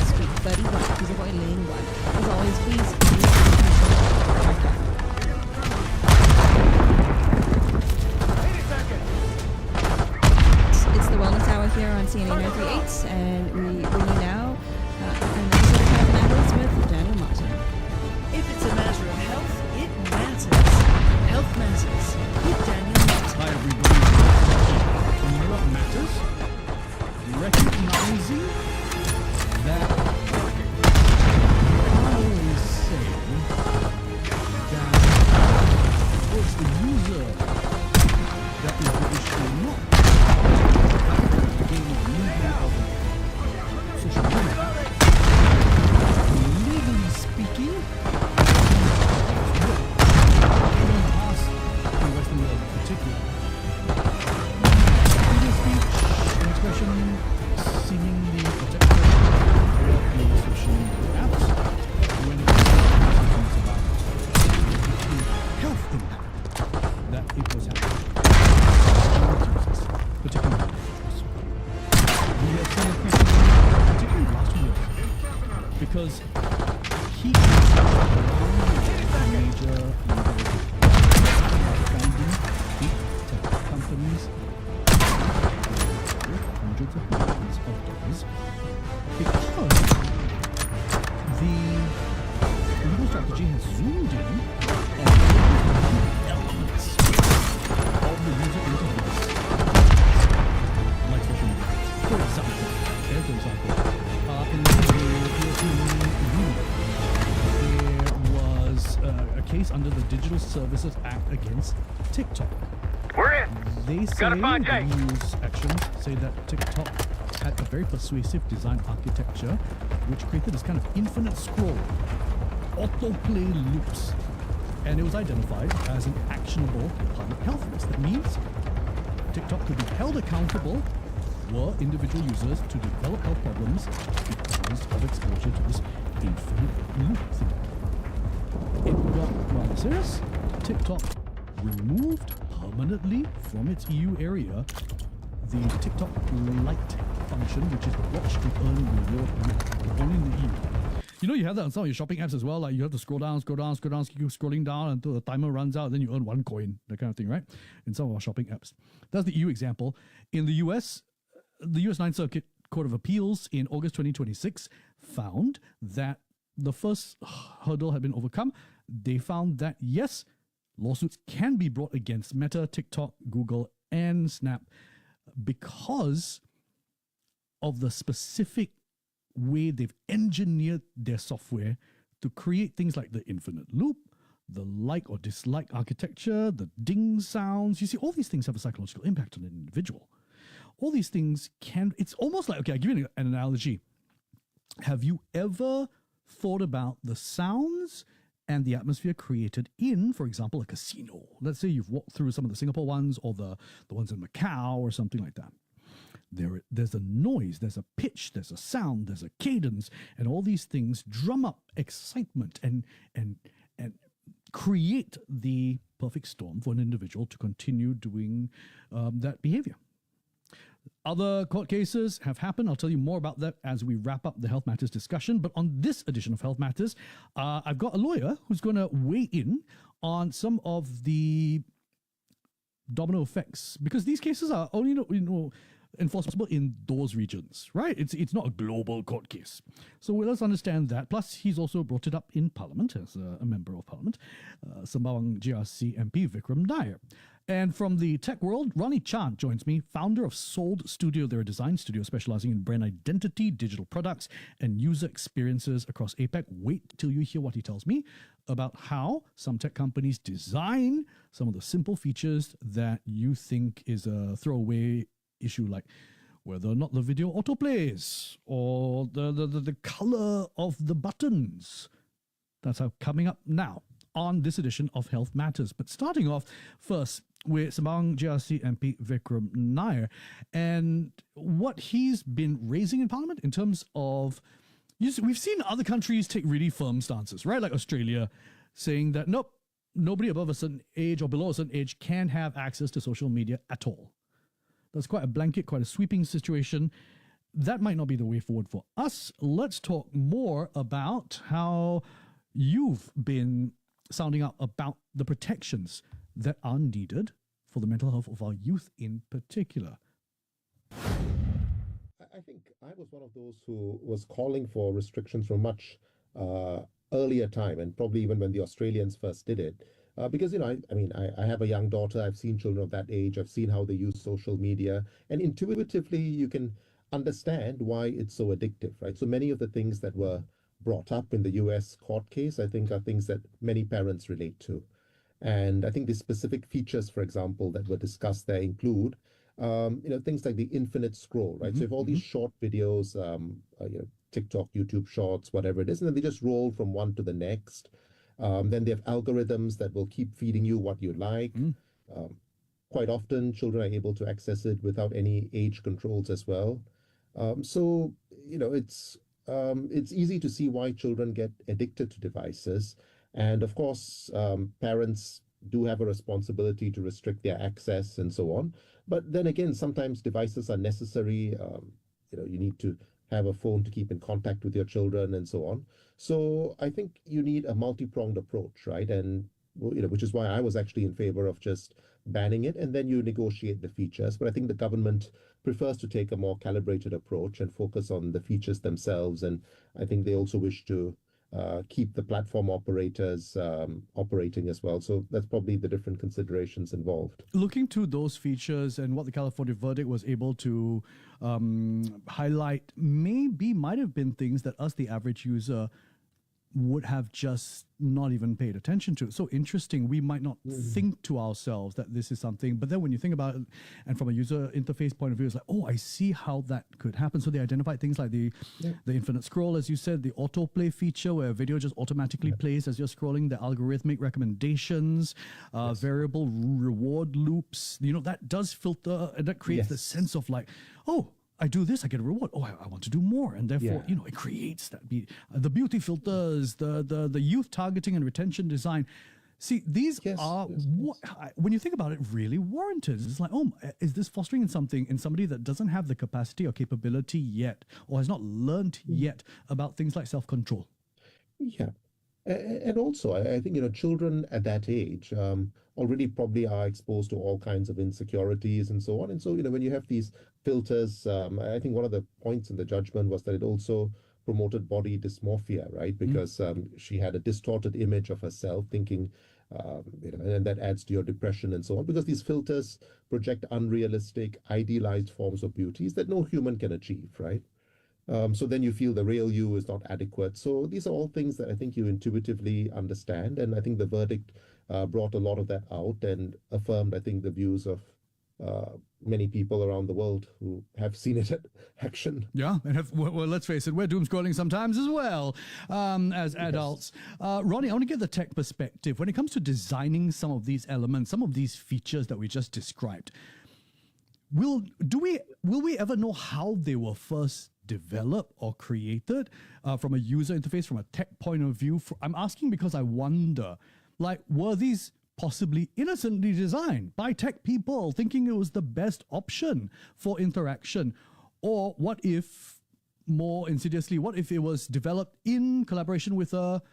Street 31. Please avoid lane 1. As always, please use It's the Wellness Hour here on CNA 938, and we bring you now an episode of Health Matters with Daniel Martin. If it's a matter of health, it matters. Health Matters with Daniel Martin. Hi everybody. You know what matters? Recognizing that I always say that it's the user that is the issue, not the media of social media. Legally speaking, expression seemingly protected for social media apps when it comes about the health impact that it was having, particularly we have seen increasingly, particularly last year, because he is a major founding big tech companies hundreds of millions of dollars because the legal strategy has zoomed in on elements of the user interface, like social media. For example, in the European Union, there was a case under the Digital Services Act against TikTok. They say, the news actions say that TikTok had a very persuasive design architecture which created this kind of infinite scroll, autoplay loops, and it was identified as an actionable public health risk. That means TikTok could be held accountable were individual users to develop health problems because of exposure to this infinite loop thing. It got rather serious. TikTok removed permanently from its EU area the TikTok Lite function, which is the watch to earn reward only in the EU. You know, you have that on some of your shopping apps as well. Like you have to scroll down, keep scrolling down until the timer runs out, then you earn 1 coin, that kind of thing, right? In some of our shopping apps. That's the EU example. In the US, the US Ninth Circuit Court of Appeals in August 2026 found that the first hurdle had been overcome. They found that, yes, lawsuits can be brought against Meta, TikTok, Google, and Snap because of the specific way they've engineered their software to create things like the infinite loop, the like or dislike architecture, the ding sounds. You see, all these things have a psychological impact on an individual. All these things it's almost like, okay, I'll give you an analogy. Have you ever thought about the sounds and the atmosphere created in, for example, a casino? Let's say you've walked through some of the Singapore ones or the ones in Macau or something like that. There's a noise, there's a pitch, there's a sound, there's a cadence, and all these things drum up excitement and create the perfect storm for an individual to continue doing that behavior. Other court cases have happened. I'll tell you more about that as we wrap up the Health Matters discussion. But on this edition of Health Matters, I've got a lawyer who's going to weigh in on some of the domino effects, because these cases are only enforceable in those regions, right? It's not a global court case. So let's understand that. Plus, he's also brought it up in Parliament as a member of Parliament, Sembawang GRC MP Vikram Nair. And from the tech world, Ronnie Chan joins me, founder of Sold Studio. They're a design studio specializing in brand identity, digital products, and user experiences across APAC. Wait till you hear what he tells me about how some tech companies design some of the simple features that you think is a throwaway issue, like whether or not the video autoplays or the color of the buttons. That's how coming up now on this edition of Health Matters. But starting off first with Sembawang GRC MP Vikram Nair and what he's been raising in Parliament in terms of We've seen other countries take really firm stances, right? Like Australia saying that, nope, nobody above a certain age or below a certain age can have access to social media at all. That's quite a blanket, quite a sweeping situation. That might not be the way forward for us. Let's talk more about how you've been sounding out about the protections that are needed for the mental health of our youth in particular. I think I was one of those who was calling for restrictions from much earlier time, and probably even when the Australians first did it. Because, I have a young daughter. I've seen children of that age. I've seen how they use social media. And intuitively, you can understand why it's so addictive, right? So many of the things that were brought up in the US court case, I think, are things that many parents relate to. And I think the specific features, for example, that were discussed there include, things like the infinite scroll, right? So if all these short videos, TikTok, YouTube Shorts, whatever it is, and then they just roll from one to the next. Then they have algorithms that will keep feeding you what you like. Quite often, children are able to access it without any age controls as well. It's easy to see why children get addicted to devices. And of course, parents do have a responsibility to restrict their access and so on. But then again, sometimes devices are necessary. You need to have a phone to keep in contact with your children and so on. So I think you need a multi-pronged approach, right? And which is why I was actually in favor of just banning it, and then you negotiate the features. But I think the government prefers to take a more calibrated approach and focus on the features themselves. And I think they also wish to keep the platform operators operating as well. So that's probably the different considerations involved. Looking to those features and what the California verdict was able to highlight might have been things that us, the average user, would have just not even paid attention to. So interesting. We might not think to ourselves that this is something, but then when you think about it, and from a user interface point of view, it's like, oh, I see how that could happen. So they identified things like the infinite scroll, as you said, the autoplay feature where a video just automatically plays as you're scrolling, the algorithmic recommendations, variable reward loops. That does filter, and that creates the sense of like, oh, I do this, I get a reward. Oh, I want to do more, and therefore, it creates that. The beauty filters, the youth targeting and retention design. See, these are when you think about it, really warranted. It's like, oh, is this fostering in somebody that doesn't have the capacity or capability yet, or has not learned yet about things like self-control? Yeah. And also, I think, children at that age already probably are exposed to all kinds of insecurities and so on. And so, when you have these filters, I think one of the points in the judgment was that it also promoted body dysmorphia, right? Because she had a distorted image of herself, thinking, and that adds to your depression and so on, because these filters project unrealistic, idealized forms of beauties that no human can achieve, right? So then you feel the real you is not adequate. So these are all things that I think you intuitively understand. And I think the verdict brought a lot of that out and affirmed, I think, the views of many people around the world who have seen it in action. Yeah, and let's face it, we're doom scrolling sometimes as well as adults. Ronnie, I want to get the tech perspective. When it comes to designing some of these elements, some of these features that we just described, will we ever know how they were first developed or created from a user interface, from a tech point of view? I'm asking because I wonder, were these possibly innocently designed by tech people thinking it was the best option for interaction? Or what if, more insidiously, what if it was developed in collaboration with a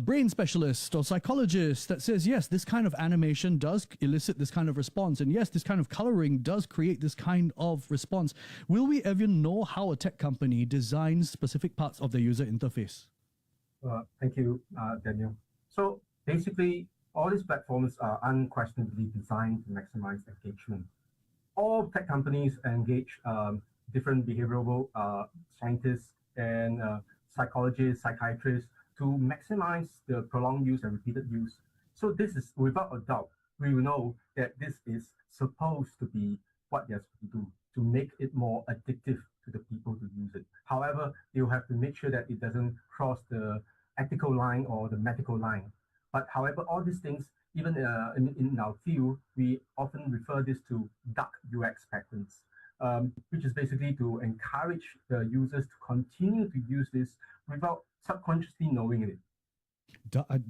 brain specialist or psychologist that says, yes, this kind of animation does elicit this kind of response, and yes, this kind of coloring does create this kind of response? Will we ever know how a tech company designs specific parts of the user interface? Thank you, Daniel. So basically, all these platforms are unquestionably designed to maximize engagement. All tech companies engage different behavioral scientists and psychologists, psychiatrists, to maximize the prolonged use and repeated use. So this is, without a doubt, we will know that this is supposed to be what they're supposed to do, to make it more addictive to the people who use it. However, you'll have to make sure that it doesn't cross the ethical line or the medical line. But however, all these things, even in our field, we often refer this to dark UX patterns. which is basically to encourage the users to continue to use this without subconsciously knowing it.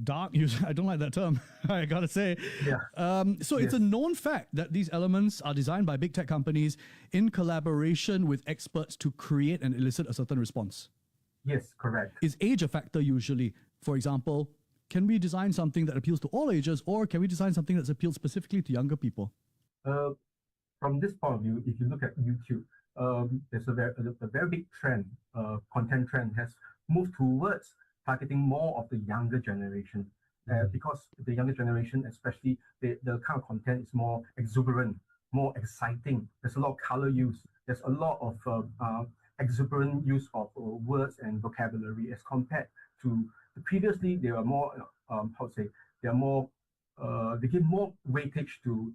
Dark use. I don't like that term. I gotta say. Yeah. So it's a known fact that these elements are designed by big tech companies in collaboration with experts to create and elicit a certain response. Yes, correct. Is age a factor usually? For example, can we design something that appeals to all ages, or can we design something that's appealed specifically to younger people? From this point of view, if you look at YouTube, there's a very big trend, content trend has moved towards targeting more of the younger generation, because the younger generation, especially the kind of content is more exuberant, more exciting. There's a lot of color use. There's a lot of exuberant use of words and vocabulary as compared to previously. They are more, they give more weightage to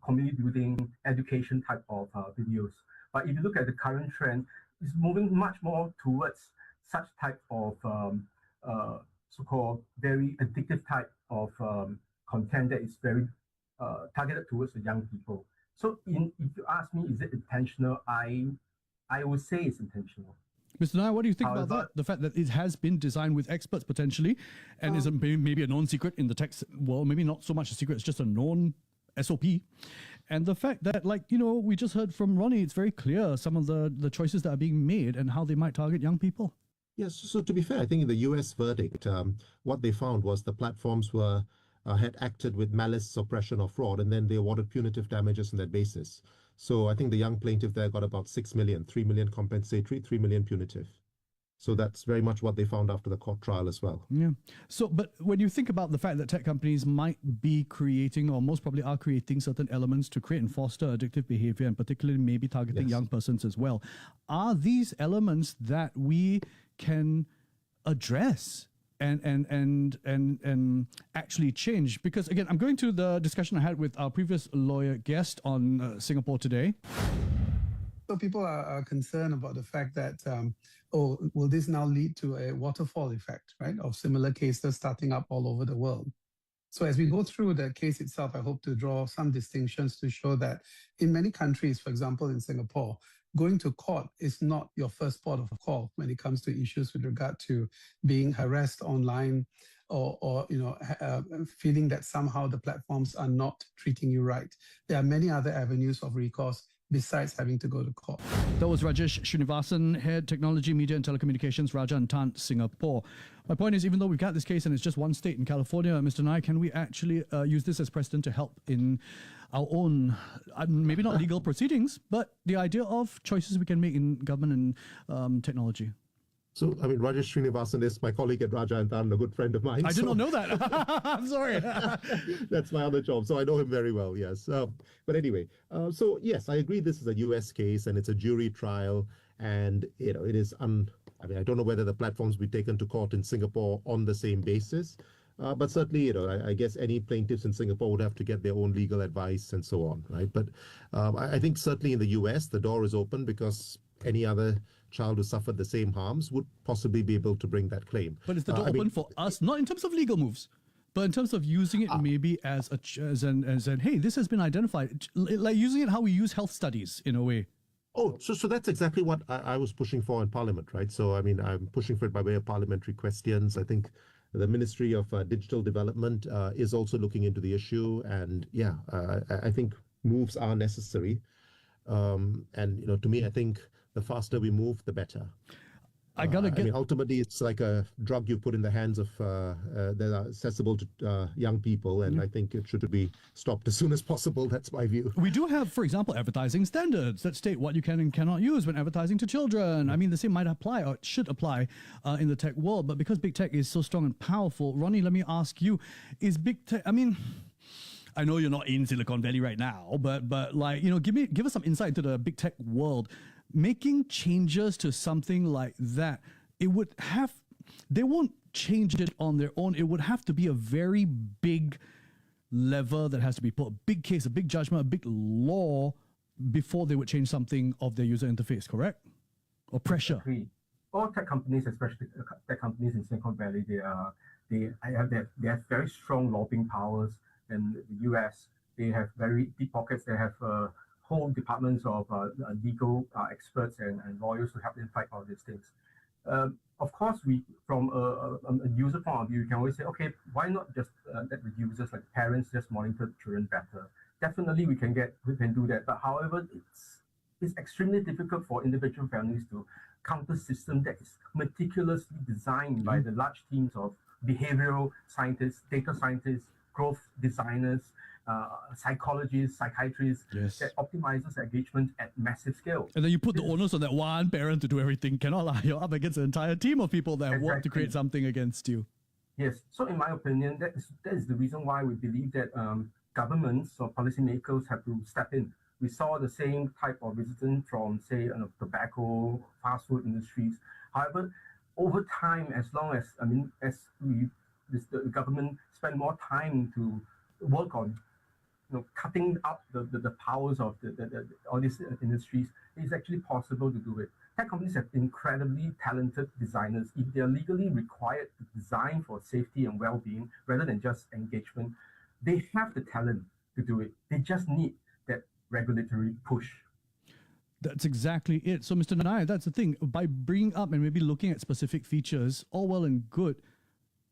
community building, education type of videos. But if you look at the current trend, it's moving much more towards such type of so-called very addictive type of content that is very targeted towards the young people. So if you ask me, is it intentional? I would say it's intentional. Mr. Nair, what do you think about that? The fact that it has been designed with experts potentially, and is maybe a known secret in the tech world, maybe not so much a secret, it's just a known SOP. And the fact that, we just heard from Ronnie, it's very clear some of the choices that are being made and how they might target young people. Yes, so to be fair, I think in the US verdict, what they found was the platforms had acted with malice, suppression, or fraud, and then they awarded punitive damages on that basis. So I think the young plaintiff there got about 6 million, 3 million compensatory, 3 million punitive. So that's very much what they found after the court trial as well. Yeah. So, but when you think about the fact that tech companies might be creating, or most probably are creating, certain elements to create and foster addictive behavior, and particularly maybe targeting young persons as well, are these elements that we can address and actually change? Because again, I'm going to the discussion I had with our previous lawyer guest on Singapore Today. So people are concerned about the fact that, will this now lead to a waterfall effect, right, of similar cases starting up all over the world? So as we go through the case itself, I hope to draw some distinctions to show that in many countries, for example, in Singapore, going to court is not your first port of call when it comes to issues with regard to being harassed online or feeling that somehow the platforms are not treating you right. There are many other avenues of recourse besides having to go to court. That was Rajesh Srinivasan, Head Technology, Media and Telecommunications, Raja and Tant, Singapore. My point is, even though we've got this case and it's just one state in California, Mr. Nair, can we actually use this as precedent to help in our own, maybe not legal proceedings, but the idea of choices we can make in government and technology? So, I mean, Rajesh Srinivasan is my colleague at Raja and Tant, a good friend of mine. I did not know that. I'm sorry. That's my other job, so I know him very well, yes. But anyway, so yes, I agree this is a US case and it's a jury trial, and, it is, I mean, I don't know whether the platforms will be taken to court in Singapore on the same basis, but certainly, I guess any plaintiffs in Singapore would have to get their own legal advice and so on, right? But I think certainly in the US, the door is open because any other child who suffered the same harms would possibly be able to bring that claim. But is the door open for us, not in terms of legal moves, but in terms of using it maybe as an hey, this has been identified, like using it how we use health studies in a way? Oh, so that's exactly what I was pushing for in Parliament, right? So, I mean, I'm pushing for it by way of parliamentary questions. I think the Ministry of Digital Development is also looking into the issue. And yeah, I think moves are necessary. And, to me, I think the faster we move, the better. I mean, ultimately, it's like a drug you put in the hands of that are accessible to young people, and I think it should be stopped as soon as possible. That's my view. We do have, for example, advertising standards that state what you can and cannot use when advertising to children. I mean, the same might apply or should apply in the tech world, but because big tech is so strong and powerful, Ronnie, let me ask you: is big tech? I mean, I know you're not in Silicon Valley right now, but like, give us some insight into the big tech world. Making changes to something like that, they won't change it on their own. It would have to be a very big lever that has to be put, a big case, a big judgment, a big law before they would change something of their user interface, correct? Or pressure. Agreed. All tech companies, especially tech companies in Silicon Valley, they have very strong lobbying powers. In the US, they have very deep pockets. They have whole departments of legal experts and lawyers to help them fight all these things. Of course, from a user point of view, you can always say, okay, why not just let the users, like parents, just monitor the children better? Definitely, we can do that. But however, it's extremely difficult for individual families to counter system that is meticulously designed by the large teams of behavioral scientists, data scientists, growth designers, psychologists, psychiatrists, that optimizes engagement at massive scale. And then you put the onus on that one parent to do everything. Cannot lie. You're up against an entire team of people that work to create something against you. Yes. So in my opinion, that is the reason why we believe that governments or policymakers have to step in. We saw the same type of resistance from, say, tobacco, fast food industries. However, over time, as long as the government spend more time to work on cutting up the powers of all these industries, it's actually possible to do it. Tech companies have incredibly talented designers. If they are legally required to design for safety and well-being rather than just engagement, they have the talent to do it. They just need that regulatory push. That's exactly it. So, Mr. Nair, that's the thing. By bringing up and maybe looking at specific features, all well and good,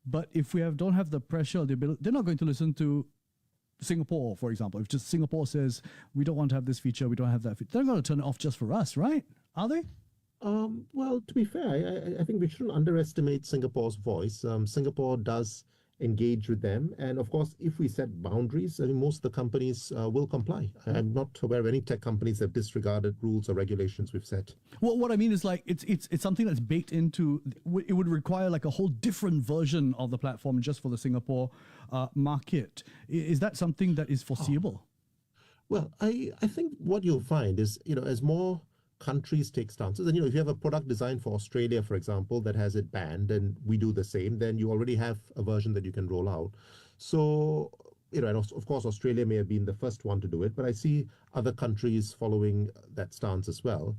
but if we don't have the pressure, they're not going to listen to Singapore, for example. If just Singapore says, we don't want to have this feature, we don't have that feature, they're going to turn it off just for us, right? Are they? Well, to be fair, I think we shouldn't underestimate Singapore's voice. Singapore does engage with them. And of course, if we set boundaries, I mean, most of the companies will comply. I'm not aware of any tech companies that have disregarded rules or regulations we've set. Well, what I mean is like it's something that's baked into. It would require like a whole different version of the platform just for the Singapore market. Is that something that is foreseeable? Well, I think what you'll find is, as more countries take stances, and if you have a product designed for Australia, for example, that has it banned, and we do the same, then you already have a version that you can roll out. So, and of course, Australia may have been the first one to do it, but I see other countries following that stance as well.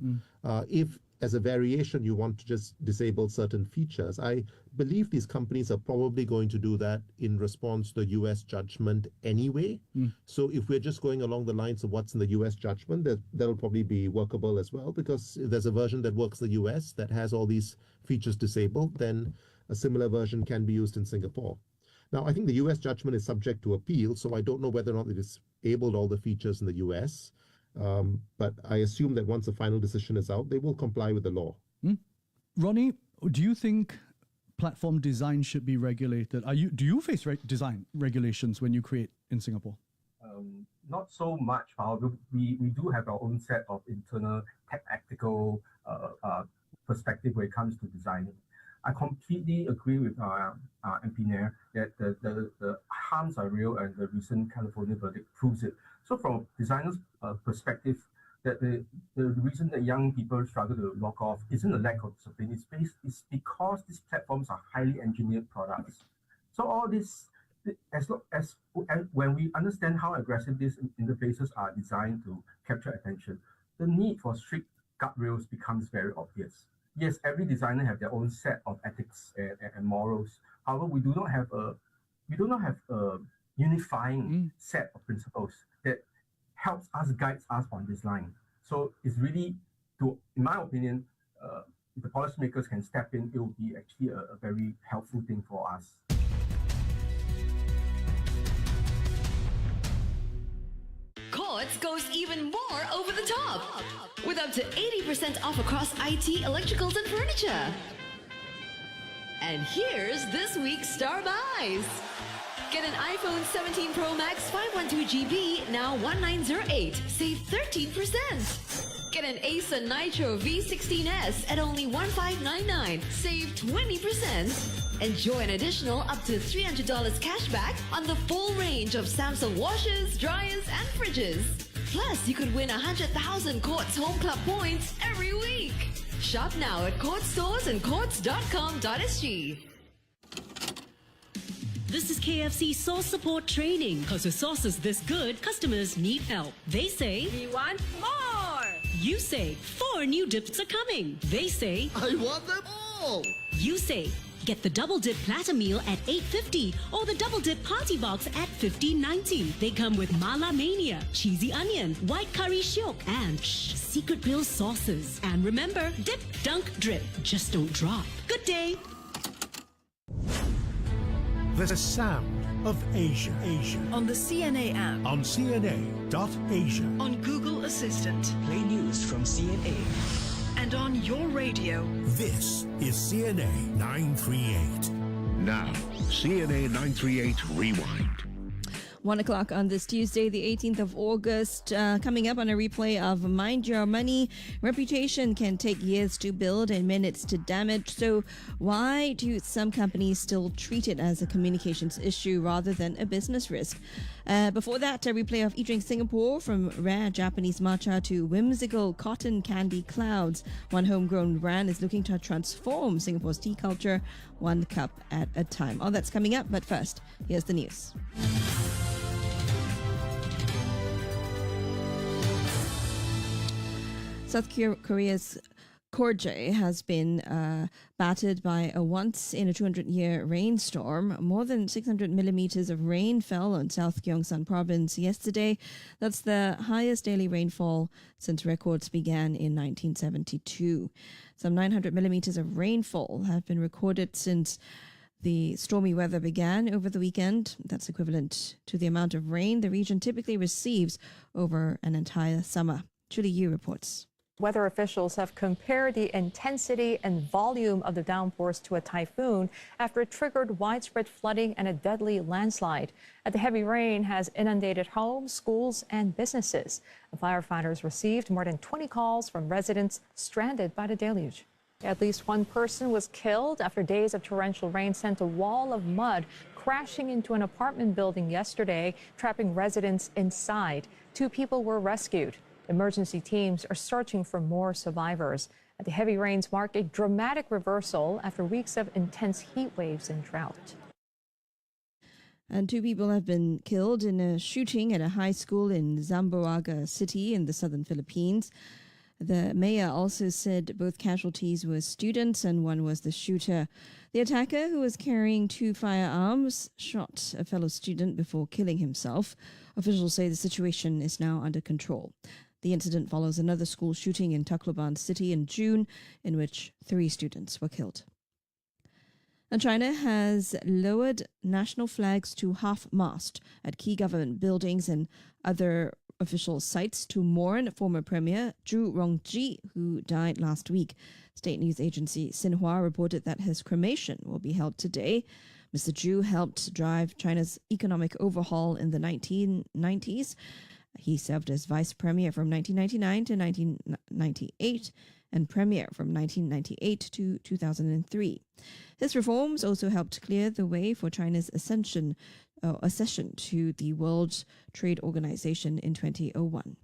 If, as a variation, you want to just disable certain features, I believe these companies are probably going to do that in response to the US judgment anyway. So if we're just going along the lines of what's in the US judgment, that'll probably be workable as well, because if there's a version that works in the US that has all these features disabled, then a similar version can be used in Singapore. Now, I think the US judgment is subject to appeal, so I don't know whether or not it disabled all the features in the US. But I assume that once the final decision is out, they will comply with the law. Ronnie, do you think platform design should be regulated? Do you face design regulations when you create in Singapore? Not so much. However, we do have our own set of internal tactical perspective when it comes to designing. I completely agree with MP Nair that the harms are real, and the recent California verdict proves it. So from a designer's perspective, that the reason that young people struggle to log off isn't a lack of discipline. It's because these platforms are highly engineered products. So all this, when we understand how aggressive these interfaces are designed to capture attention, the need for strict guardrails becomes very obvious. Yes, every designer have their own set of ethics and morals. However, we do not have a unifying set of principles that helps us, guides us on this line. So it's really, in my opinion, if the policymakers can step in, it will be actually a very helpful thing for us. Quartz goes even more over the top with up to 80% off across IT, electricals, and furniture. And here's this week's star buys. Get an iPhone 17 Pro Max 512GB, now $1,908, save 13%. Get an Acer Nitro V16s at only $1,599, save 20%. Enjoy an additional up to $300 cash back on the full range of Samsung washers, dryers, and fridges. Plus, you could win 100,000 Quartz Home Club points every week. Shop now at Quartz stores and quartz.com.sg. This is KFC sauce support training. Because with sauces this good, customers need help. They say, we want more. You say, 4 new dips are coming. They say, I want them all. You say, Get the Double Dip Platter Meal at $8.50 or the Double Dip Party Box at $15.90. They come with Mala Mania, Cheesy Onion, White Curry Shiok, and Secret Grill sauces. And remember, dip, dunk, drip. Just don't drop. Good day. The sound of Asia. On the CNA app. On CNA.Asia. On Google Assistant. Play news from CNA. And on your radio. This is CNA 938. Now, CNA 938 Rewind. 1 o'clock on this Tuesday, the 18th of August. Coming up on a replay of Mind Your Money. Reputation can take years to build and minutes to damage. So why do some companies still treat it as a communications issue rather than a business risk? Before that, a replay of E-Drink Singapore, from rare Japanese matcha to whimsical cotton candy clouds. One homegrown brand is looking to transform Singapore's tea culture one cup at a time. All that's coming up, but first, here's the news. South Korea's Korje has been battered by a once-in-a-200-year rainstorm. More than 600 millimeters of rain fell on South Gyeongsang province yesterday. That's the highest daily rainfall since records began in 1972. Some 900 millimeters of rainfall have been recorded since the stormy weather began over the weekend. That's equivalent to the amount of rain the region typically receives over an entire summer. Julie Yu reports. Weather officials have compared the intensity and volume of the downpours to a typhoon after it triggered widespread flooding and a deadly landslide. The heavy rain has inundated homes, schools, and businesses. The firefighters received more than 20 calls from residents stranded by the deluge. At least one person was killed after days of torrential rain sent a wall of mud crashing into an apartment building yesterday, trapping residents inside. 2 people were rescued. Emergency teams are searching for more survivors. The heavy rains marked a dramatic reversal after weeks of intense heat waves and drought. And 2 people have been killed in a shooting at a high school in Zamboanga City in the southern Philippines. The mayor also said both casualties were students and one was the shooter. The attacker, who was carrying 2 firearms, shot a fellow student before killing himself. Officials say the situation is now under control. The incident follows another school shooting in Tacloban City in June, in which 3 students were killed. And China has lowered national flags to half-mast at key government buildings and other official sites to mourn former Premier Zhu Rongji, who died last week. State news agency Xinhua reported that his cremation will be held today. Mr. Zhu helped drive China's economic overhaul in the 1990s. He served as vice premier from 1999 to 1998 and premier from 1998 to 2003. His reforms also helped clear the way for China's accession to the World Trade Organization in 2001.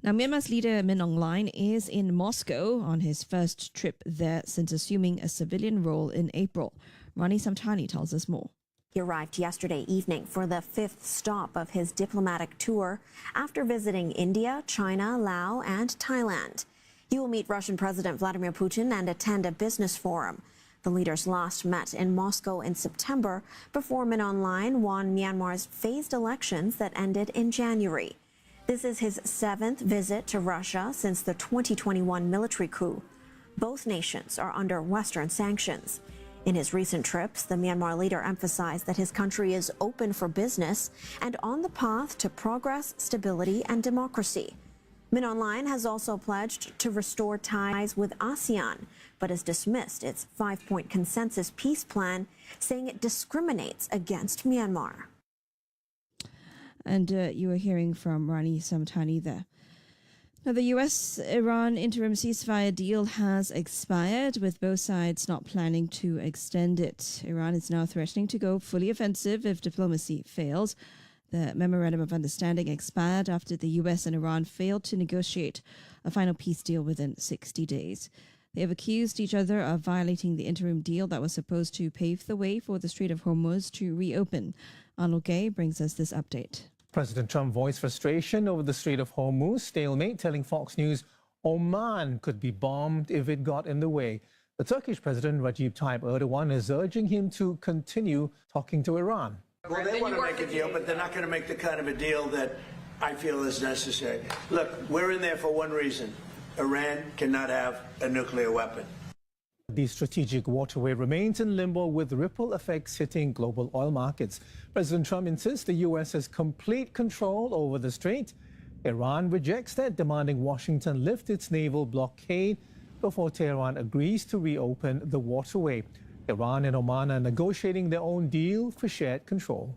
Now, Myanmar's leader Min Aung Hlaing is in Moscow on his first trip there since assuming a civilian role in April. Rani Samtani tells us more. He arrived yesterday evening for the 5th stop of his diplomatic tour after visiting India, China, Laos, and Thailand. He will meet Russian President Vladimir Putin and attend a business forum. The leaders last met in Moscow in September before Min Aung Hlaing won Myanmar's phased elections that ended in January. This is his 7th visit to Russia since the 2021 military coup. Both nations are under Western sanctions. In his recent trips, the Myanmar leader emphasized that his country is open for business and on the path to progress, stability, and democracy. Min Aung Hlaing has also pledged to restore ties with ASEAN, but has dismissed its 5-point consensus peace plan, saying it discriminates against Myanmar. And you were hearing from Rani Samtani there. Now, the U.S.-Iran interim ceasefire deal has expired, with both sides not planning to extend it. Iran is now threatening to go fully offensive if diplomacy fails. The Memorandum of Understanding expired after the U.S. and Iran failed to negotiate a final peace deal within 60 days. They have accused each other of violating the interim deal that was supposed to pave the way for the Strait of Hormuz to reopen. Arnold Gay brings us this update. President Trump voiced frustration over the Strait of Hormuz stalemate, telling Fox News Oman could be bombed if it got in the way. The Turkish President Recep Tayyip Erdogan is urging him to continue talking to Iran. Well, they want to make a deal, but they're not going to make the kind of a deal that I feel is necessary. Look, we're in there for one reason. Iran cannot have a nuclear weapon. The strategic waterway remains in limbo with ripple effects hitting global oil markets. President Trump insists the U.S. has complete control over the strait. Iran rejects that, demanding Washington lift its naval blockade before Tehran agrees to reopen the waterway. Iran and Oman are negotiating their own deal for shared control.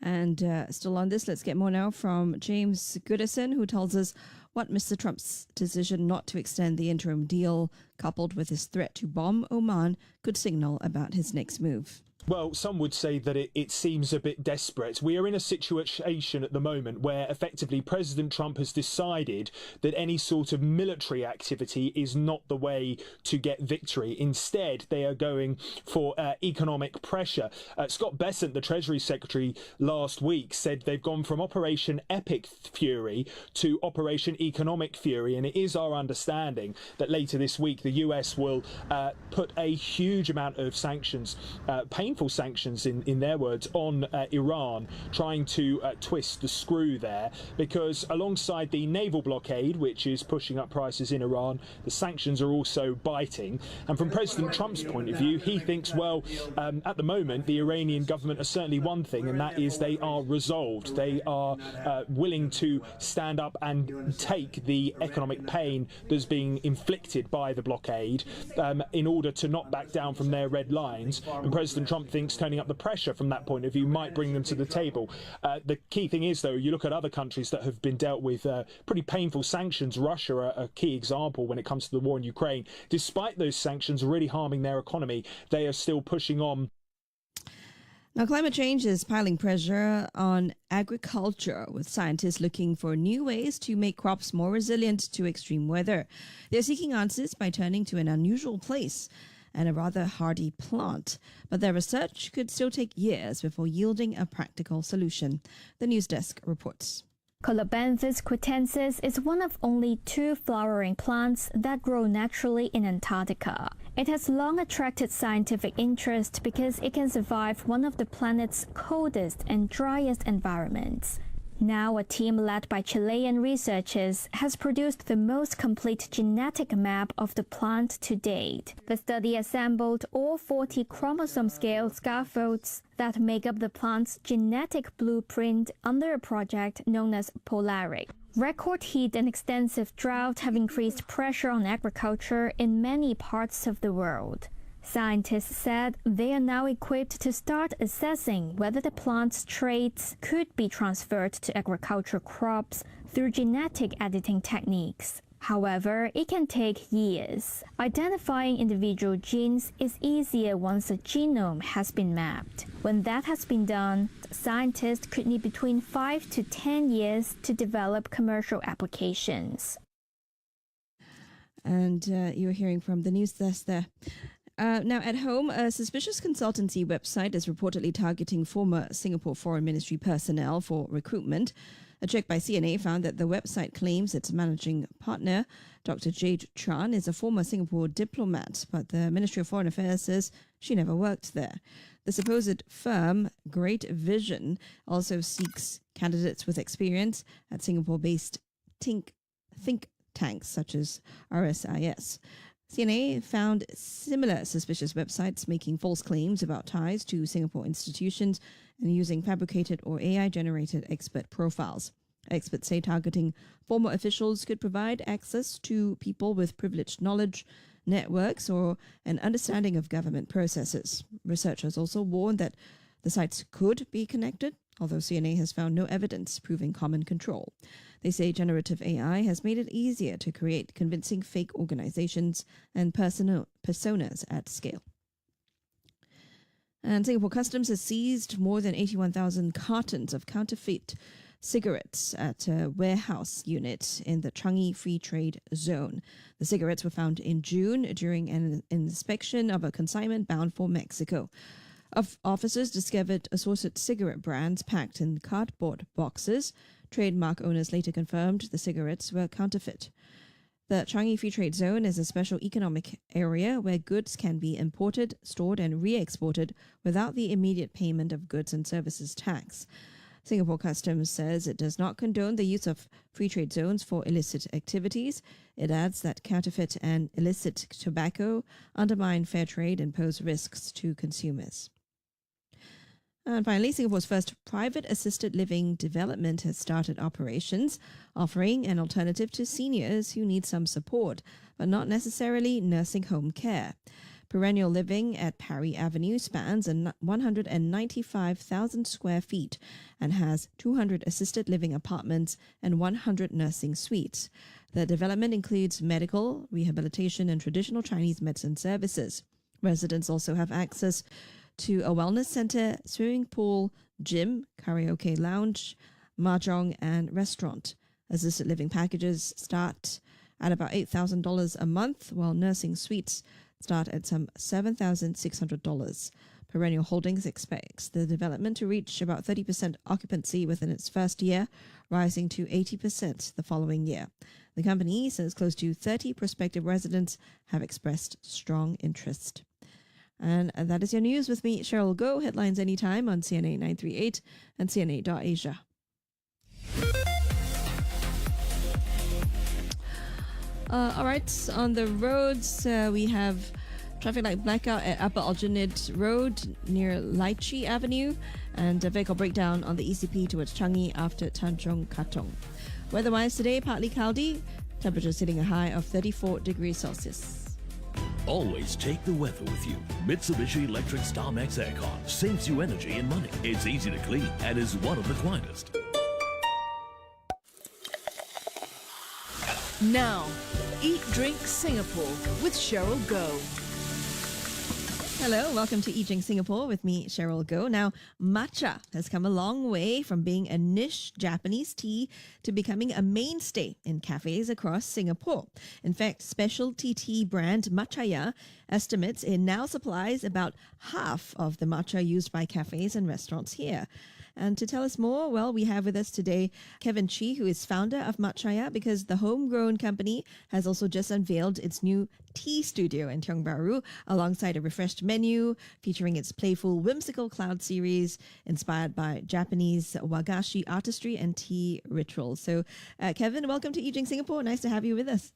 And still on this, let's get more now from James Goodison, who tells us what Mr. Trump's decision not to extend the interim deal, coupled with his threat to bomb Oman, could signal about his next move. Well, some would say that it seems a bit desperate. We are in a situation at the moment where effectively President Trump has decided that any sort of military activity is not the way to get victory. Instead, they are going for economic pressure. Scott Bessent, the Treasury Secretary, last week said they've gone from Operation Epic Fury to Operation Economic Fury, and it is our understanding that later this week the US will put a huge amount of sanctions, painful sanctions in their words, on Iran, trying to twist the screw there, because alongside the naval blockade, which is pushing up prices in Iran, the sanctions are also biting. And from President Trump's point of view, he thinks, well, at the moment the Iranian government are certainly one thing, and that is they are resolved. They are willing to stand up and take the economic pain that's being inflicted by the blockade in order to not back down from their red lines. And President Trump thinks turning up the pressure from that point of view might bring them to the table. The key thing is, though, you look at other countries that have been dealt with pretty painful sanctions. Russia are a key example when it comes to the war in Ukraine. Despite those sanctions really harming their economy, they are still pushing on. Now, climate change is piling pressure on agriculture, with scientists looking for new ways to make crops more resilient to extreme weather. They're seeking answers by turning to an unusual place and a rather hardy plant. But their research could still take years before yielding a practical solution. The News Desk reports. Colobanthus quitensis is one of only 2 flowering plants that grow naturally in Antarctica. It has long attracted scientific interest because it can survive one of the planet's coldest and driest environments. Now, a team led by Chilean researchers has produced the most complete genetic map of the plant to date. The study assembled all 40 chromosome-scale scaffolds that make up the plant's genetic blueprint under a project known as Polaric. Record heat and extensive drought have increased pressure on agriculture in many parts of the world. Scientists said they are now equipped to start assessing whether the plant's traits could be transferred to agricultural crops through genetic editing techniques. However, it can take years. Identifying individual genes is easier once a genome has been mapped. When that has been done, scientists could need between 5 to 10 years to develop commercial applications. And you're hearing from the News Desk there. Now, at home, a suspicious consultancy website is reportedly targeting former Singapore Foreign Ministry personnel for recruitment. A check by CNA found that the website claims its managing partner, Dr. Jade Tran, is a former Singapore diplomat, but the Ministry of Foreign Affairs says she never worked there. The supposed firm, Great Vision, also seeks candidates with experience at Singapore-based think tanks such as RSIS. CNA found similar suspicious websites making false claims about ties to Singapore institutions and using fabricated or AI-generated expert profiles. Experts say targeting former officials could provide access to people with privileged knowledge, networks, or an understanding of government processes. Researchers also warn that the sites could be connected, although CNA has found no evidence proving common control. They say generative AI has made it easier to create convincing fake organizations and personas at scale. And Singapore Customs has seized more than 81,000 cartons of counterfeit cigarettes at a warehouse unit in the Changi Free Trade Zone. The cigarettes were found in June during an inspection of a consignment bound for Mexico. Officers discovered assorted cigarette brands packed in cardboard boxes. Trademark owners later confirmed the cigarettes were counterfeit. The Changi Free Trade Zone is a special economic area where goods can be imported, stored, and re-exported without the immediate payment of goods and services tax. Singapore Customs says it does not condone the use of free trade zones for illicit activities. It adds that counterfeit and illicit tobacco undermine fair trade and pose risks to consumers. And finally, Singapore's first private assisted living development has started operations, offering an alternative to seniors who need some support, but not necessarily nursing home care. Perennial Living at Parry Avenue spans 195,000 square feet and has 200 assisted living apartments and 100 nursing suites. The development includes medical, rehabilitation, and traditional Chinese medicine services. Residents also have access to a wellness center, swimming pool, gym, karaoke lounge, mahjong, and restaurant. Assisted living packages start at about $8,000 a month, while nursing suites start at some $7,600. Perennial Holdings expects the development to reach about 30% occupancy within its first year, rising to 80% the following year. The company says close to 30 prospective residents have expressed strong interest. And that is your news with me, Cheryl Goh. Headlines anytime on CNA 938 and CNA.Asia. All right, on the roads, we have traffic light blackout at Upper Aljunied Road near Lychee Avenue and a vehicle breakdown on the ECP towards Changi after Tanjong Katong. Weather-wise today, partly cloudy, temperatures hitting a high of 34 degrees Celsius. Always take the weather with you. Mitsubishi Electric StarMax Aircon saves you energy and money. It's easy to clean and is one of the quietest. Now, Eat Drink Singapore with Cheryl Goh. Hello, welcome to Eat Drink Singapore with me, Cheryl Goh. Now, matcha has come a long way from being a niche Japanese tea to becoming a mainstay in cafes across Singapore. In fact, specialty tea brand Matchaya estimates it now supplies about half of the matcha used by cafes and restaurants here. And to tell us more, well, we have with us today Kevin Chi, who is founder of Matchaya, because the homegrown company has also just unveiled its new tea studio in Tiong Bahru, alongside a refreshed menu featuring its playful, whimsical cloud series inspired by Japanese wagashi artistry and tea rituals. So, Kevin, welcome to Eat Drink Singapore. Nice to have you with us.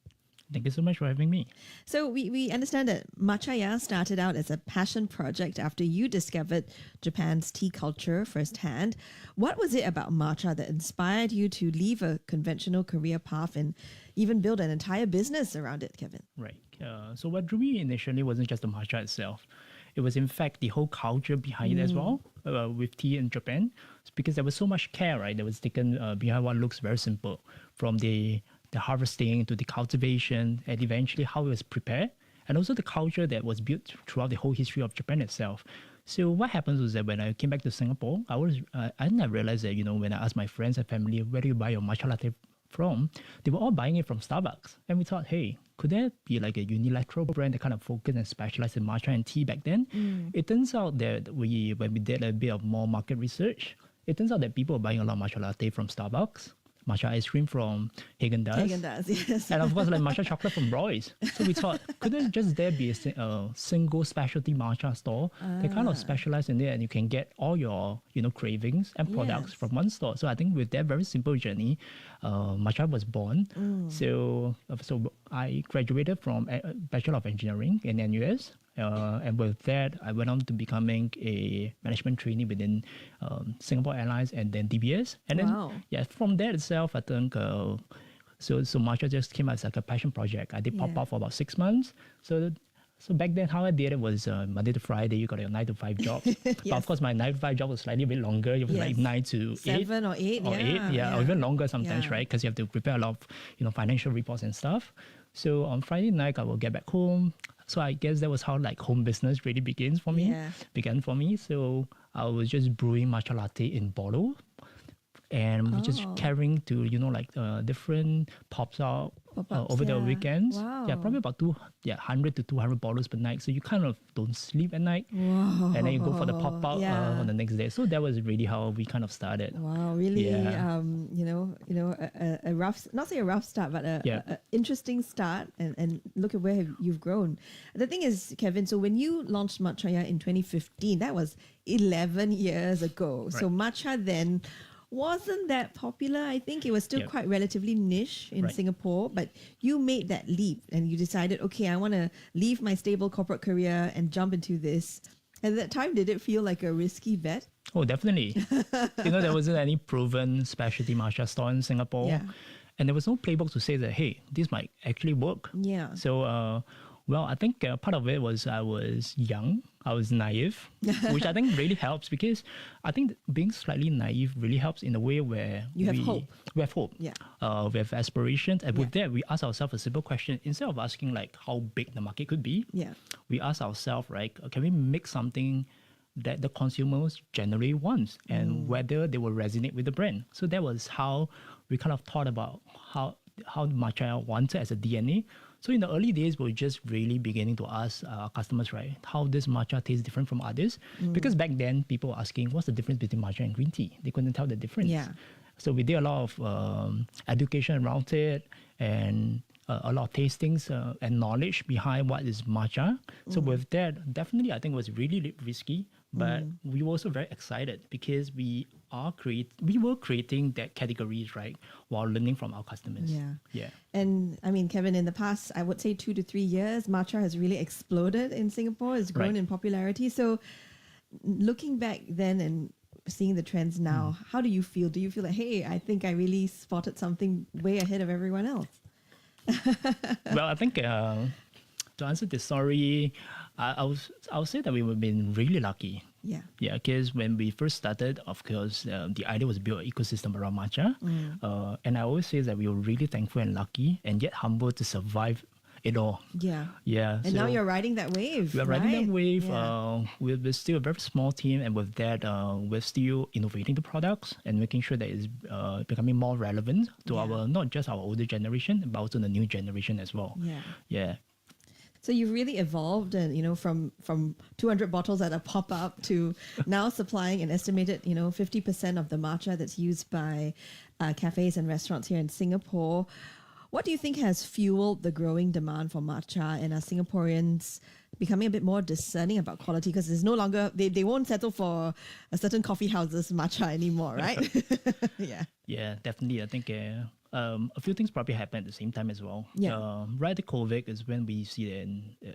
Thank you so much for having me. So we understand that Matchaya started out as a passion project after you discovered Japan's tea culture firsthand. What was it about matcha that inspired you to leave a conventional career path and even build an entire business around it, Kevin? Right. So what drew me initially wasn't just the matcha itself. It was in fact the whole culture behind it as well, with tea in Japan. It's because there was so much care, right, that was taken behind what looks very simple, from the harvesting to the cultivation and eventually how it was prepared, and also the culture that was built throughout the whole history of Japan itself. So what happens was that when I came back to Singapore, I didn't realize that, when I asked my friends and family, where do you buy your matcha latte from? They were all buying it from Starbucks. And we thought, hey, could there be like a unilateral brand that kind of focused and specialized in matcha and tea back then? It turns out that when we did a bit of more market research, it turns out that people were buying a lot of matcha latte from Starbucks, matcha ice cream from Haagen-Dazs. Haagen-Dazs, yes. And of course, like matcha chocolate from Roy's. So we thought, couldn't just there be a single specialty matcha store that kind of specialize in it, and you can get all your, cravings and products from one store. So I think with that very simple journey, matcha was born. So I graduated from Bachelor of Engineering in NUS. And with that, I went on to becoming a management trainee within Singapore Airlines and then DBS. And then, from that itself, I think, so matcha just came as like a passion project. I did pop up for about 6 months. So back then, how I did it was Monday to Friday, you got your 9 to 5 job. But of course, my 9 to 5 job was slightly a bit longer. It was like 9 to 8. 7 or 8, or even longer sometimes, right? Because you have to prepare a lot of, financial reports and stuff. So on Friday night, I will get back home. So I guess that was how like home business really began for me. So I was just brewing matcha latte in bottle. and we're just carrying to different pops out over the weekends. Wow. Yeah, probably about 100 to 200 bottles per night. So you kind of don't sleep at night, Wow. and then you go for the pop out Yeah. on the next day. So that was really how we kind of started. Wow, really, Yeah. a rough, not say a rough start, but a interesting start, and look at where you've grown. The thing is, Kevin, so when you launched Matcha in 2015, that was 11 years ago. So matcha then wasn't that popular. I think it was still quite relatively niche in Singapore, but you made that leap and you decided, okay, I want to leave my stable corporate career and jump into this. At that time, did it feel like a risky bet? Oh, definitely. There wasn't any proven specialty matcha store in Singapore. Yeah. And there was no playbook to say that, hey, this might actually work. Yeah. So, I think part of it was I was young, I was naive, which I think really helps, because I think being slightly naive really helps in a way where You have hope. We have hope. Yeah. We have aspirations. And with that, we ask ourselves a simple question. Instead of asking how big the market could be, we ask ourselves, can we make something that the consumers generally want, and whether they will resonate with the brand. So that was how we kind of thought about how matcha wanted as a DNA. So in the early days, we were just really beginning to ask our customers, how this matcha tastes different from others. Because back then, people were asking, what's the difference between matcha and green tea? They couldn't tell the difference. Yeah. So we did a lot of education around it, and a lot of tastings and knowledge behind what is matcha. So with that, definitely I think it was really risky, but we were also very excited because we were creating that categories, while learning from our customers. Yeah. And I mean, Kevin, in the past, I would say 2 to 3 years, matcha has really exploded in Singapore. It's grown in popularity. So looking back then and seeing the trends now, how do you feel? Do you feel like, hey, I think I really spotted something way ahead of everyone else? Well, I think to answer this story, I'll say that we've been really lucky. Yeah. Yeah, because when we first started, of course, the idea was to build an ecosystem around matcha. And I always say that we were really thankful and lucky, and yet humble to survive it all. Yeah. Yeah. And now you're riding that wave. We're riding that wave. Yeah. We're still a very small team, and with that, we're still innovating the products and making sure that it's becoming more relevant to our, not just our older generation, but also the new generation as well. Yeah. Yeah. So you've really evolved, and from 200 bottles at a pop up to now supplying an estimated 50% of the matcha that's used by cafes and restaurants here in Singapore. What do you think has fueled the growing demand for matcha, and are Singaporeans becoming a bit more discerning about quality? Because it's no longer, they won't settle for a certain coffee house's matcha anymore, right? Yeah. Yeah, definitely. I think a few things probably happen at the same time as well. Yeah. Right after COVID is when we see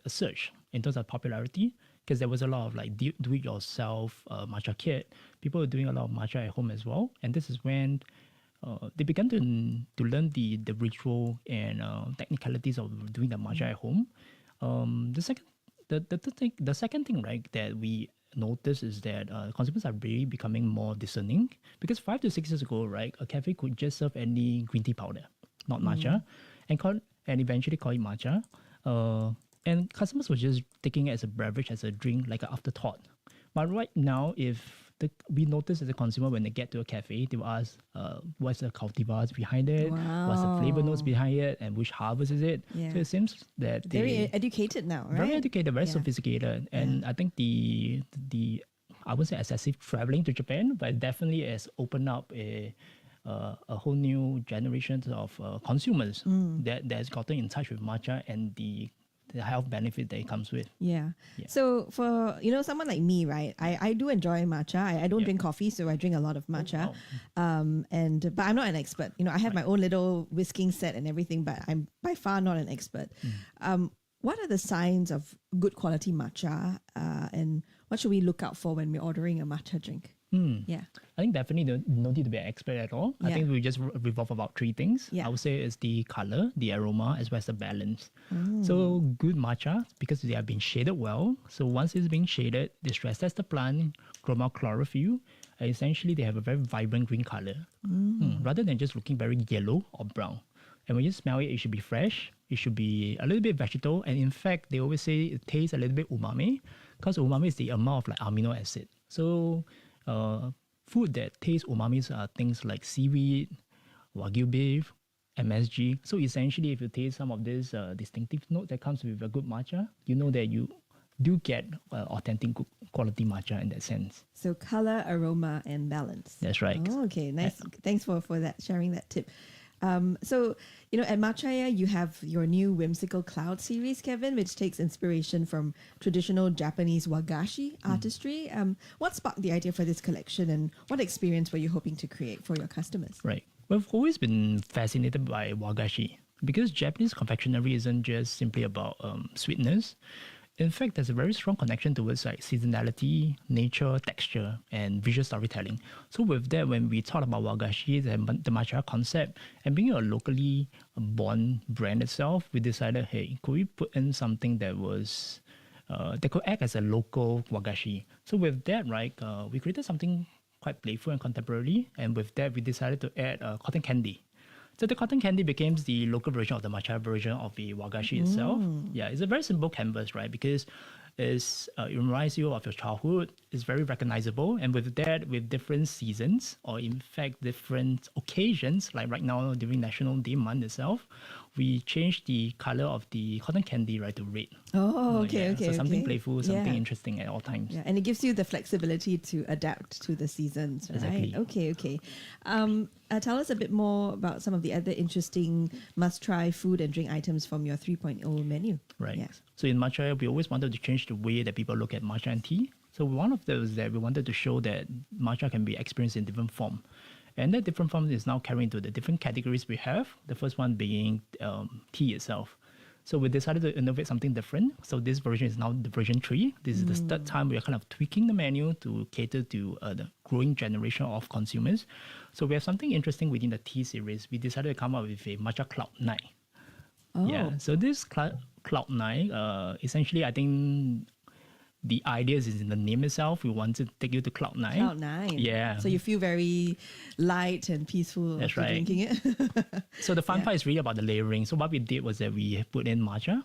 a surge in terms of popularity, because there was a lot of do-it-yourself matcha kit. People were doing a lot of matcha at home as well. And this is when they began to learn the ritual and technicalities of doing the matcha at home. The second thing, that we notice is that consumers are really becoming more discerning, because 5 to 6 years ago, a cafe could just serve any green tea powder, not matcha, and eventually call it matcha. And customers were just taking it as a beverage, as a drink, like an afterthought. But right now, we notice as a consumer, when they get to a cafe, they will ask, what's the cultivars behind it? Wow. What's the flavor notes behind it? And which harvest is it? Yeah. So it seems that Very educated now, right? Very educated, very sophisticated. And I think the I wouldn't say excessive traveling to Japan, but it definitely has opened up a whole new generation of consumers that has gotten in touch with matcha and the health benefit that it comes with. Yeah. So for someone like me, right? I do enjoy matcha. I don't drink coffee, so I drink a lot of matcha. But I'm not an expert. I have my own little whisking set and everything, but I'm by far not an expert. What are the signs of good quality matcha, and what should we look out for when we're ordering a matcha drink? Yeah. I think definitely no need to be an expert at all. I think we just revolve about 3 things. I would say it's the color, the aroma, as well as the balance. So good matcha, because they have been shaded well. So once it's being shaded, they stress test the plant, chroma chlorophyll. Essentially, they have a very vibrant green color, rather than just looking very yellow or brown. And when you smell it, it should be fresh. It should be a little bit vegetal. And in fact, they always say it tastes a little bit umami, because umami is the amount of amino acid. So food that taste umamis are things like seaweed, wagyu beef, MSG. So essentially, if you taste some of this distinctive note that comes with a good matcha, you know that you do get authentic good quality matcha in that sense. So color, aroma, and balance. That's right. Oh, okay, nice. Thanks for that, sharing that tip. So, at Matchaya, you have your new Whimsical Cloud series, Kevin, which takes inspiration from traditional Japanese wagashi artistry. What sparked the idea for this collection, and what experience were you hoping to create for your customers? Right. We've always been fascinated by wagashi because Japanese confectionery isn't just simply about sweetness. In fact, there's a very strong connection towards like seasonality, nature, texture, and visual storytelling. So with that, when we talk about wagashi, the matcha concept, and being a locally born brand itself, we decided, hey, could we put in something that was that could act as a local wagashi? So with that, right, we created something quite playful and contemporary, and with that, we decided to add cotton candy. So the cotton candy becomes the local version of the matcha version of the wagashi itself. Yeah, it's a very simple canvas, right? Because it reminds you of your childhood. It's very recognizable. And with that, with different seasons, or in fact, different occasions, like right now during National Day Month itself, we changed the color of the cotton candy, right, to red. Oh, okay, yeah. okay. So something okay. playful, something interesting at all times. Yeah, and it gives you the flexibility to adapt to the seasons, right? Exactly. Okay. Tell us a bit more about some of the other interesting must-try food and drink items from your 3.0 menu. Right. Yeah. So in matcha, we always wanted to change the way that people look at matcha and tea. So one of those that we wanted to show that matcha can be experienced in different form. And that different form is now carrying into the different categories we have. The first one being tea itself. So we decided to innovate something different. So this version is now the version 3. This is the third time we are kind of tweaking the menu to cater to the growing generation of consumers. So we have something interesting within the tea series. We decided to come up with a matcha Cloud 9. Oh. Yeah. So this Cloud 9, essentially, I think the idea is in the name itself. We want to take you to Cloud 9. Cloud 9. Yeah. So you feel very light and peaceful That's after right. drinking it. So the fun part is really about the layering. So what we did was that we put in matcha,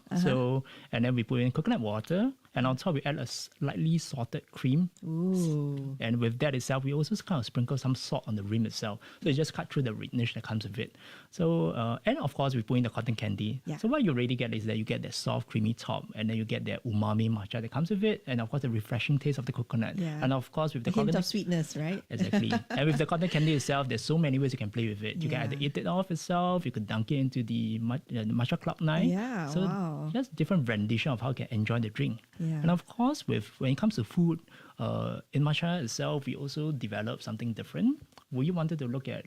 and then we put in coconut water, and on top we add a slightly salted cream. Ooh. And with that itself, we also kind of sprinkle some salt on the rim itself. So it just cut through the richness that comes with it. So, and of course, we put in the cotton candy. Yeah. So what you really get is that you get that soft, creamy top, and then you get that umami matcha that comes with it, and of course, the refreshing taste of the coconut. Yeah. And of course, with the A hint cotton... of sweetness, right? Exactly. And with the cotton candy itself, there's so many ways you can play with it. You can either eat it off itself, you could dunk it into the matcha Cloud 9. Yeah, so wow. just different rendition of how you can enjoy the drink. Yeah. And of course, when it comes to food, in matcha itself, we also developed something different. We wanted to look at,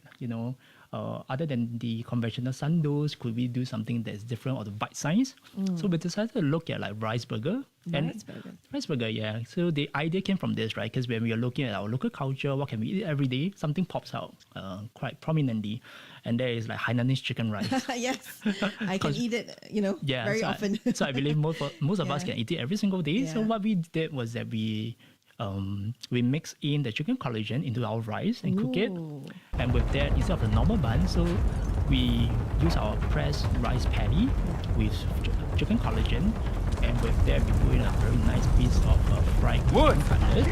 other than the conventional sundaes, could we do something that's different or the bite size? So we decided to look at like rice burger. Rice burger, yeah. So the idea came from this, right? Because when we are looking at our local culture, what can we eat every day? Something pops out quite prominently. And there is like Hainanese chicken rice. Yes, I can eat it, very often. So I believe most of us can eat it every single day. Yeah. So what we did was that we mix in the chicken collagen into our rice and cook it. And with that, instead of the normal bun, so we use our pressed rice patty with chicken collagen. And with that, we put in a very nice piece of fried chicken cutlet.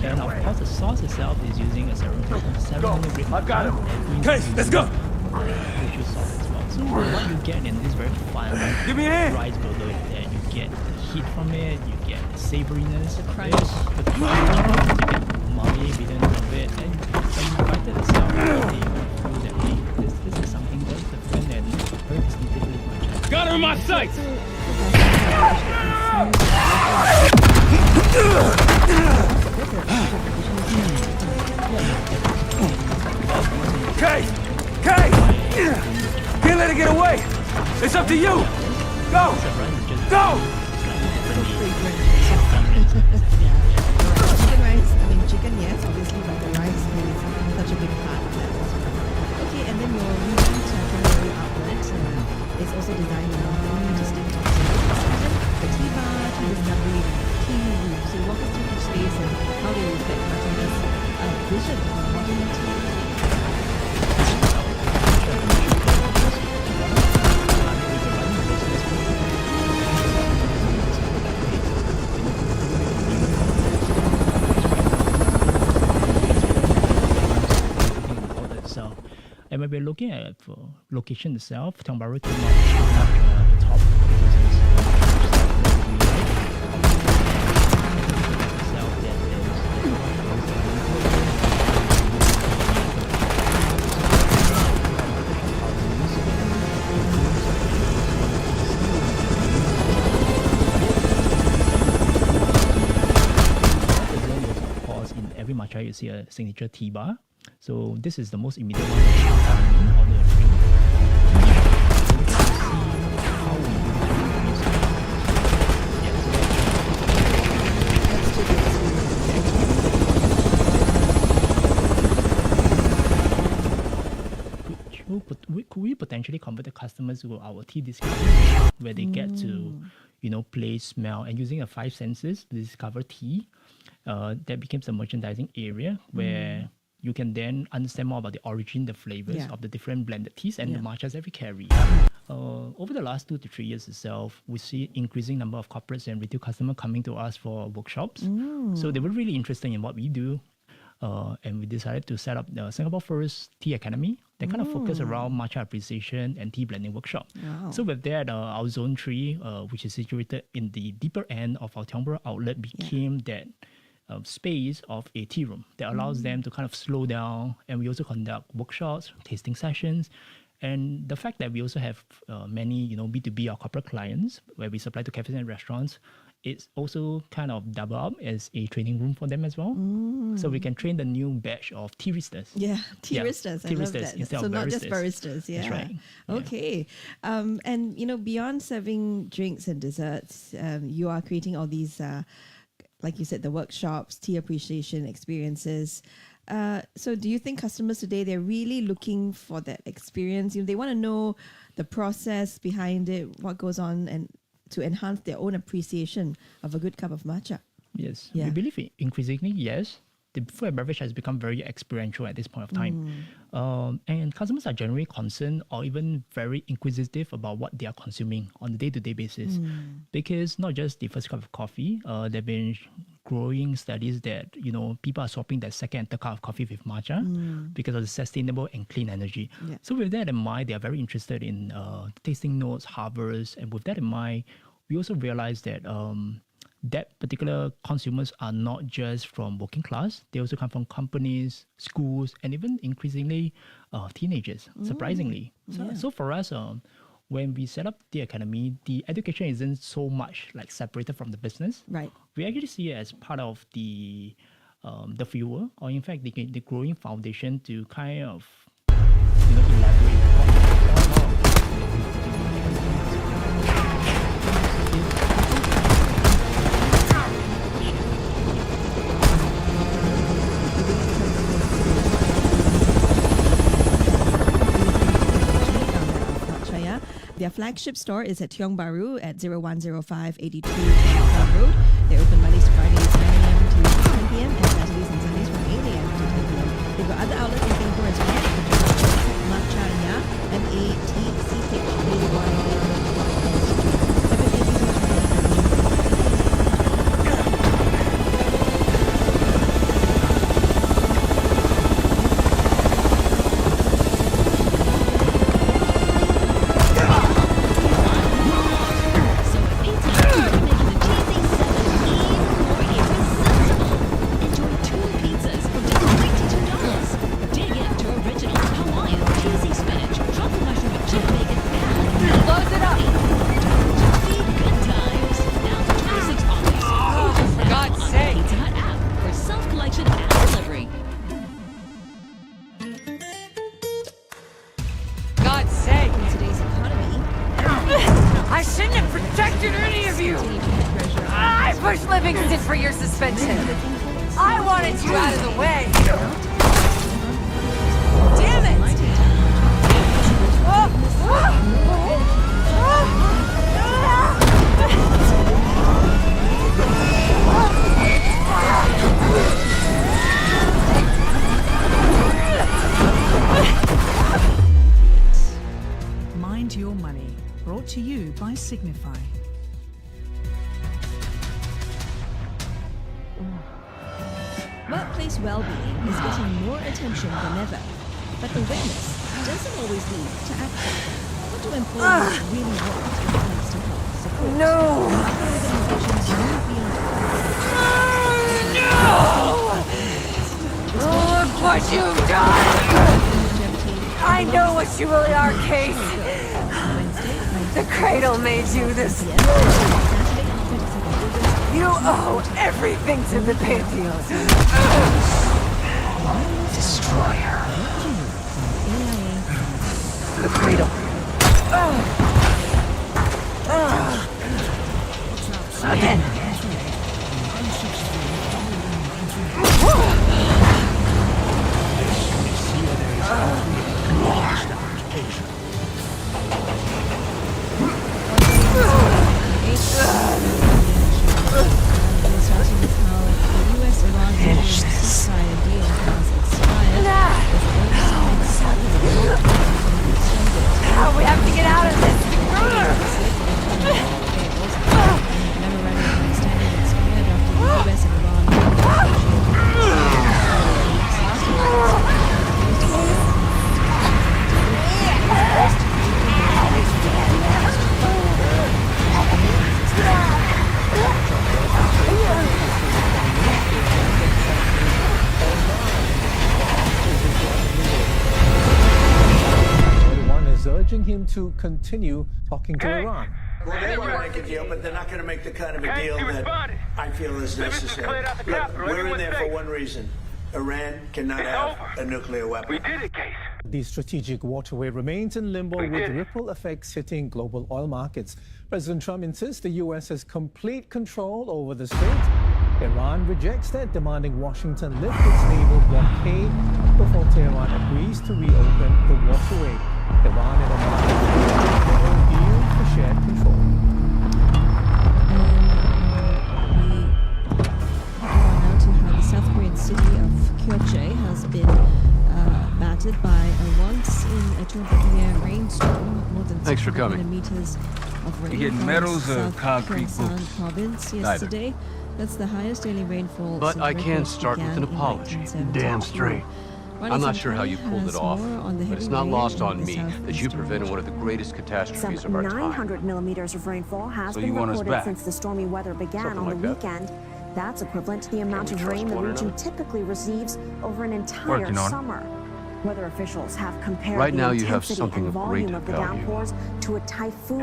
And of course, the sauce itself is using a 700 grade I've got him. Okay, let's go. Barbecue sauce as well. So what you get in this very fun Give me a hand. rice burger is that you get the heat from it, you get the savoriness, the crunch, you get umami within of it, and when you bite it itself, you feel that this is something that's different and very distinctively matcha. Got her in my sights. Okay. Can't let it get away. It's up to you. Go. Go. Chicken, yes, obviously, but the rice is such a big part of that as well. Okay, and then your revamped culinary outlet is also designed around three distinct concepts. The tea bar, tea discovery, tea room. So walk us through each space and how they reflect Matana's vision of modern tea. looking at location itself, Tiong Bahru came out at the top. Matcha, you see a signature tea bar. So this is the most immediate one that on the drink. Could we potentially convert the customers to our tea discovery, where they get to, play, smell, and using the 5 senses to discover tea? That becomes a merchandising area where you can then understand more about the origin, the flavors of the different blended teas and the matchas that we carry. Over the last 2 to 3 years itself, we see increasing number of corporates and retail customers coming to us for workshops. So they were really interested in what we do. And we decided to set up the Singapore first Tea Academy that kind of focus around matcha appreciation and tea blending workshop. Wow. So with that, our Zone 3, which is situated in the deeper end of our Tiong Bahru outlet, became that space of a tea room that allows them to kind of slow down. And we also conduct workshops, tasting sessions. And the fact that we also have many, B2B or corporate clients where we supply to cafes and restaurants, it's also kind of double up as a training room for them as well. So we can train the new batch of tea baristas. Yeah, tea baristas. I love that. Instead so of not baristas. just baristas. Yeah. That's right. Okay. And, beyond serving drinks and desserts, you are creating all these, like you said, the workshops, tea appreciation experiences. So do you think customers today, they're really looking for that experience? They want to know the process behind it, what goes on, and to enhance their own appreciation of a good cup of matcha? Yes. Yeah. We believe increasingly, yes. The food and beverage has become very experiential at this point of time. And customers are generally concerned or even very inquisitive about what they are consuming on a day-to-day basis. Because not just the first cup of coffee, there have been growing studies that, people are swapping their second and third cup of coffee with matcha because of the sustainable and clean energy. Yeah. So with that in mind, they are very interested in tasting notes, harvest. And with that in mind, we also realized that that particular consumers are not just from working class. They also come from companies, schools, and even increasingly teenagers, surprisingly. So for us, when we set up the academy, the education isn't so much like separated from the business. Right. We actually see it as part of the fuel, or in fact, the growing foundation to kind of elaborate Their flagship store is at Tiong Bahru at 0105 82 Tiong Road. They're open Mondays to Fridays 9 a.m. to 10 p.m. and Saturdays and Sundays from 8 a.m. to 10 p.m. They've got other outlets in Singapore as well. Matchaya, MATCHAYA. Mind Your Money, brought to you by Signify. Workplace well-being is getting more attention than ever, but awareness doesn't always lead to action. What do employees really want when it comes to health support? No! Look what you've done! I know what you really are, Case. The Cradle made you this. You owe everything to the Pantheon. Destroyer. The Cradle. Again. Finish this. We have to get out of this. Urging him to continue talking to Iran. Well, they want to make a deal, but they're not going to make the kind of a deal that I feel is necessary. Look, we're in there for one reason. Iran cannot have a nuclear weapon. We did it, Case. The strategic waterway remains in limbo with ripple effects hitting global oil markets. President Trump insists the U.S. has complete control over the strait. Iran rejects that, demanding Washington lift its naval blockade before Tehran agrees to reopen the waterway. Iran and Oman deal for shared control. Now to how the South Korean city of Kyoche has been battered by a once-in-a-200-year rainstorm, more than 600 millimeters of rain. You getting medals or concrete books? Province yesterday. That's the highest daily rainfall. But I can start with an apology. Damn straight. I'm not sure how you pulled it off, but it's not lost on me that you prevented one of the greatest catastrophes of our time. 900 millimeters of rainfall has been recorded since the stormy weather began on the weekend. That's equivalent to the amount of rain the region typically receives over an entire summer. Weather officials have compared the intensity and volume of the downpours to a typhoon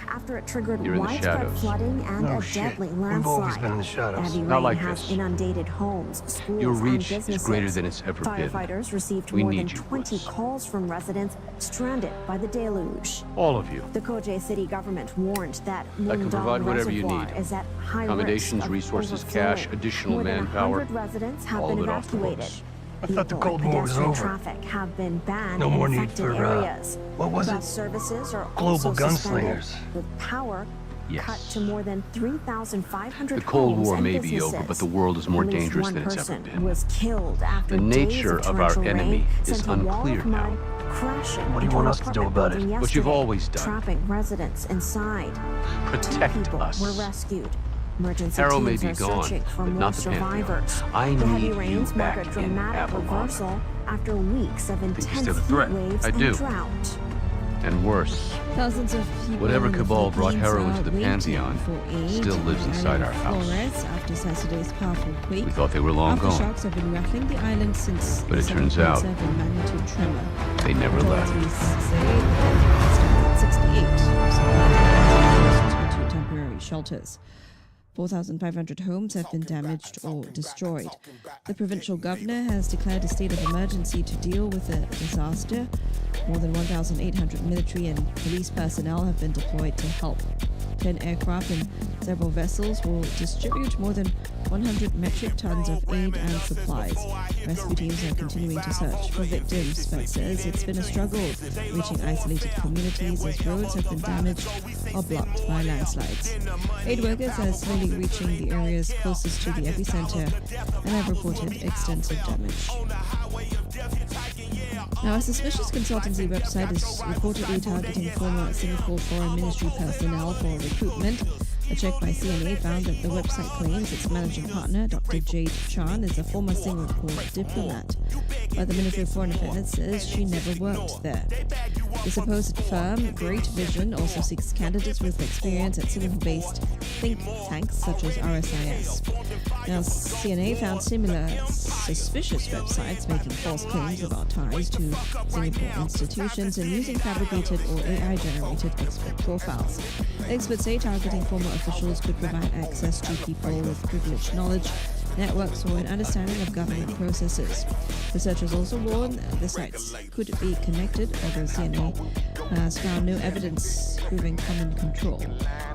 after it triggered widespread flooding and a deadly landslide. Heavy rain has inundated homes, schools, Your reach and businesses. is greater than it's ever been. Firefighters received more than 20 calls from residents stranded by the deluge. All of you. The Kojay city government warned that I can provide whatever you need. is at high Accommodations, risk of resources, overflowing. cash, additional More than manpower. 100 residents have all been of it off the evacuated. books. I thought the Cold War was Pedestrian over. traffic have been banned No in more need affected for, areas. what was Bus it? services are Global also suspended, gunslingers. with power cut to more than 3,500 The Cold homes War and may be over, businesses. but the world is more At least dangerous one than it's ever person been. was killed after The nature days of our torrential enemy rain is sent a wall unclear of mud now. crashing What do you into want an us to do apartment about it? building What you've yesterday, always done. trapping residents inside. Protect 2 people us. were rescued. Emergency Harrow may teams be are gone, searching for but more not the Pantheon. survivors. I the heavy need you rains mark a back in dramatic Avalon. reversal after weeks of intense still a heat threat. waves I and do. drought. And worse, Thousands of people whatever in the cabal brought Philippines Harrow are into the waiting Pantheon for aid still in lives the inside island our of house. Flores after Saturday's powerful quake. We thought they were long gone, Aftershocks have been rattling the island since but it the turns out 7.7 magnitude tremor. they never left. Authorities say the stands at 68, so into temporary shelters. 4,500 homes have been damaged or destroyed. The provincial governor has declared a state of emergency to deal with the disaster. More than 1,800 military and police personnel have been deployed to help. 10 aircraft and several vessels will distribute more than 100 metric tons of aid and supplies. Rescue teams are continuing to search for victims, but says it's been a struggle reaching isolated communities as roads have been damaged or blocked by landslides. Aid workers are slowly reaching the areas closest to the epicenter and have reported extensive damage. Now, a suspicious consultancy website is reportedly targeting former Singapore Foreign Ministry personnel for recruitment. A check by CNA found that the website claims its managing partner, Dr. Jade Chan, is a former Singapore diplomat, but the Ministry of Foreign Affairs says she never worked there. The supposed firm, Great Vision, also seeks candidates with experience at Singapore-based think tanks such as RSIS. Now, CNA found similar suspicious websites making false claims about ties to Singapore institutions and using fabricated or AI-generated expert profiles. Experts say targeting former officials could provide access to people with privileged knowledge, networks, or an understanding of government processes. Researchers also warn the sites could be connected, although CNA has found no evidence proving common control.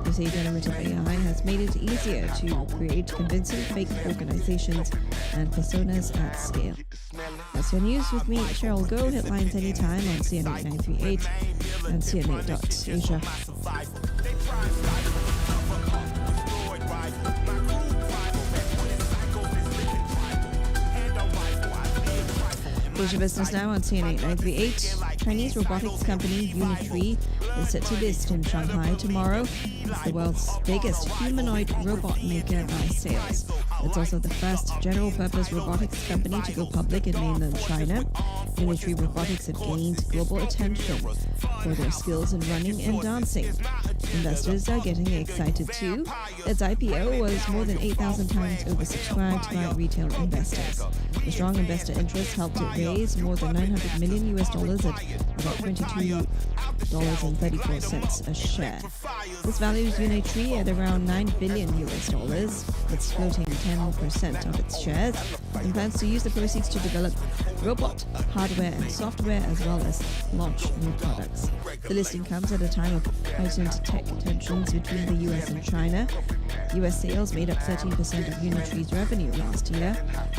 They say generative AI has made it easier to create convincing fake organizations and personas at scale. That's your news with me, Cheryl Go. Headlines anytime on CNA 938 and CNA.Asia. Asia Business Now on CNA 938. Chinese robotics company Unitree is set to list in Shanghai tomorrow. It's the world's biggest humanoid robot maker by sales. It's also the first general-purpose robotics company to go public in mainland China. Unitree Robotics have gained global attention for their skills in running and dancing. Investors are getting excited too. Its IPO was more than 8,000 times oversubscribed by retail investors. The strong investor interest helped it raise more than $900 million at about $22.34 a share. This values Unitree at around $9 billion. It's floating 10% of its shares and plans to use the proceeds to develop robot hardware and software as well as launch new products. The listing comes at a time of heightened tech tensions between the US and China. US sales made up 13% of Unitree's revenue last year.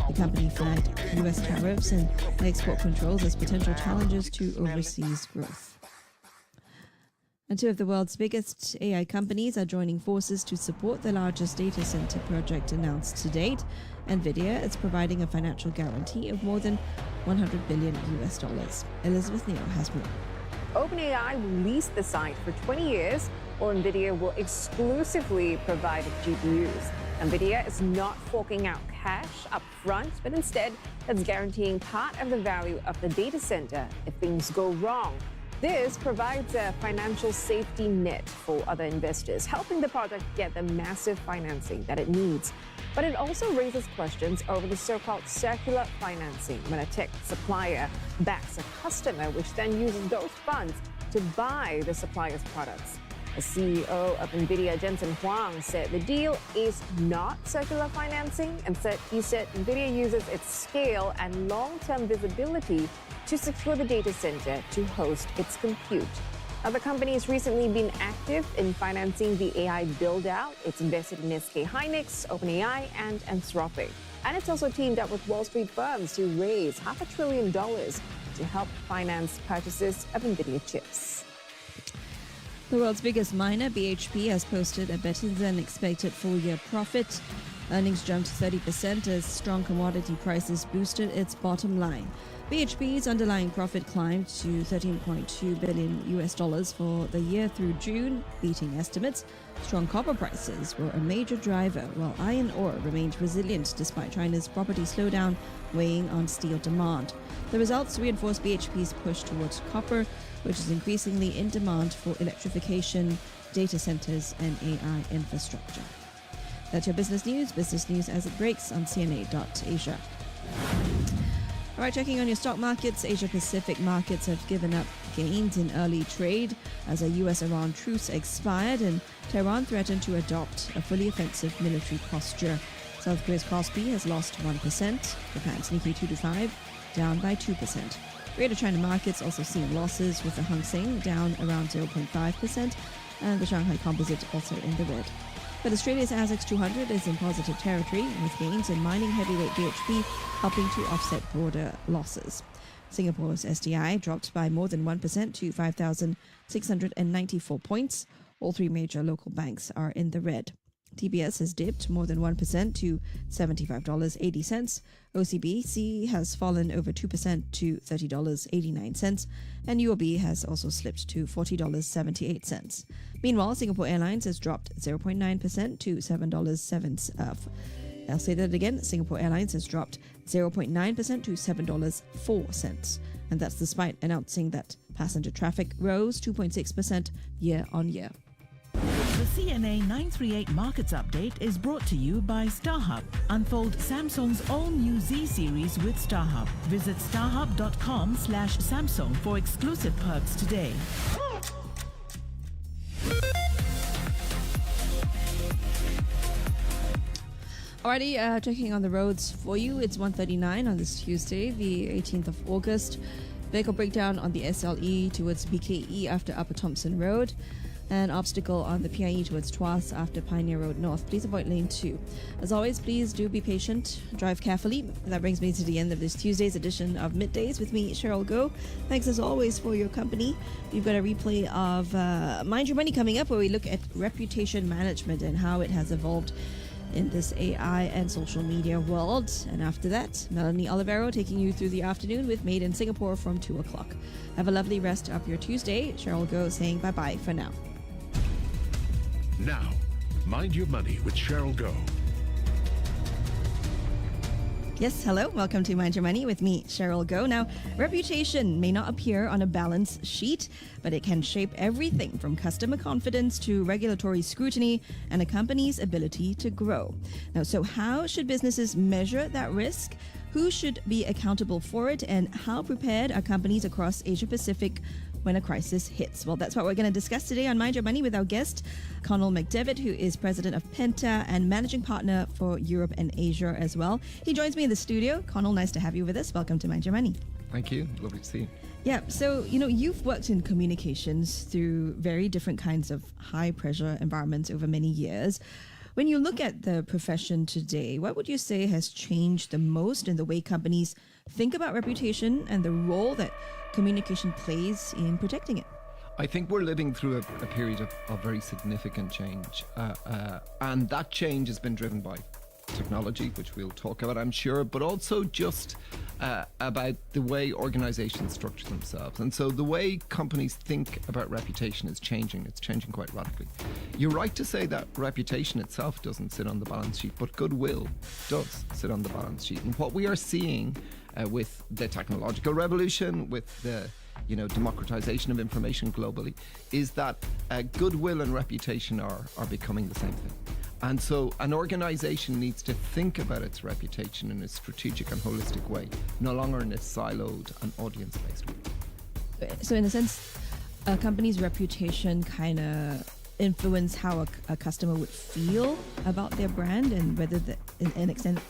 The company flagged US tariffs and export controls as potential challenges to overseas growth. And two of the world's biggest AI companies are joining forces to support the largest data center project announced to date. NVIDIA is providing a financial guarantee of more than $100 billion. Elizabeth Neal has more. OpenAI will lease the site for 20 years, while NVIDIA will exclusively provide its GPUs. NVIDIA is not forking out cash up front, but instead it's guaranteeing part of the value of the data center if things go wrong. This provides a financial safety net for other investors, helping the project get the massive financing that it needs. But it also raises questions over the so-called circular financing, when a tech supplier backs a customer, which then uses those funds to buy the supplier's products. The CEO of NVIDIA, Jensen Huang, said the deal is not circular financing, and he said NVIDIA uses its scale and long-term visibility to secure the data center to host its compute. Now, the company has recently been active in financing the AI build-out. It's invested in SK Hynix, OpenAI, and Anthropic. And it's also teamed up with Wall Street firms to raise $500 billion to help finance purchases of NVIDIA chips. The world's biggest miner, BHP, has posted a better-than-expected full-year profit. Earnings jumped 30% as strong commodity prices boosted its bottom line. BHP's underlying profit climbed to $13.2 billion for the year through June, beating estimates. Strong copper prices were a major driver, while iron ore remained resilient despite China's property slowdown weighing on steel demand. The results reinforce BHP's push towards copper, which is increasingly in demand for electrification, data centers, and AI infrastructure. That's your business news as it breaks on CNA.Asia. All right, checking on your stock markets, Asia-Pacific markets have given up gains in early trade as a US-Iran truce expired and Tehran threatened to adopt a fully offensive military posture. South Korea's Kospi has lost 1%, Japan's Nikkei 225 down by 2%. Greater China markets also seeing losses, with the Hang Seng down around 0.5% and the Shanghai Composite also in the red. But Australia's ASX 200 is in positive territory, with gains in mining heavyweight BHP helping to offset broader losses. Singapore's STI dropped by more than 1% to 5,694 points. All three major local banks are in the red. TBS has dipped more than 1% to $75.80. OCBC has fallen over 2% to $30.89. And UOB has also slipped to $40.78. Meanwhile, Singapore Airlines has dropped 0.9% to $7.07. I'll say that again. Singapore Airlines has dropped 0.9% to $7.04. And that's despite announcing that passenger traffic rose 2.6% year on year. The CNA 938 Markets Update is brought to you by StarHub. Unfold Samsung's all-new Z series with StarHub. Visit starhub.com/Samsung for exclusive perks today. Alrighty, checking on the roads for you. It's 1:39 on this Tuesday, the 18th of August. Vehicle breakdown on the SLE towards BKE after Upper Thompson Road. An obstacle on the PIE towards Tuas after Pioneer Road North. Please avoid lane 2. As always, please do be patient. Drive carefully. That brings me to the end of this Tuesday's edition of Middays with me, Cheryl Goh. Thanks as always for your company. We've got a replay of Mind Your Money coming up, where we look at reputation management and how it has evolved in this AI and social media world. And after that, Melanie Olivero taking you through the afternoon with Made in Singapore from 2 o'clock. Have a lovely rest of your Tuesday. Cheryl Goh saying bye-bye for now. Now, Mind Your Money with Cheryl Goh. Yes, hello. Welcome to Mind Your Money with me, Cheryl Goh. Now, reputation may not appear on a balance sheet, but it can shape everything from customer confidence to regulatory scrutiny and a company's ability to grow. Now, so how should businesses measure that risk? Who should be accountable for it? And how prepared are companies across Asia Pacific when a crisis hits? Well, that's what we're going to discuss today on Mind Your Money with our guest, Connell McDevitt, who is president of Penta and managing partner for Europe and Asia as well. He joins me in the studio. Connell, nice to have you with us. Welcome to Mind Your Money. Thank you. Lovely to see you. Yeah, so, you've worked in communications through very different kinds of high-pressure environments over many years. When you look at the profession today, what would you say has changed the most in the way companies think about reputation and the role that communication plays in protecting it? I think we're living through a period of very significant change. And that change has been driven by technology, which we'll talk about, I'm sure, but also just about the way organizations structure themselves. And so the way companies think about reputation is changing. It's changing quite radically. You're right to say that reputation itself doesn't sit on the balance sheet, but goodwill does sit on the balance sheet. And what we are seeing with the technological revolution, with the democratization of information globally, is that goodwill and reputation are becoming the same thing. And so an organization needs to think about its reputation in a strategic and holistic way, no longer in a siloed and audience-based way. So in a sense, a company's reputation kind of influence how a customer would feel about their brand, and whether extend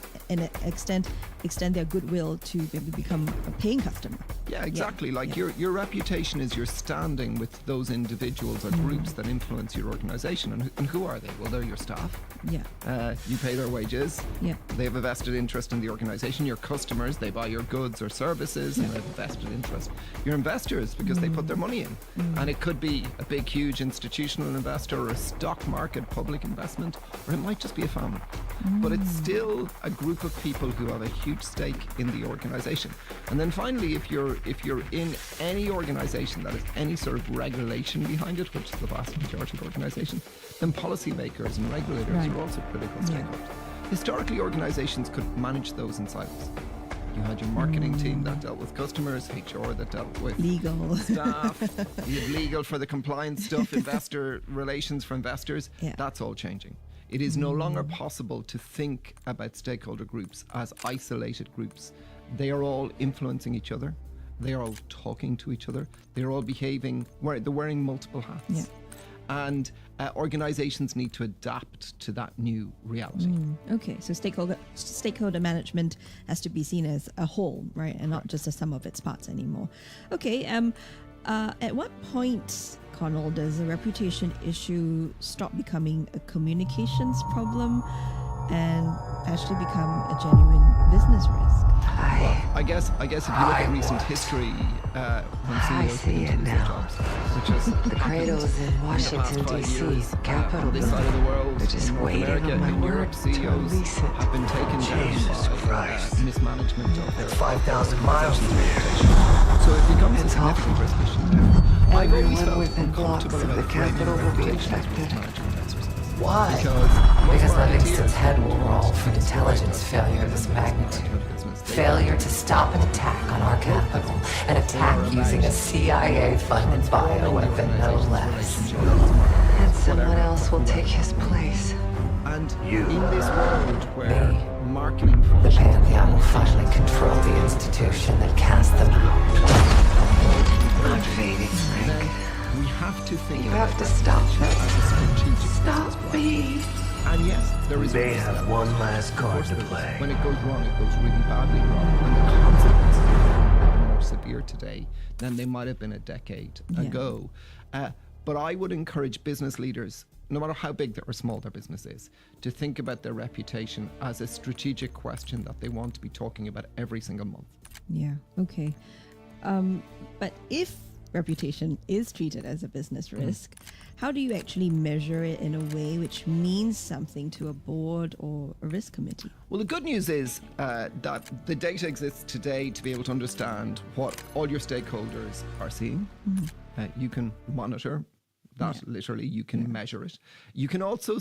their goodwill to maybe become a paying customer. Yeah, exactly. Your reputation is your standing with those individuals or groups that influence your organization. And who are they? Well, they're your staff. Yeah. You pay their wages. Yeah. They have a vested interest in the organization. Your customers, they buy your goods or services, and they have a vested interest. Your investors, because they put their money in. And it could be a big, huge institutional investor or a stock market public investment, or it might just be a family. But it's still a group of people who have a huge stake in the organization. And then finally, if you're in any organization that has any sort of regulation behind it, which is the vast majority of organizations, then policymakers and regulators are also critical stakeholders. Historically, organizations could manage those in silos. You had your marketing team that dealt with customers, HR that dealt with legal staff, you had legal for the compliance stuff, investor relations for investors. That's all changing. It is no longer possible to think about stakeholder groups as isolated groups. They are all influencing each other. They are all talking to each other. They're all behaving, they're wearing multiple hats. Yeah. And organizations need to adapt to that new reality. Okay, so stakeholder management has to be seen as a whole, right? And not just a sum of its parts anymore. Okay, at what point, Connell, does a reputation issue stop becoming a communications problem and actually become a genuine business risk. I guess if you look at recent history, when CEOs see get into it these now. jobs, which is The cradle's in Washington, D.C., the capital this side of the world, They're just in North waiting America, on my in Europe, word to CEOs release it. have been taken Jesus down by Christ. mismanagement of their 5,000 miles from here. So it becomes a significant risk issue now. I've always Everyone felt within blocks uncomfortable of the about framing capital will be reputation as affected. management exercise. Why? Because Livingston's head will roll for an intelligence failure of this magnitude. Failure to stop an attack on our capital. An attack using a CIA-funded bioweapon, no less. And someone else will take his place. And in this world where marketing The Pantheon will finally control the institution that cast them out. Not fading, Frank. we have to think You about have to that stop as a strategic Stop me. And yes, there is. They risk. have one last card to Of course there is. play. When it goes wrong, it goes really badly wrong, and the consequences are more severe today than they might have been a decade ago. But I would encourage business leaders, no matter how big or small their business is, to think about their reputation as a strategic question that they want to be talking about every single month. Yeah, okay. But if reputation is treated as a business risk, how do you actually measure it in a way which means something to a board or a risk committee? Well, the good news is that the data exists today to be able to understand what all your stakeholders are seeing. You can monitor that literally, you can measure it. You can also